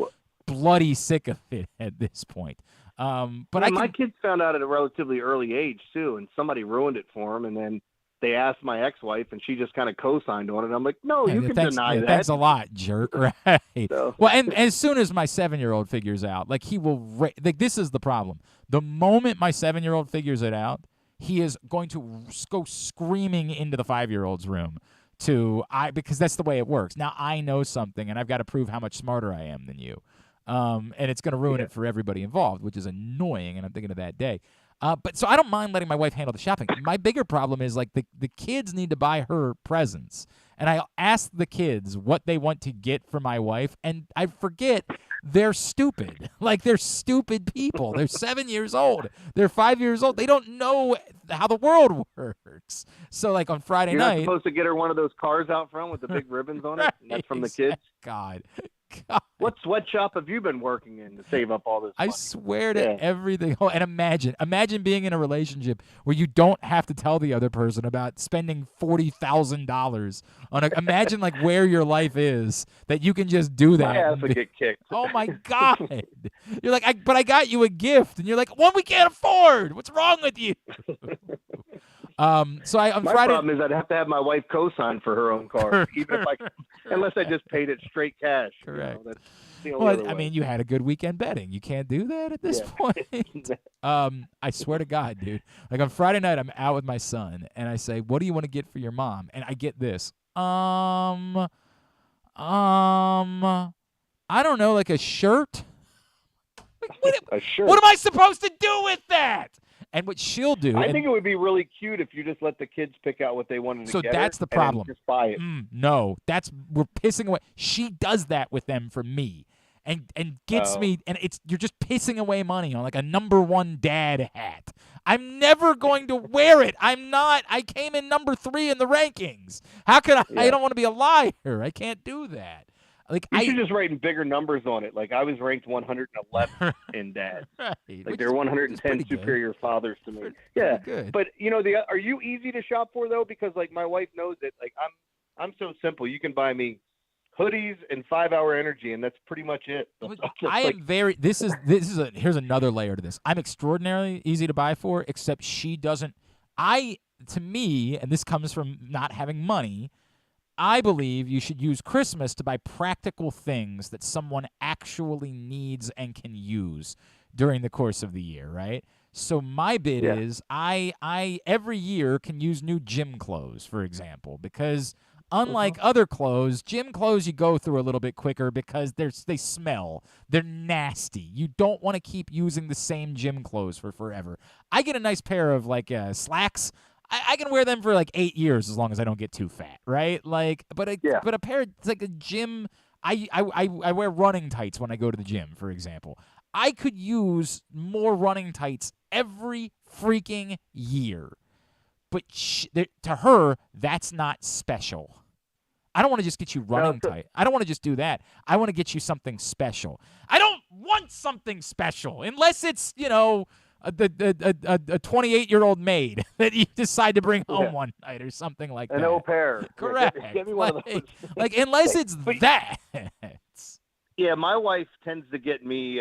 bloody sick of it at this point. But my kids found out at a relatively early age, too, and somebody ruined it for them, and then they asked my ex-wife, and she just kind of co-signed on it. I'm like, no, you can deny that. Thanks a lot, jerk. Right. So. Well, and as soon as my 7-year-old figures out, like, he will like, this is the problem. The moment my 7-year-old figures it out, he is going to go screaming into the 5-year-old's room because that's the way it works. Now I know something, and I've got to prove how much smarter I am than you. And it's going to ruin it for everybody involved, which is annoying, and I'm thinking of that day. But so I don't mind letting my wife handle the shopping. My bigger problem is, like, the kids need to buy her presents. And I ask the kids what they want to get for my wife, and I forget they're stupid. Like, they're stupid people. They're 7 years old. They're 5 years old. They don't know how the world works. So, like, on Friday night. You're not supposed to get her one of those cars out front with the big ribbons on it? And that's from the kids? God. What sweatshop have you been working in to save up all this money? I swear to everything. Oh, and imagine being in a relationship where you don't have to tell the other person about spending $40,000 on imagine, like, where your life is, that you can just do that. My ass would get kicked. Oh my God. You're like, but I got you a gift, and you're like, one we can't afford. What's wrong with you? So on my Friday, problem is I'd have to have my wife co-sign for her own car, even if unless I just paid it straight cash. Correct. That's the only other I way. mean, you had a good weekend betting. You can't do that at this point. I swear to God, dude. Like, on Friday night, I'm out with my son, and I say, "What do you want to get for your mom?" And I get this. I don't know, like a shirt. A shirt. What am I supposed to do with that? And what she'll do, I think it would be really cute if you just let the kids pick out what they wanted to get. So that's the problem. Just buy it. No, we're pissing away. She does that with them for me, and gets me, and you're just pissing away money on, like, a number 1 dad hat. I'm never going to wear it. I'm not. I came in number 3 in the rankings. How can I? I don't want to be a liar. I can't do that. Like, you should just write in bigger numbers on it. Like, I was ranked 111 in dad. Right. Like, they're 110 superior fathers to me. Yeah. Good. But, are you easy to shop for, though? Because, like, my wife knows that, like, I'm so simple. You can buy me hoodies and 5 Hour Energy, and that's pretty much it. Here's another layer to this. I'm extraordinarily easy to buy for, except she doesn't. To me, and this comes from not having money, I believe you should use Christmas to buy practical things that someone actually needs and can use during the course of the year, right? So my bid is I every year can use new gym clothes, for example, because unlike other clothes, gym clothes you go through a little bit quicker because they smell. They're nasty. You don't want to keep using the same gym clothes for forever. I get a nice pair of slacks. I can wear them for 8 years as long as I don't get too fat, right? But a pair of, it's like a gym. I wear running tights when I go to the gym, for example. I could use more running tights every freaking year. But to her, that's not special. I don't want to just get you running tight. I don't want to just do that. I want to get you something special. I don't want something special unless it's, a 28-year-old maid that you decide to bring home one night or something like that. An au pair. Correct. Get me one of those. Unless it's that. Yeah, my wife tends to get me,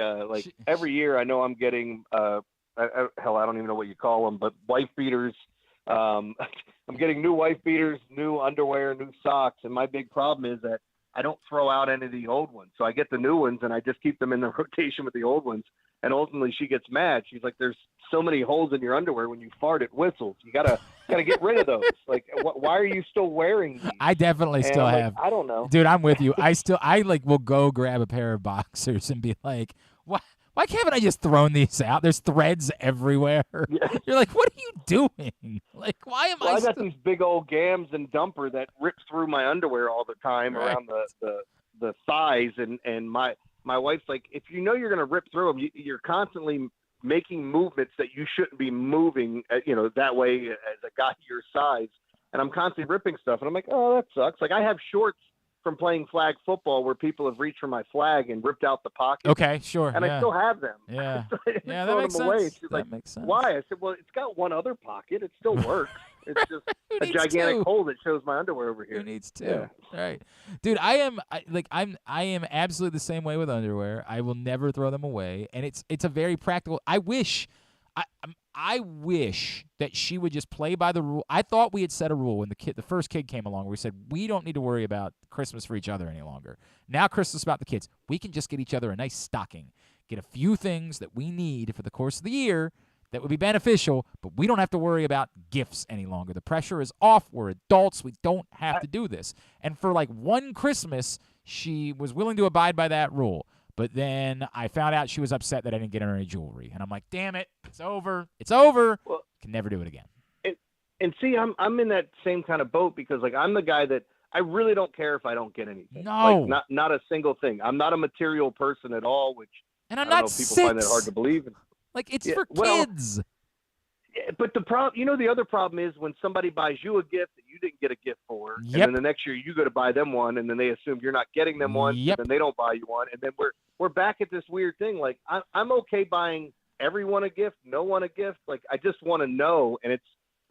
every year I know I'm getting, hell, I don't even know what you call them, but wife beaters. I'm getting new wife beaters, new underwear, new socks, and my big problem is that I don't throw out any of the old ones. So I get the new ones, and I just keep them in the rotation with the old ones. And ultimately, she gets mad. She's like, "There's so many holes in your underwear. When you fart, it whistles. You gotta get rid of those. Why are you still wearing these?" I definitely still have. I don't know, dude. I'm with you. I will go grab a pair of boxers and be like, "What? Why haven't I just thrown these out? There's threads everywhere." Yeah. You're like, "What are you doing? Why am I?" I got these big old gams and dumper that rips through my underwear all the time around the thighs, and my wife's like, if you know you're going to rip through them, you're constantly making movements that you shouldn't be moving, that way as a guy your size. And I'm constantly ripping stuff. And I'm like, oh, that sucks. I have shorts from playing flag football where people have reached for my flag and ripped out the pocket. Okay, sure. And I still have them. Yeah. Yeah, that makes sense. That makes sense. Why? I said, well, it's got one other pocket. It still works. It's just a gigantic hole that shows my underwear over here. Who needs two? Yeah. Right, dude. I am absolutely the same way with underwear. I will never throw them away, and it's a very practical. I wish that she would just play by the rule. I thought we had set a rule when the first kid came along where we said we don't need to worry about Christmas for each other any longer. Now Christmas is about the kids. We can just get each other a nice stocking, get a few things that we need for the course of the year that would be beneficial, but we don't have to worry about gifts any longer. The pressure is off. We're adults. We don't have to do this. And for one Christmas, she was willing to abide by that rule. But then I found out she was upset that I didn't get her any jewelry. And I'm like, damn it, it's over. It's over. Well, can never do it again. And see, I'm in that same kind of boat because I'm the guy that I really don't care if I don't get anything. No. Not a single thing. I'm not a material person at all, which and I'm I don't not know, people 6. find that hard to believe. It's for kids. But the problem, the other problem is when somebody buys you a gift that you didn't get a gift for, and then the next year you go to buy them one, and then they assume you're not getting them one, and then they don't buy you one, and then we're back at this weird thing. I'm okay buying everyone a gift, no one a gift. I just want to know, and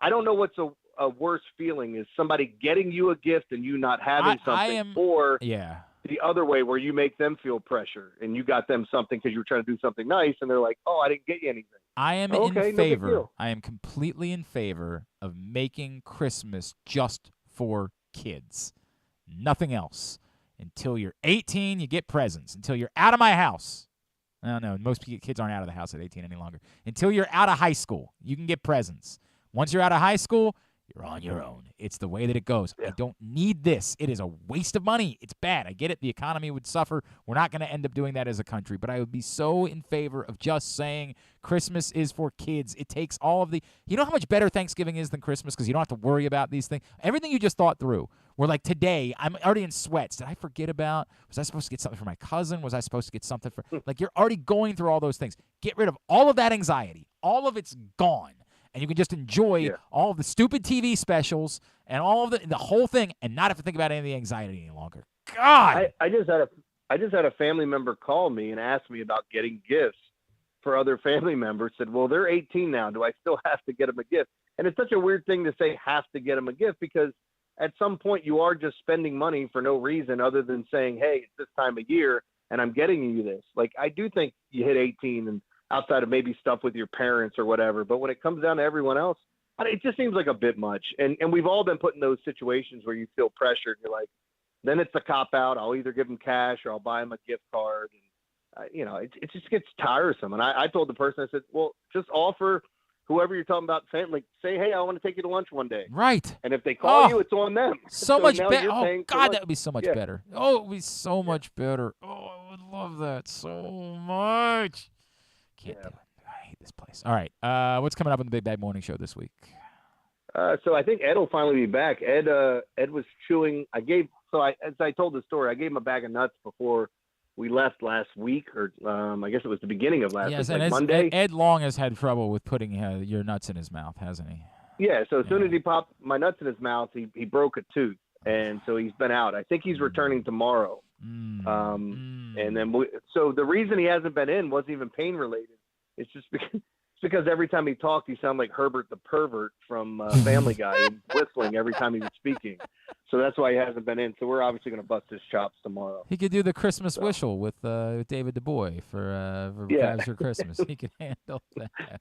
I don't know what's a worse feeling is somebody getting you a gift and you not having something, or the other way where you make them feel pressure and you got them something because you were trying to do something nice, and they're like, "Oh, I didn't get you anything." I am in favor. I am completely in favor of making Christmas just for kids. Nothing else. Until you're 18, you get presents. Until you're out of my house. No, most kids aren't out of the house at 18 any longer. Until you're out of high school, you can get presents. Once you're out of high school, you're on your own. It's the way that it goes. I don't need this. It is a waste of money. It's bad. I get it. The economy would suffer. We're not going to end up doing that as a country. But I would be so in favor of just saying Christmas is for kids. It takes all of the – you know how much better Thanksgiving is than Christmas because you don't have to worry about these things? Everything you just thought through. We're today, I'm already in sweats. Did I forget about – was I supposed to get something for my cousin? Was I supposed to get something for – you're already going through all those things. Get rid of all of that anxiety. All of it's gone. And you can just enjoy all of the stupid TV specials and all of the whole thing, and not have to think about any of the anxiety any longer. God, I just had a family member call me and ask me about getting gifts for other family members. Said, "Well, they're 18 now. Do I still have to get them a gift?" And it's such a weird thing to say, "Have to get them a gift," because at some point you are just spending money for no reason other than saying, hey, it's this time of year and I'm getting you this. Like, I do think you hit 18 and outside of maybe stuff with your parents or whatever, but when it comes down to everyone else, it just seems like a bit much. And we've all been put in those situations where you feel pressured. You're like, then it's the cop out. I'll either give them cash or I'll buy them a gift card. And, it just gets tiresome. And I told the person, I said, well, just offer whoever you're talking about, like, say, hey, I want to take you to lunch one day. Right. And if they call you, it's on them. So much better. Oh, God, that would be so much better. Oh, it would be so much better. Oh, I would love that so much. Can't do it. I hate this place. All right. What's coming up on the Big Bag Morning Show this week? So I think Ed will finally be back. Ed was chewing. As I told the story, I gave him a bag of nuts before we left last week, or I guess it was the beginning of last week, and Monday. Ed Long has had trouble with putting your nuts in his mouth, hasn't he? Yeah, so as soon as he popped my nuts in his mouth, he broke a tooth, and so he's been out. I think he's returning tomorrow. And then so the reason he hasn't been in wasn't even pain related. It's just because every time he talked, he sounded like Herbert the pervert from Family Guy, whistling every time he was speaking. So that's why he hasn't been in. So we're obviously going to bust his chops tomorrow. He could do the Christmas whistle with David Du Bois for Cavs for Christmas. He can handle that.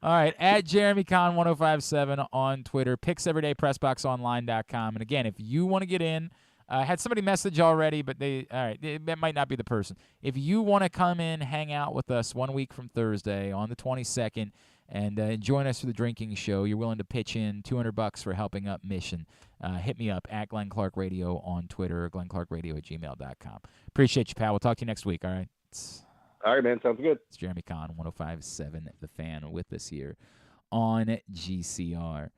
All right, at Jeremy Conn 1057 on Twitter, PicksEverydayPressBoxOnline.com. And again, if you want to get in, I had somebody message already, but that might not be the person. If you want to come in, hang out with us 1 week from Thursday on the 22nd, and join us for the drinking show, you're willing to pitch in $200 for helping up Mission. Hit me up at Glenn Clark Radio on Twitter or glennclarkradio@gmail.com. Appreciate you, pal. We'll talk to you next week. All right. All right, man. Sounds good. It's Jeremy Conn, 105.7 The Fan, with us here on GCR.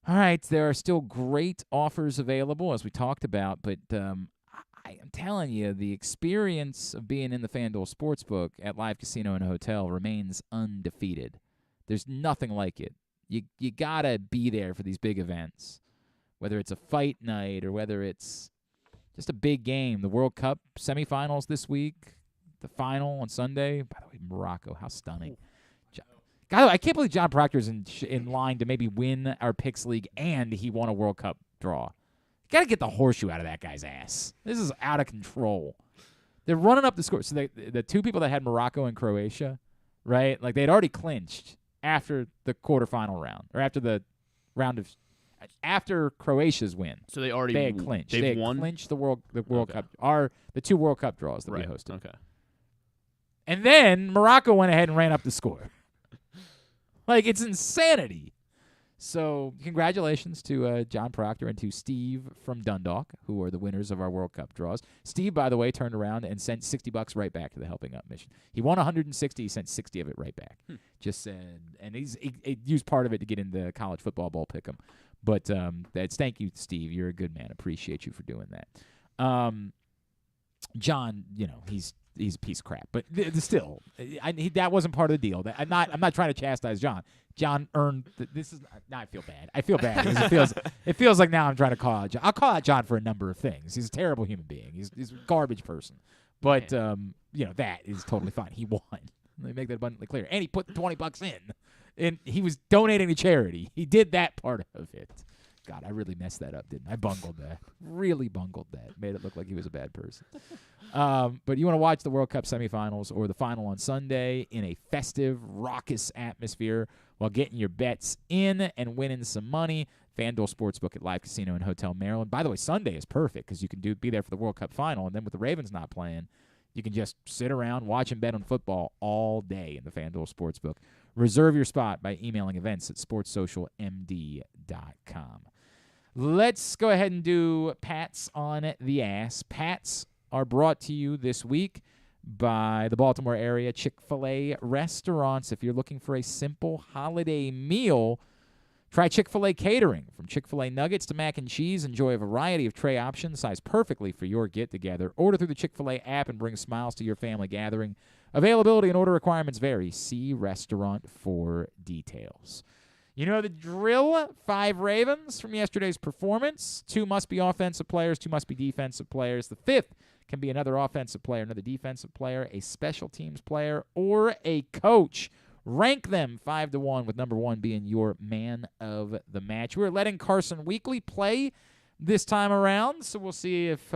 All right, there are still great offers available, as we talked about, but I am telling you, the experience of being in the FanDuel Sportsbook at Live Casino and Hotel remains undefeated. There's nothing like it. You got to be there for these big events, whether it's a fight night or whether it's just a big game. The World Cup semifinals this week, the final on Sunday. By the way, Morocco, how stunning. God, I can't believe John Proctor's in line to maybe win our Picks League, and he won a World Cup draw. You got to get the horseshoe out of that guy's ass. This is out of control. They're running up the score. So the two people that had Morocco and Croatia, right? Like, they'd already clinched after the quarterfinal round, or after the round of after Croatia's win. So they already had clinched. They've they won? clinched the World Cup. The two World Cup draws that we hosted. Okay. And then Morocco went ahead and ran up the score. Like, it's insanity. So congratulations to John Proctor and to Steve from Dundalk, who are the winners of our World Cup draws. Steve, by the way, turned around and sent $60 right back to the Helping Up Mission. He won 160. He sent 60 of it right back. Just said, and he used part of it to get into college football bowl pick'em. But thank you, Steve. You're a good man. Appreciate you for doing that. John, he's a piece of crap, but still, that wasn't part of the deal. I'm not trying to chastise John. John earned this is now. I feel bad. I feel bad because it feels like now I'm trying to call out John. I'll call out John for a number of things. He's a terrible human being. He's a garbage person. But that is totally fine. He won. Let me make that abundantly clear. And he put the $20 in, and he was donating to charity. He did that part of it. God, I really messed that up, didn't I? Bungled that. Really bungled that. Made it look like he was a bad person. But you want to watch the World Cup semifinals or the final on Sunday in a festive, raucous atmosphere while getting your bets in and winning some money. FanDuel Sportsbook at Live Casino and Hotel Maryland. By the way, Sunday is perfect because you can be there for the World Cup final, and then with the Ravens not playing, you can just sit around, watch and bet on football all day in the FanDuel Sportsbook. Reserve your spot by emailing events at sportssocialmd.com. Let's go ahead and do Pats on the Ass. Pats are brought to you this week by the Baltimore area Chick-fil-A restaurants. If you're looking for a simple holiday meal, try Chick-fil-A catering. From Chick-fil-A nuggets to mac and cheese, enjoy a variety of tray options sized perfectly for your get-together. Order through the Chick-fil-A app and bring smiles to your family gathering. Availability and order requirements vary. See restaurant for details. You know the drill. 5 Ravens from yesterday's performance. 2 must be offensive players, 2 must be defensive players. The 5th can be another offensive player, another defensive player, a special teams player, or a coach. Rank them 5-1, with number 1 being your man of the match. We're letting Carson Weekly play this time around, so we'll see if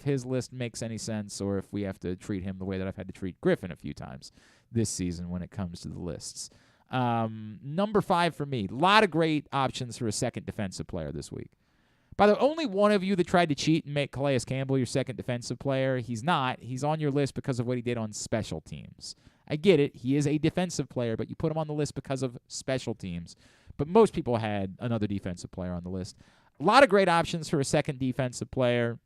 his list makes any sense or if we have to treat him the way that I've had to treat Griffin a few times this season when it comes to the lists. Number 5 for me. A lot of great options for a second defensive player this week. By the way, only one of you that tried to cheat and make Calais Campbell your second defensive player. He's not. He's on your list because of what he did on special teams. I get it. He is a defensive player, but you put him on the list because of special teams. But most people had another defensive player on the list. A lot of great options for a second defensive player.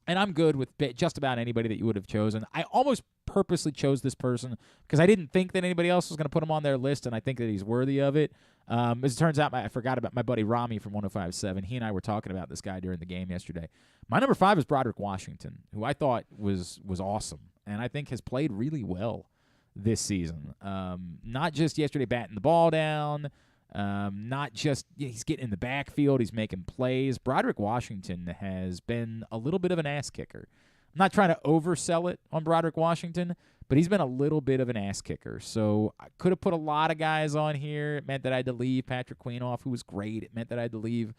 And I'm good with just about anybody that you would have chosen. I almost purposely chose this person because I didn't think that anybody else was going to put him on their list, and I think that he's worthy of it. As it turns out, I forgot about my buddy Rami from 105.7. He and I were talking about this guy during the game yesterday. My number 5 is Broderick Washington, who I thought was awesome, and I think has played really well this season. Not just yesterday batting the ball down, not just he's getting in the backfield, he's making plays. Broderick Washington has been a little bit of an ass kicker. I'm not trying to oversell it on Broderick Washington, but he's been a little bit of an ass kicker. So I could have put a lot of guys on here. It meant that I had to leave Patrick Queen off, who was great. It meant that I had to leave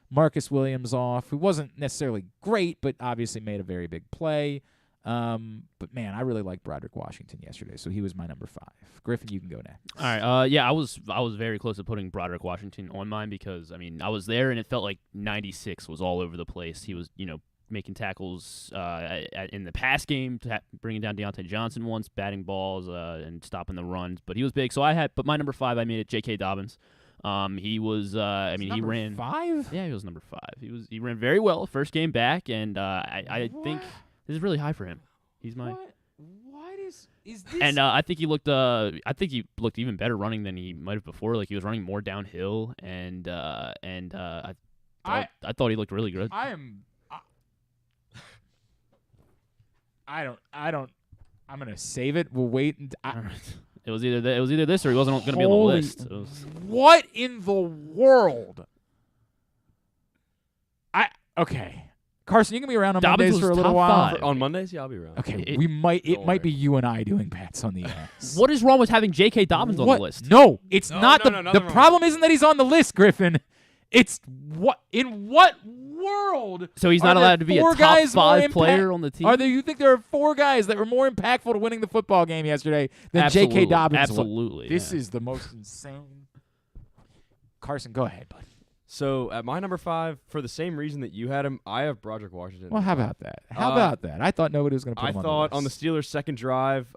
Marcus Williams off, who wasn't necessarily great, but obviously made a very big play. But man, I really liked Broderick Washington yesterday, so he was my number 5. Griffin, you can go next. All right. Yeah, I was very close to putting Broderick Washington on mine because I was there and it felt like 96 was all over the place. He was making tackles in the pass game, bringing down Deontay Johnson once, batting balls and stopping the runs. But he was big. So but my number 5, I made it J.K. Dobbins. He was. He ran 5. Yeah, he was number 5. He ran very well first game back, and I think this is really high for him. He's my. What is this? And I think he looked. I think he looked even better running than he might have before. Like he was running more downhill, and I thought he looked really good. I'm gonna save it. We'll wait. It was either this or he wasn't going to be on the list. What in the world? Okay. Carson, you can be around on Dobbins Mondays for a little while. On Mondays, yeah, I'll be around. Okay, it might be you and I doing bats on the ass. What is wrong with having J.K. Dobbins on the list? No, it's not. The problem isn't that he's on the list, Griffin. It's in what world? So he's not allowed to be a top 5 player on the team? You think there are 4 guys that were more impactful to winning the football game yesterday than J.K. Dobbins? Absolutely. This is the most insane. Carson, go ahead, bud. So at my number 5, for the same reason that you had him, I have Broderick Washington. Well, how about that? I thought nobody was going to put him on the list. I thought on the Steelers' second drive,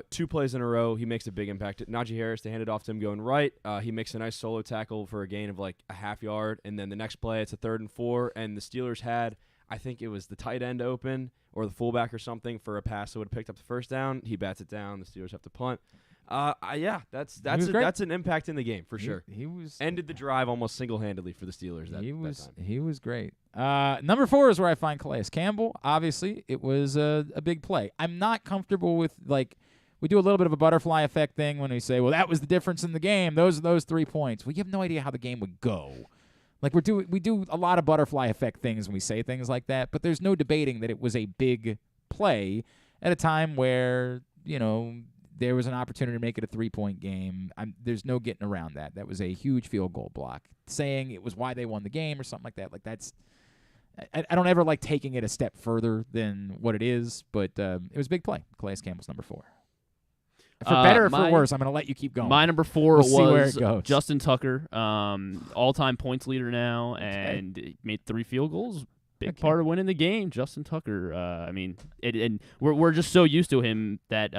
2 plays in a row, he makes a big impact. Najee Harris, they hand it off to him going right. He makes a nice solo tackle for a gain of like a half yard, and then the next play, it's a 3rd and 4, and the Steelers had, I think it was the tight end open or the fullback or something for a pass that would have picked up the first down. He bats it down. The Steelers have to punt. That's an impact in the game for sure. He was ended the drive almost single-handedly for the Steelers. He was great. Number 4 is where I find Calais Campbell. Obviously, it was a big play. I'm not comfortable with we do a little bit of a butterfly effect thing when we say, well, that was the difference in the game. Those 3 points. We have no idea how the game would go. Like we do a lot of butterfly effect things when we say things like that, but there's no debating that it was a big play at a time where there was an opportunity to make it a 3-point game. There's no getting around that. That was a huge field goal block. Saying it was why they won the game or something like that, I don't ever like taking it a step further than what it is, but it was a big play. Calais Campbell's number 4. For better or for worse, I'm going to let you keep going. My number 4 was see where it goes. Justin Tucker, all-time points leader now, and made 3 field goals. Big part of winning the game, Justin Tucker. And we're just so used to him that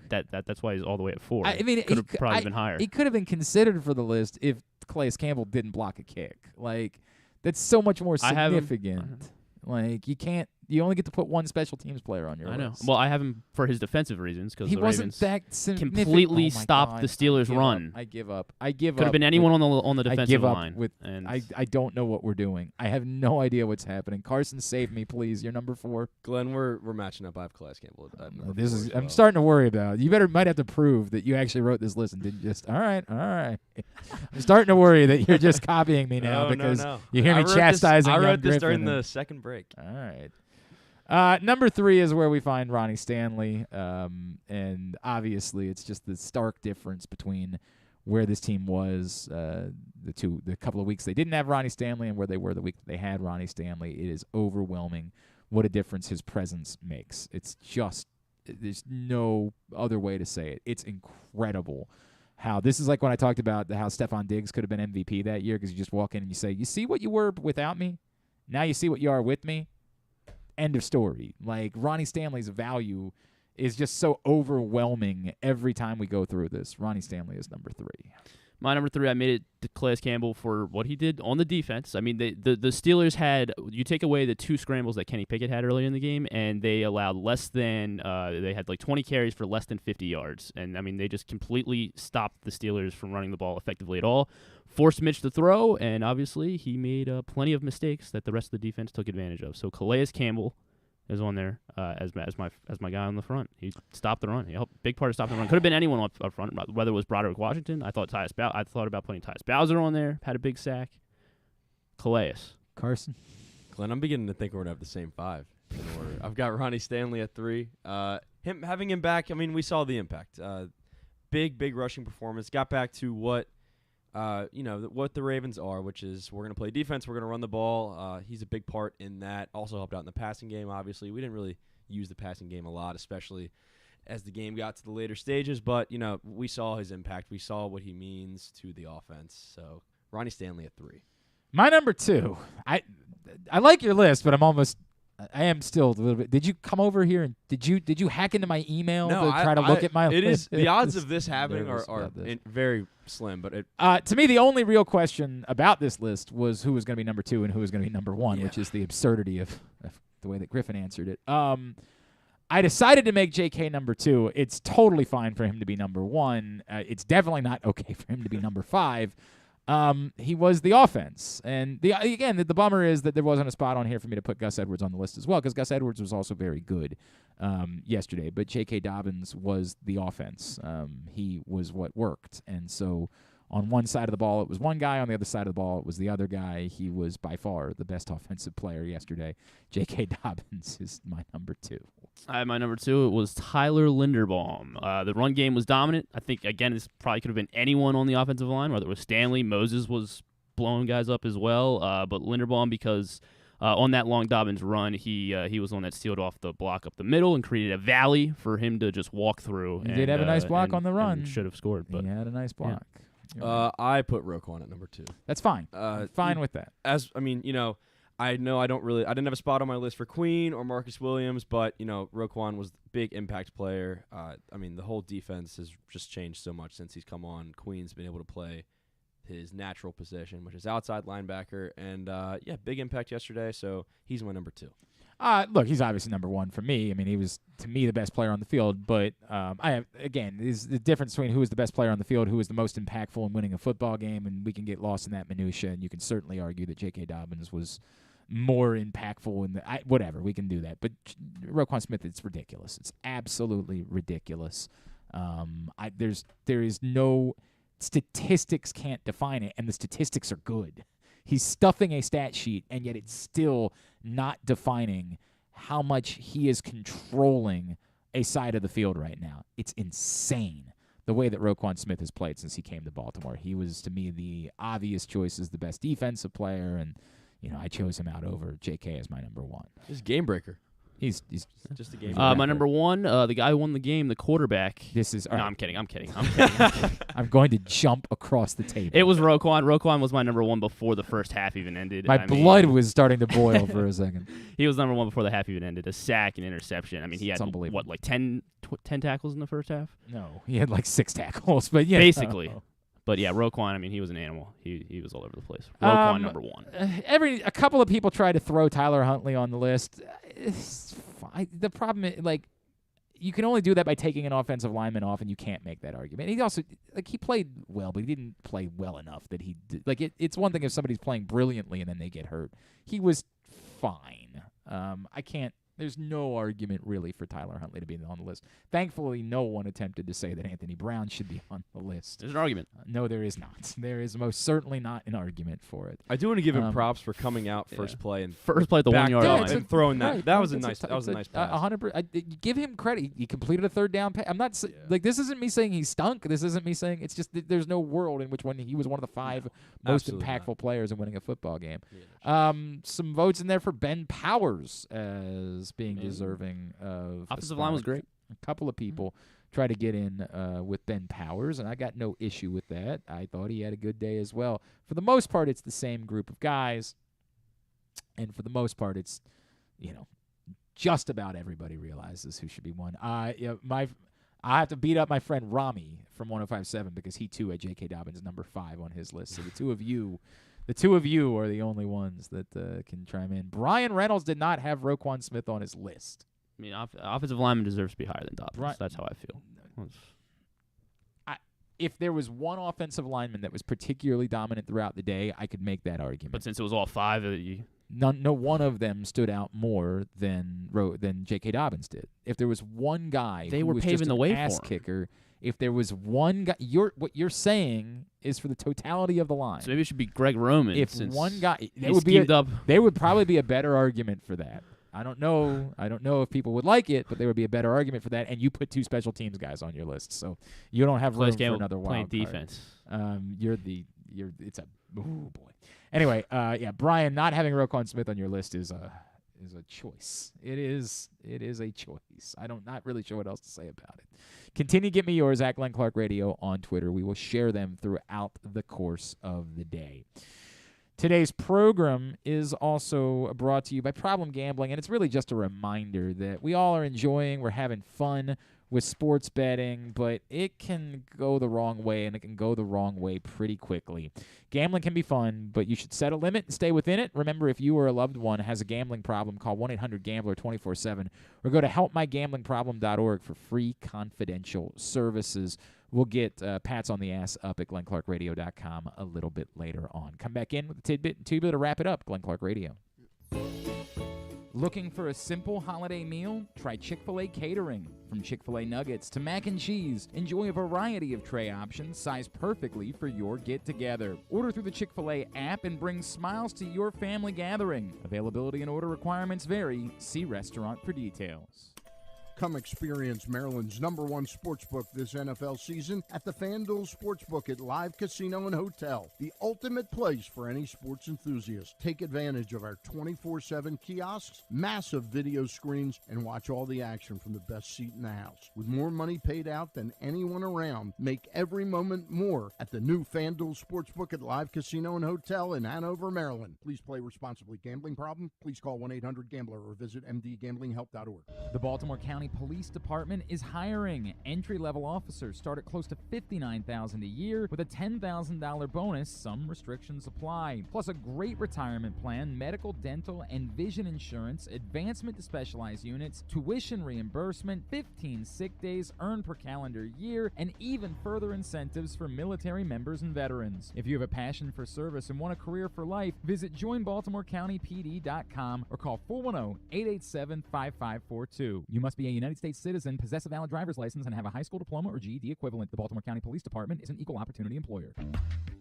that's why he's all the way at 4. Could have probably been higher. He could have been considered for the list if Calais Campbell didn't block a kick. That's so much more significant. You only get to put 1 special teams player on your list. I know. Well, I have him for his defensive reasons because the Ravens completely stopped the Steelers' run. I give up. Could have been anyone on the defensive line. I don't know what we're doing. I have no idea what's happening. Carson, save me, please. You're number 4. Glenn, we're matching up. I have Calais Campbell. I'm starting to worry about it. You might have to prove that you actually wrote this list and didn't just. All right. I'm starting to worry that you're just copying me now because you hear me chastising. I wrote Griffin this during the second break. All right. Number 3 is where we find Ronnie Stanley, and obviously it's just the stark difference between where this team was the couple of weeks they didn't have Ronnie Stanley and where they were the week they had Ronnie Stanley. It is overwhelming what a difference his presence makes. It's just, there's no other way to say it. It's incredible how this is like when I talked about how Stephon Diggs could have been MVP that year, because you just walk in and you say, you see what you were without me? Now you see what you are with me? End of story. Like, Ronnie Stanley's value is just so overwhelming every time we go through this. Ronnie Stanley is number 3. My number 3, I made it to Calais Campbell for what he did on the defense. I mean, the Steelers had, you take away the 2 scrambles that Kenny Pickett had earlier in the game, and they allowed less than, they had like 20 carries for less than 50 yards. And, I mean, they just completely stopped the Steelers from running the ball effectively at all. Forced Mitch to throw, and obviously he made plenty of mistakes that the rest of the defense took advantage of. So Calais Campbell is on there as my guy on the front. He stopped the run. He helped, big part of stopping the run. Could have been anyone up front, whether it was Broderick Washington. I thought about putting Tyus Bowser on there. Had a big sack. Calais. Carson. Glenn, I'm beginning to think we're going to have the same 5 in order. I've got Ronnie Stanley at 3. Having him back, I mean, we saw the impact. Big rushing performance. Got back to what what the Ravens are, which is we're going to play defense, we're going to run the ball. He's a big part in that. Also helped out in the passing game, obviously. We didn't really use the passing game a lot, especially as the game got to the later stages. But, we saw his impact. We saw what he means to the offense. So, Ronnie Stanley at 3. My number 2. I like your list, but I am still a little bit. Did you come over here and did you hack into my email to try to look at my list? It is the odds of this happening are very slim, but to me the only real question about this list was who was going to be number 2 and who was going to be number 1, which is the absurdity of the way that Griffin answered it. I decided to make JK number 2. It's totally fine for him to be number 1. It's definitely not okay for him to be number 5. He was the offense. And the bummer is that there wasn't a spot on here for me to put Gus Edwards on the list as well, because Gus Edwards was also very good yesterday. But J.K. Dobbins was the offense. He was what worked. And so on one side of the ball, it was one guy. On the other side of the ball, it was the other guy. He was by far the best offensive player yesterday. J.K. Dobbins is my number 2. I had my number 2. It was Tyler Linderbaum. The run game was dominant. I think, again, this probably could have been anyone on the offensive line, whether it was Stanley. Moses was blowing guys up as well. But Linderbaum, because on that long Dobbins run, he was on that sealed off the block up the middle and created a valley for him to just walk through. He did have a nice block on the run. Should have scored. But he had a nice block. Yeah. I put Roquan at number 2. That's fine. Fine with that. I know I didn't have a spot on my list for Queen or Marcus Williams, but Roquan was a big impact player. The whole defense has just changed so much since he's come on. Queen's been able to play his natural position, which is outside linebacker, and big impact yesterday. So he's my number 2. Look, he's obviously number 1 for me. I mean, he was, to me, the best player on the field. But is the difference between who is the best player on the field, who is the most impactful in winning a football game, and we can get lost in that minutia. And you can certainly argue that J.K. Dobbins was more impactful in whatever. We can do that. But Roquan Smith, it's ridiculous. It's absolutely ridiculous. There is no statistics can't define it, and the statistics are good. He's stuffing a stat sheet, and yet it's still not defining how much he is controlling a side of the field right now. It's insane the way that Roquan Smith has played since he came to Baltimore. He was, to me, the obvious choice as the best defensive player, and I chose him out over J.K. as my number 1. He's a game breaker. He's just a game. My number 1, the guy who won the game, the quarterback. I'm kidding. I'm going to jump across the table. It was Roquan. Roquan was my number 1 before the first half even ended. My blood was starting to boil for a second. He was number 1 before the half even ended. A sack, an interception. I mean, he had like 10 tackles in the first half? No, he had like 6 tackles, but basically. But yeah, Roquan, I mean, he was an animal. He was all over the place. Roquan, number 1. A couple of people tried to throw Tyler Huntley on the list. It's fine. The problem is, you can only do that by taking an offensive lineman off, and you can't make that argument. He also, he played well, but he didn't play well enough that he did. It's one thing if somebody's playing brilliantly and then they get hurt. He was fine. I can't There's no argument really for Tyler Huntley to be on the list. Thankfully, no one attempted to say that Anthony Brown should be on the list. There's an argument. No, there is not. There is most certainly not an argument for it. I do want to give him props for coming out first play and first play at the 1 yard line and throwing that. Right. That was a nice pass. 100%. Give him credit. He completed a third down pass. I'm not like this isn't me saying he stunk. This isn't me saying it's just there's no world in which he was one of the 5 most impactful players in winning a football game. Some votes in there for Ben Powers as being deserving of offensive line was great. A couple of people try to get in with Ben Powers, and I got no issue with that. I thought he had a good day as well. For the most part, it's the same group of guys, and for the most part, it's just about everybody realizes who should be one. I have to beat up my friend Rami from 105.7 because he too had J.K. Dobbins number 5 on his list. So the two of you are the only ones that can chime in. Brian Reynolds did not have Roquan Smith on his list. I mean, offensive lineman deserves to be higher than Dobbins. That's how I feel. If there was one offensive lineman that was particularly dominant throughout the day, I could make that argument. But since it was all 5, no one of them stood out more than J.K. Dobbins did. If there was one guy they who were was paving just the an way ass for him. kicker, if there was one guy, what you're saying is for the totality of the line. So maybe it should be Greg Roman. If since one guy, there would probably be a better argument for that. I don't know if people would like it, but there would be a better argument for that. And you put 2 special teams guys on your list, so you don't have room for another wild card. Defense. It's a oh boy. Anyway, Brian, not having Roquan Smith on your list is a choice. It is a choice. Not really sure what else to say about it. Continue to get me yours at Glenn Clark Radio on Twitter. We will share them throughout the course of the day. Today's program is also brought to you by Problem Gambling, and it's really just a reminder that we all are enjoying, we're having fun with sports betting, but it can go the wrong way, and it can go the wrong way pretty quickly. Gambling can be fun, but you should set a limit and stay within it. Remember, if you or a loved one has a gambling problem, call 1-800-GAMBLER 24/7 or go to helpmygamblingproblem.org for free confidential services. We'll get pats on the ass up at glennclarkradio.com a little bit later on. Come back in with a tidbit and two-bit to wrap it up. Glenn Clark Radio. Looking for a simple holiday meal? Try Chick-fil-A Catering. From Chick-fil-A nuggets to mac and cheese, enjoy a variety of tray options sized perfectly for your get-together. Order through the Chick-fil-A app and bring smiles to your family gathering. Availability and order requirements vary. See restaurant for details. Come experience Maryland's #1 sportsbook this NFL season at the FanDuel Sportsbook at Live Casino and Hotel, the ultimate place for any sports enthusiast. Take advantage of our 24/7 kiosks, massive video screens, and watch all the action from the best seat in the house. With more money paid out than anyone around, make every moment more at the new FanDuel Sportsbook at Live Casino and Hotel in Hanover, Maryland. Please play responsibly. Gambling problem? Please call 1-800-GAMBLER or visit mdgamblinghelp.org. The Baltimore County Police Department is hiring. Entry-level officers start at close to $59,000 a year with a $10,000 bonus. Some restrictions apply. Plus a great retirement plan, medical, dental, and vision insurance, advancement to specialized units, tuition reimbursement, 15 sick days earned per calendar year, and even further incentives for military members and veterans. If you have a passion for service and want a career for life, visit joinbaltimorecountypd.com or call 410-887-5542. You must be a United States citizen, possess a valid driver's license, and have a high school diploma or GED equivalent. The Baltimore County Police Department is an equal opportunity employer.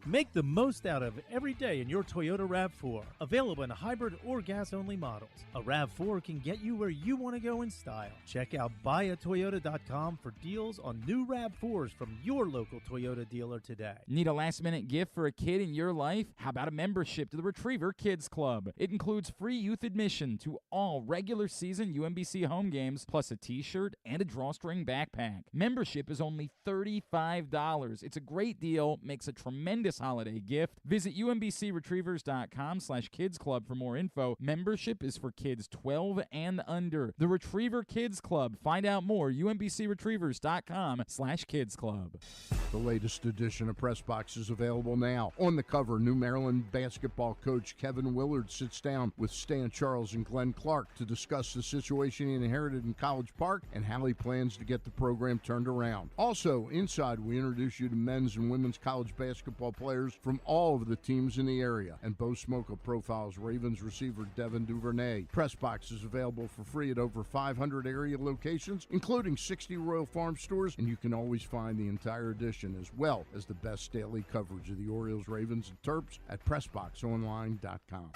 Make the most out of every day in your Toyota RAV4. Available in hybrid or gas-only models. A RAV4 can get you where you want to go in style. Check out buyatoyota.com for deals on new RAV4s from your local Toyota dealer today. Need a last-minute gift for a kid in your life? How about a membership to the Retriever Kids Club? It includes free youth admission to all regular season UMBC home games, plus a t-shirt and a drawstring backpack. Membership is only $35. It's a great deal, makes a tremendous holiday gift. Visit umbcretrievers.com/kids club for more info. Membership is for kids 12 and under. The Retriever Kids Club. Find out more, umbcretrievers.com/kids club. The latest edition of Press Box is available now. On the cover, New Maryland basketball coach Kevin Willard sits down with Stan Charles and Glenn Clark to discuss the situation he inherited in college Park and how he plans to get the program turned around. Also, inside, we introduce you to men's and women's college basketball players from all of the teams in the area. And Bo Smoka profiles Ravens receiver Devin Duvernay. Pressbox is available for free at over 500 area locations, including 60 Royal Farm stores, and you can always find the entire edition as well as the best daily coverage of the Orioles, Ravens, and Terps at PressBoxOnline.com.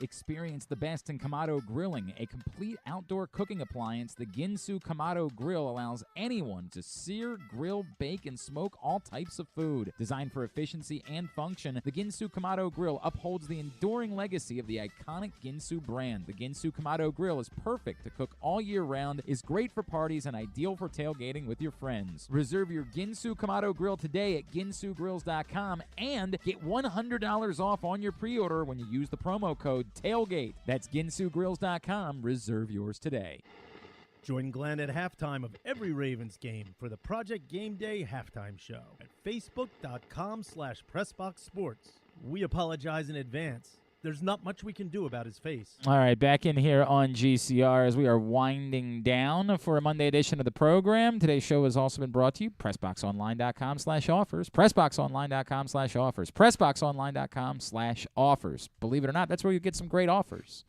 Experience the best in Kamado Grilling, a complete outdoor cooking appliance. The Ginsu Kamado Grill allows anyone to sear, grill, bake, and smoke all types of food. Designed for efficiency and function, the Ginsu Kamado Grill upholds the enduring legacy of the iconic Ginsu brand. The Ginsu Kamado Grill is perfect to cook all year round, is great for parties, and ideal for tailgating with your friends. Reserve your Ginsu Kamado Grill today at ginsugrills.com and get $100 off on your pre-order when you use the promo code TAILGATE. That's ginsugrills.com. Reserve yours today. Join Glenn at halftime of every Ravens game for the Project Game Day halftime show at facebook.com/PressBoxSports. We apologize in advance. There's not much we can do about his face. All right, back in here on GCR as we are winding down for a Monday edition of the program. Today's show has also been brought to you, PressBoxOnline.com/offers, PressBoxOnline.com/offers, PressBoxOnline.com/offers. Believe it or not, that's where you get some great offers.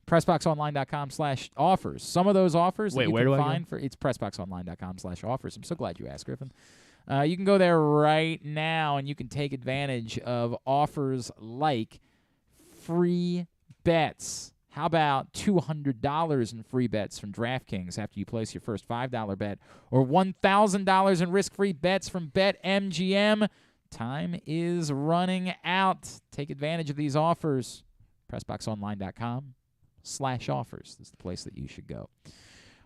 PressBoxOnline.com/offers. Some of those offers that you can find for it's PressBoxOnline.com/offers. I'm so glad you asked, Griffin. You can go there right now and you can take advantage of offers like free bets. How about $200 in free bets from DraftKings after you place your first $5 bet, or $1,000 in risk-free bets from BetMGM? Time is running out. Take advantage of these offers. PressBoxOnline.com/offers is the place that you should go.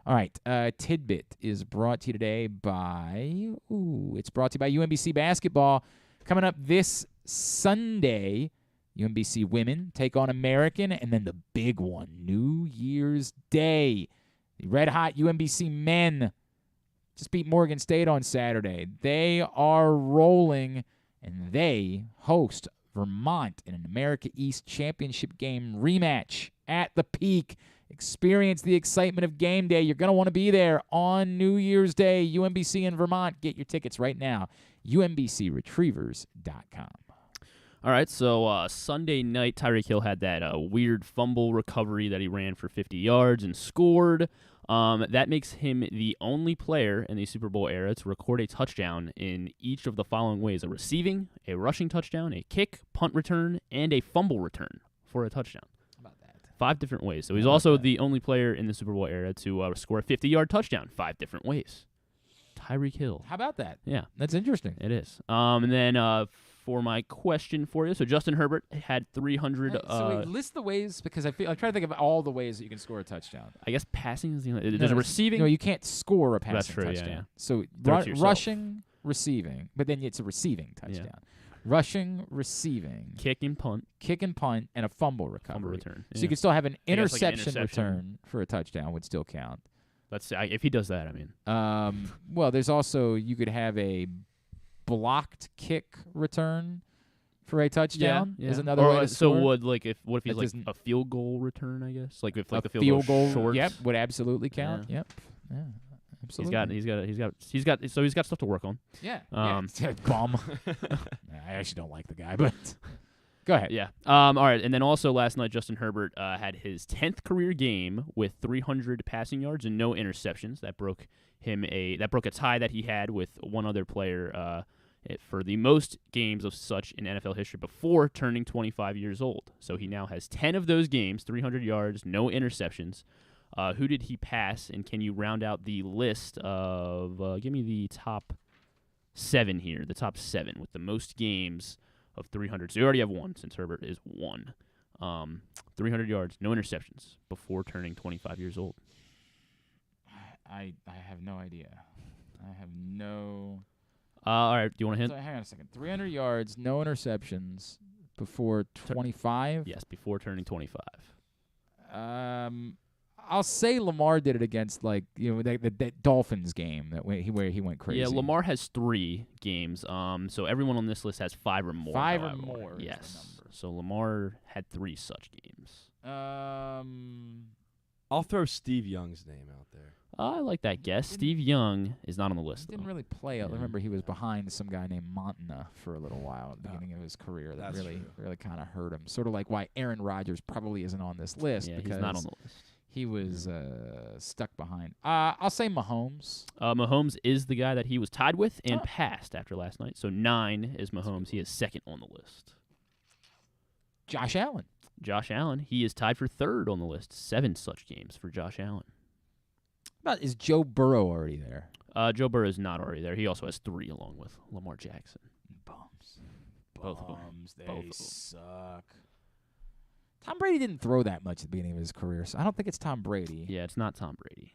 All right, Tidbit is brought to you today by, it's brought to you by UMBC Basketball. Coming up this Sunday, UMBC women take on American, and then the big one, New Year's Day. The red-hot UMBC men just beat Morgan State on Saturday. They are rolling, and they host Vermont in an America East Championship game rematch at the Peak. Experience the excitement of game day. You're going to want to be there on New Year's Day. UMBC in Vermont. Get your tickets right now. UMBCretrievers.com. All right, so Sunday night, Tyreek Hill had that weird fumble recovery that he ran for 50 yards and scored. That makes him the only player in the Super Bowl era to record a touchdown in each of the following ways: a receiving, a rushing touchdown, a kick, punt return, and a fumble return for a touchdown. How about that? 5 different ways. So he's also the only player in the Super Bowl era to score a 50-yard touchdown 5 different ways. Tyreek Hill. How about that? Yeah. That's interesting. It is. And then for my question for you, so Justin Herbert had 300. So wait, list the ways, because I'm trying to think of all the ways that you can score a touchdown. I guess passing is the only. There's a receiving. No, you can't score a passing touchdown. touchdown. Yeah. So rushing, receiving, but then it's a receiving touchdown. Yeah. Rushing, receiving, kick and punt, and a fumble recovery. Fumble return. So you could still have an interception return for a touchdown would still count. Let's see if he does that. I mean, well, there's also, you could have a blocked kick return for a touchdown. Yeah. Is another way to score. So what if he's like a field goal return? I guess like if the field goal short. Yep, would absolutely count. Yeah. Yep. Yeah. Absolutely. He's got stuff to work on. Yeah. Bum. I actually don't like the guy, but go ahead. Yeah. All right. And then also last night, Justin Herbert had his 10th career game with 300 passing yards and no interceptions. That broke a tie that he had with one other player for the most games of such in NFL history before turning 25 years old. So he now has 10 of those games, 300 yards, no interceptions. Who did he pass, and can you round out the list of give me the top 7 here, the top 7 with the most games of 300. So you already have one, since Herbert is 1. 300 yards, no interceptions before turning 25 years old. I have no idea. I have no... all right, do you want to hint? So hang on a second. 300 yards, no interceptions before 25? Yes, before turning 25. I'll say Lamar did it against, that Dolphins game where he went crazy. Yeah, Lamar has 3 games. So everyone on this list has 5 or more. 5 or more. Yes. So Lamar had 3 such games. I'll throw Steve Young's name out there. I like that guess. Steve Young is not on the list. Didn't really play. I remember he was behind some guy named Montana for a little while at the beginning of his career. That really kind of hurt him. Sort of like why Aaron Rodgers probably isn't on this list. Yeah, because he's not on the list. He was stuck behind. I'll say Mahomes. Mahomes is the guy that he was tied with and passed after last night. So 9 is Mahomes. He is second on the list. Josh Allen. Josh Allen. He is tied for third on the list. 7 such games for Josh Allen. Is Joe Burrow already there? Joe Burrow is not already there. He also has 3 along with Lamar Jackson. Bums. Both of them. They suck. Tom Brady didn't throw that much at the beginning of his career, so I don't think it's Tom Brady. Yeah, it's not Tom Brady.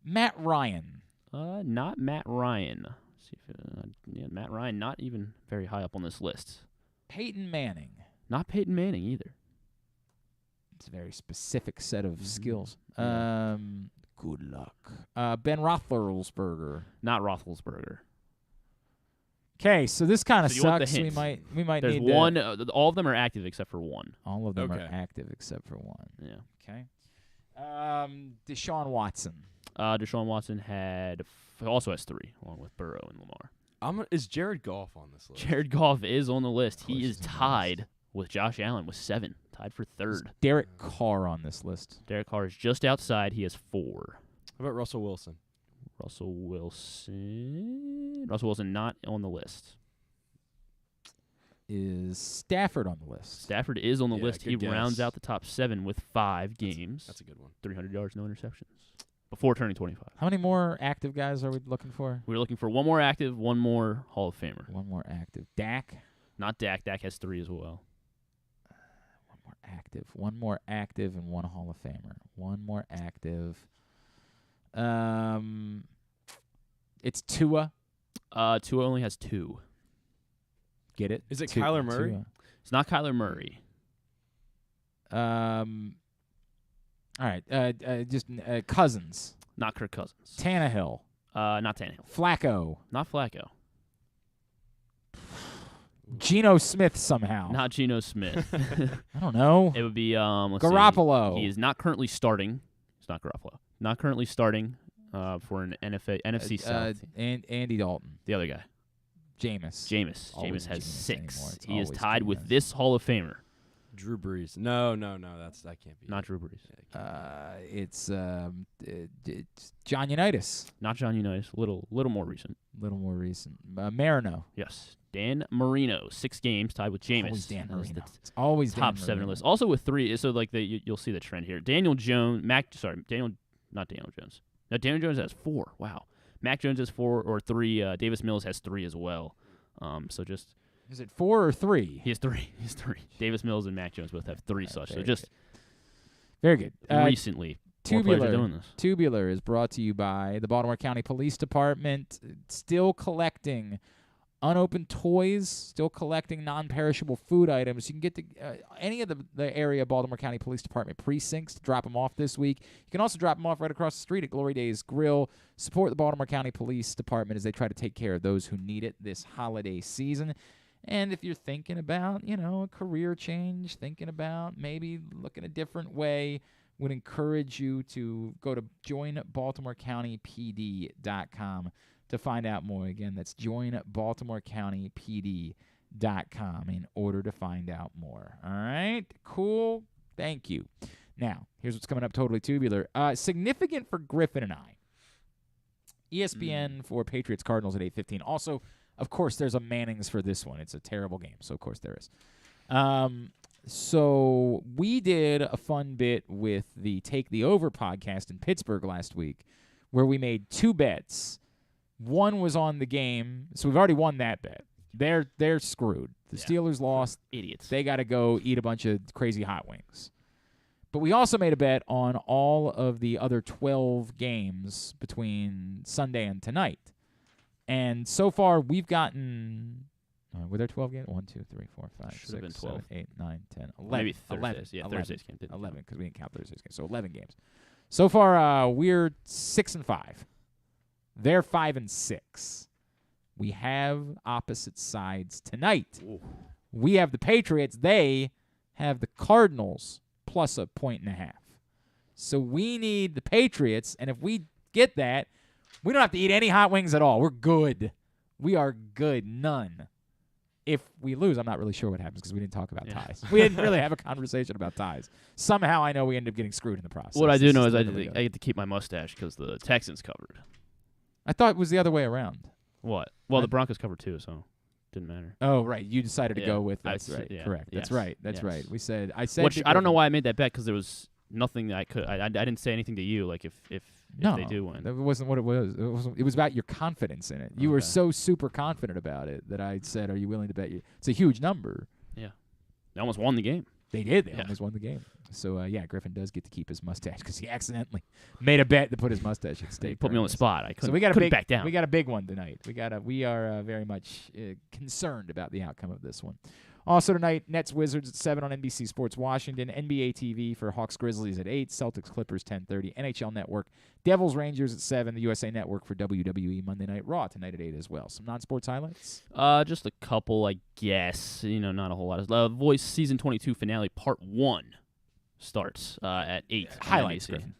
Matt Ryan. Not Matt Ryan. See if, Matt Ryan, not even very high up on this list. Peyton Manning. Not Peyton Manning either. It's a very specific set of skills. Yeah. Good luck. Ben Roethlisberger. Not Roethlisberger. Okay, so this kind of So you want the sucks. We hint. might There's need one. All of them are active except for one. All of them are active except for one. Yeah. Okay. Deshaun Watson. Deshaun Watson also has 3, along with Burrow and Lamar. Is Jared Goff on this list? Jared Goff is on the list. He is tied with Josh Allen with 7, tied for third. Is Derek Carr on this list? Derek Carr is just outside. He has 4. How about Russell Wilson? Russell Wilson not on the list. Is Stafford on the list? Stafford is on the list. He good rounds guess. out the top 7 with 5 games. That's a good one. 300 yards, no interceptions. Before turning 25. How many more active guys are we looking for? We're looking for 1 more active, 1 more Hall of Famer. 1 more active. Dak? Not Dak. Dak has 3 as well. 1 more active. 1 more active and 1 Hall of Famer. 1 more active. It's Tua. Tua only has 2. Get it? Is it Kyler Murray? Tua. It's not Kyler Murray. All right. Just Cousins. Not Kirk Cousins. Tannehill. Not Tannehill. Flacco. Not Flacco. Geno Smith somehow. Not Geno Smith. I don't know. It would be Garoppolo. See. He is not currently starting. It's not Garoppolo. Not currently starting for an NFC South. And Andy Dalton. The other guy. Jameis. Jameis has 6. He is always tied with Jameis. this Hall of Famer. Drew Brees. No, that can't be. Not Drew Brees. It's John Unitas. Not John Unitas. Little more recent. Marino. Yes. Dan Marino, 6 games, tied with Jameis. Always Dan That was Marino. the It's always top Dan 7 Marino. list. Also with 3, so like you'll see the trend here. Daniel Jones, Daniel Jones. No, Daniel Jones has 4. Wow. Mac Jones has 4 or 3. Davis Mills has 3 as well. So just. Is it 4 or 3? He has 3. He has 3. Davis Mills and Mac Jones both have 3 such. So just. Very good. Recently, more players are doing this. Tubular is brought to you by the Baltimore County Police Department. Still collecting unopened toys, still collecting non-perishable food items. You can get to any of the area Baltimore County Police Department precincts to drop them off this week. You can also drop them off right across the street at Glory Days Grill. Support the Baltimore County Police Department as they try to take care of those who need it this holiday season. And if you're thinking about, a career change, thinking about maybe looking a different way, would encourage you to go to joinbaltimorecountypd.com to find out more. Again, that's joinbaltimorecountypd.com in order to find out more. All right? Cool. Thank you. Now, here's what's coming up totally tubular. Significant for Griffin and I. ESPN for Patriots Cardinals at 8:15. Also, of course, there's a Mannings for this one. It's a terrible game, so of course there is. So we did a fun bit with the Take the Over podcast in Pittsburgh last week where we made 2 bets. One was on the game, so we've already won that bet. They're screwed. The Steelers lost. Idiots. They got to go eat a bunch of crazy hot wings. But we also made a bet on all of the other 12 games between Sunday and tonight. And so far, we've gotten... were there 12 games? 1, 2, 3, 4, 5, Should have been 6, 12. 7, 8, 9, 10, 11. Maybe Thursdays. 11. Yeah, 11. Thursday's game didn't 11, because we didn't count Thursday's game. So 11 games. So far, we're 6-5. They're 5-6. We have opposite sides tonight. Ooh. We have the Patriots. They have the Cardinals plus 1.5. So we need the Patriots, and if we get that, we don't have to eat any hot wings at all. We're good. We are good. None. If we lose, I'm not really sure what happens because we didn't talk about ties. We didn't really have a conversation about ties. Somehow I know we end up getting screwed in the process. What I do know is I get to keep my mustache because the Texans covered. I thought it was the other way around. What? Well, the Broncos covered too, so didn't matter. Oh, right. You decided to go with that's right. Yeah. Correct. Yes. That's right. That's Yes. right. I said Which I don't know why I made that bet because there was nothing that I could. I didn't say anything to you. Like if they do win, that wasn't what it was. It was about your confidence in it. You were so super confident about it that I said, "Are you willing to bet you?" It's a huge number. Yeah, they almost won the game. They did. They almost won the game. So Griffin does get to keep his mustache because he accidentally made a bet to put his mustache at stake. He put me on the spot. I couldn't. So we got couldn't back down. We got a big one tonight. We are very much concerned about the outcome of this one. Also tonight, Nets Wizards at 7 on NBC Sports Washington, NBA TV for Hawks Grizzlies at 8, Celtics Clippers 10:30, NHL Network, Devils Rangers at 7, the USA Network for WWE Monday Night Raw tonight at 8 as well. Some non-sports highlights? Just a couple, I guess. Not a whole lot. Voice Season 22 finale Part 1 starts at 8. Highlights, Griffin.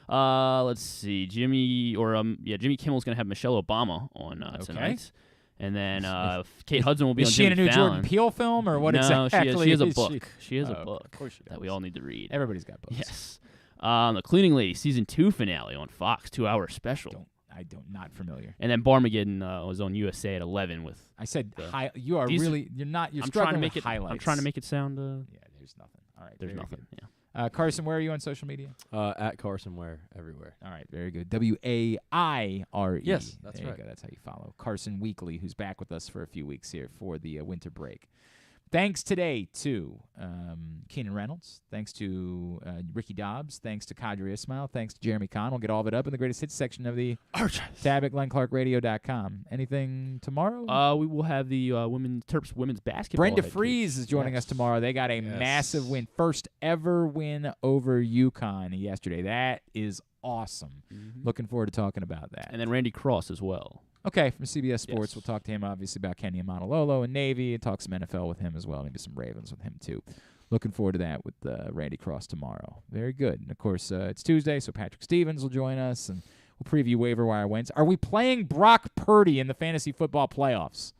Let's see. Jimmy Kimmel's going to have Michelle Obama on tonight. And then Kate Hudson will be on Is she in a Jimmy new Fallon. Jordan Peele film, or what No, exactly? she has a is book. she? She has a Oh, book of course she that does. we all need to read. Everybody's got books. Yes. The Cleaning Lady Season 2 finale on Fox, 2-hour special. Not familiar. And then Barmageddon was on USA at 11 with. I said the, you are really you're not you're I'm struggling trying to make with it, highlights. I'm trying to make it sound. Yeah, there's nothing. All right, there's very nothing. good. Yeah. Carson, where are you on social media? At Carson Ware everywhere. All right, very good. WAIRE. Yes, that's there right. You go. That's how you follow Carson Weekly, who's back with us for a few weeks here for the winter break. Thanks today to Keenan Reynolds. Thanks to Ricky Dobbs. Thanks to Qadry Ismail. Thanks to Jeremy Conn. We'll get all of it up in the greatest hits section of the tab at GlennClarkRadio.com. Anything tomorrow? We will have the Terps women's basketball. Brenda head Freeze coach. is joining us tomorrow. They got a massive win. First ever win over UConn yesterday. That is awesome. Mm-hmm. Looking forward to talking about that. And then Randy Cross as well. Okay, from CBS Sports. We'll talk to him, obviously, about Ken Niumatalolo and Navy, and talk some NFL with him as well, maybe some Ravens with him, too. Looking forward to that with Randy Cross tomorrow. Very good. And, of course, it's Tuesday, so Patrick Stevens will join us, and we'll preview waiver wire wins. Are we playing Brock Purdy in the fantasy football playoffs?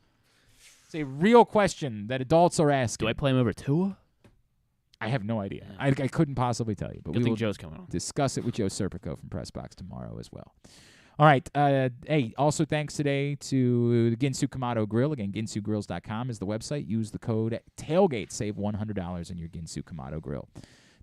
It's a real question that adults are asking. Do I play him over Tua? I have no idea. I couldn't possibly tell you. But Good we thing will Joe's coming on. discuss it with Joe Serpico from Pressbox tomorrow as well. All right. Hey, also thanks today to the Ginsu Kamado Grill. Again, ginsugrills.com is the website. Use the code TAILGATE. Save $100 on your Ginsu Kamado Grill.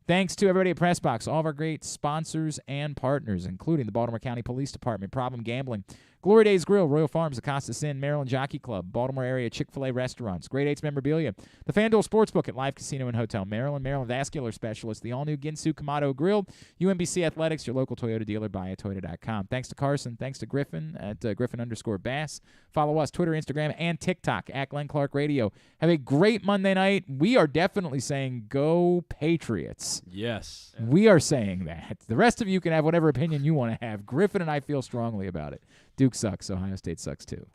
Thanks to everybody at Pressbox, all of our great sponsors and partners, including the Baltimore County Police Department, Problem Gambling, Glory Days Grill, Royal Farms, Acosta Inn, Maryland Jockey Club, Baltimore area Chick-fil-A restaurants, Grade 8's memorabilia, the FanDuel Sportsbook at Live Casino and Hotel Maryland, Maryland Vascular Specialist, the all-new Ginsu Kamado Grill, UMBC Athletics, your local Toyota dealer, buyatoyota.com. Thanks to Carson. Thanks to Griffin at Griffin_Bass. Follow us, Twitter, Instagram, and TikTok at Glenn Clark Radio. Have a great Monday night. We are definitely saying go Patriots. Yes. We are saying that. The rest of you can have whatever opinion you want to have. Griffin and I feel strongly about it. Duke sucks. Ohio State sucks too.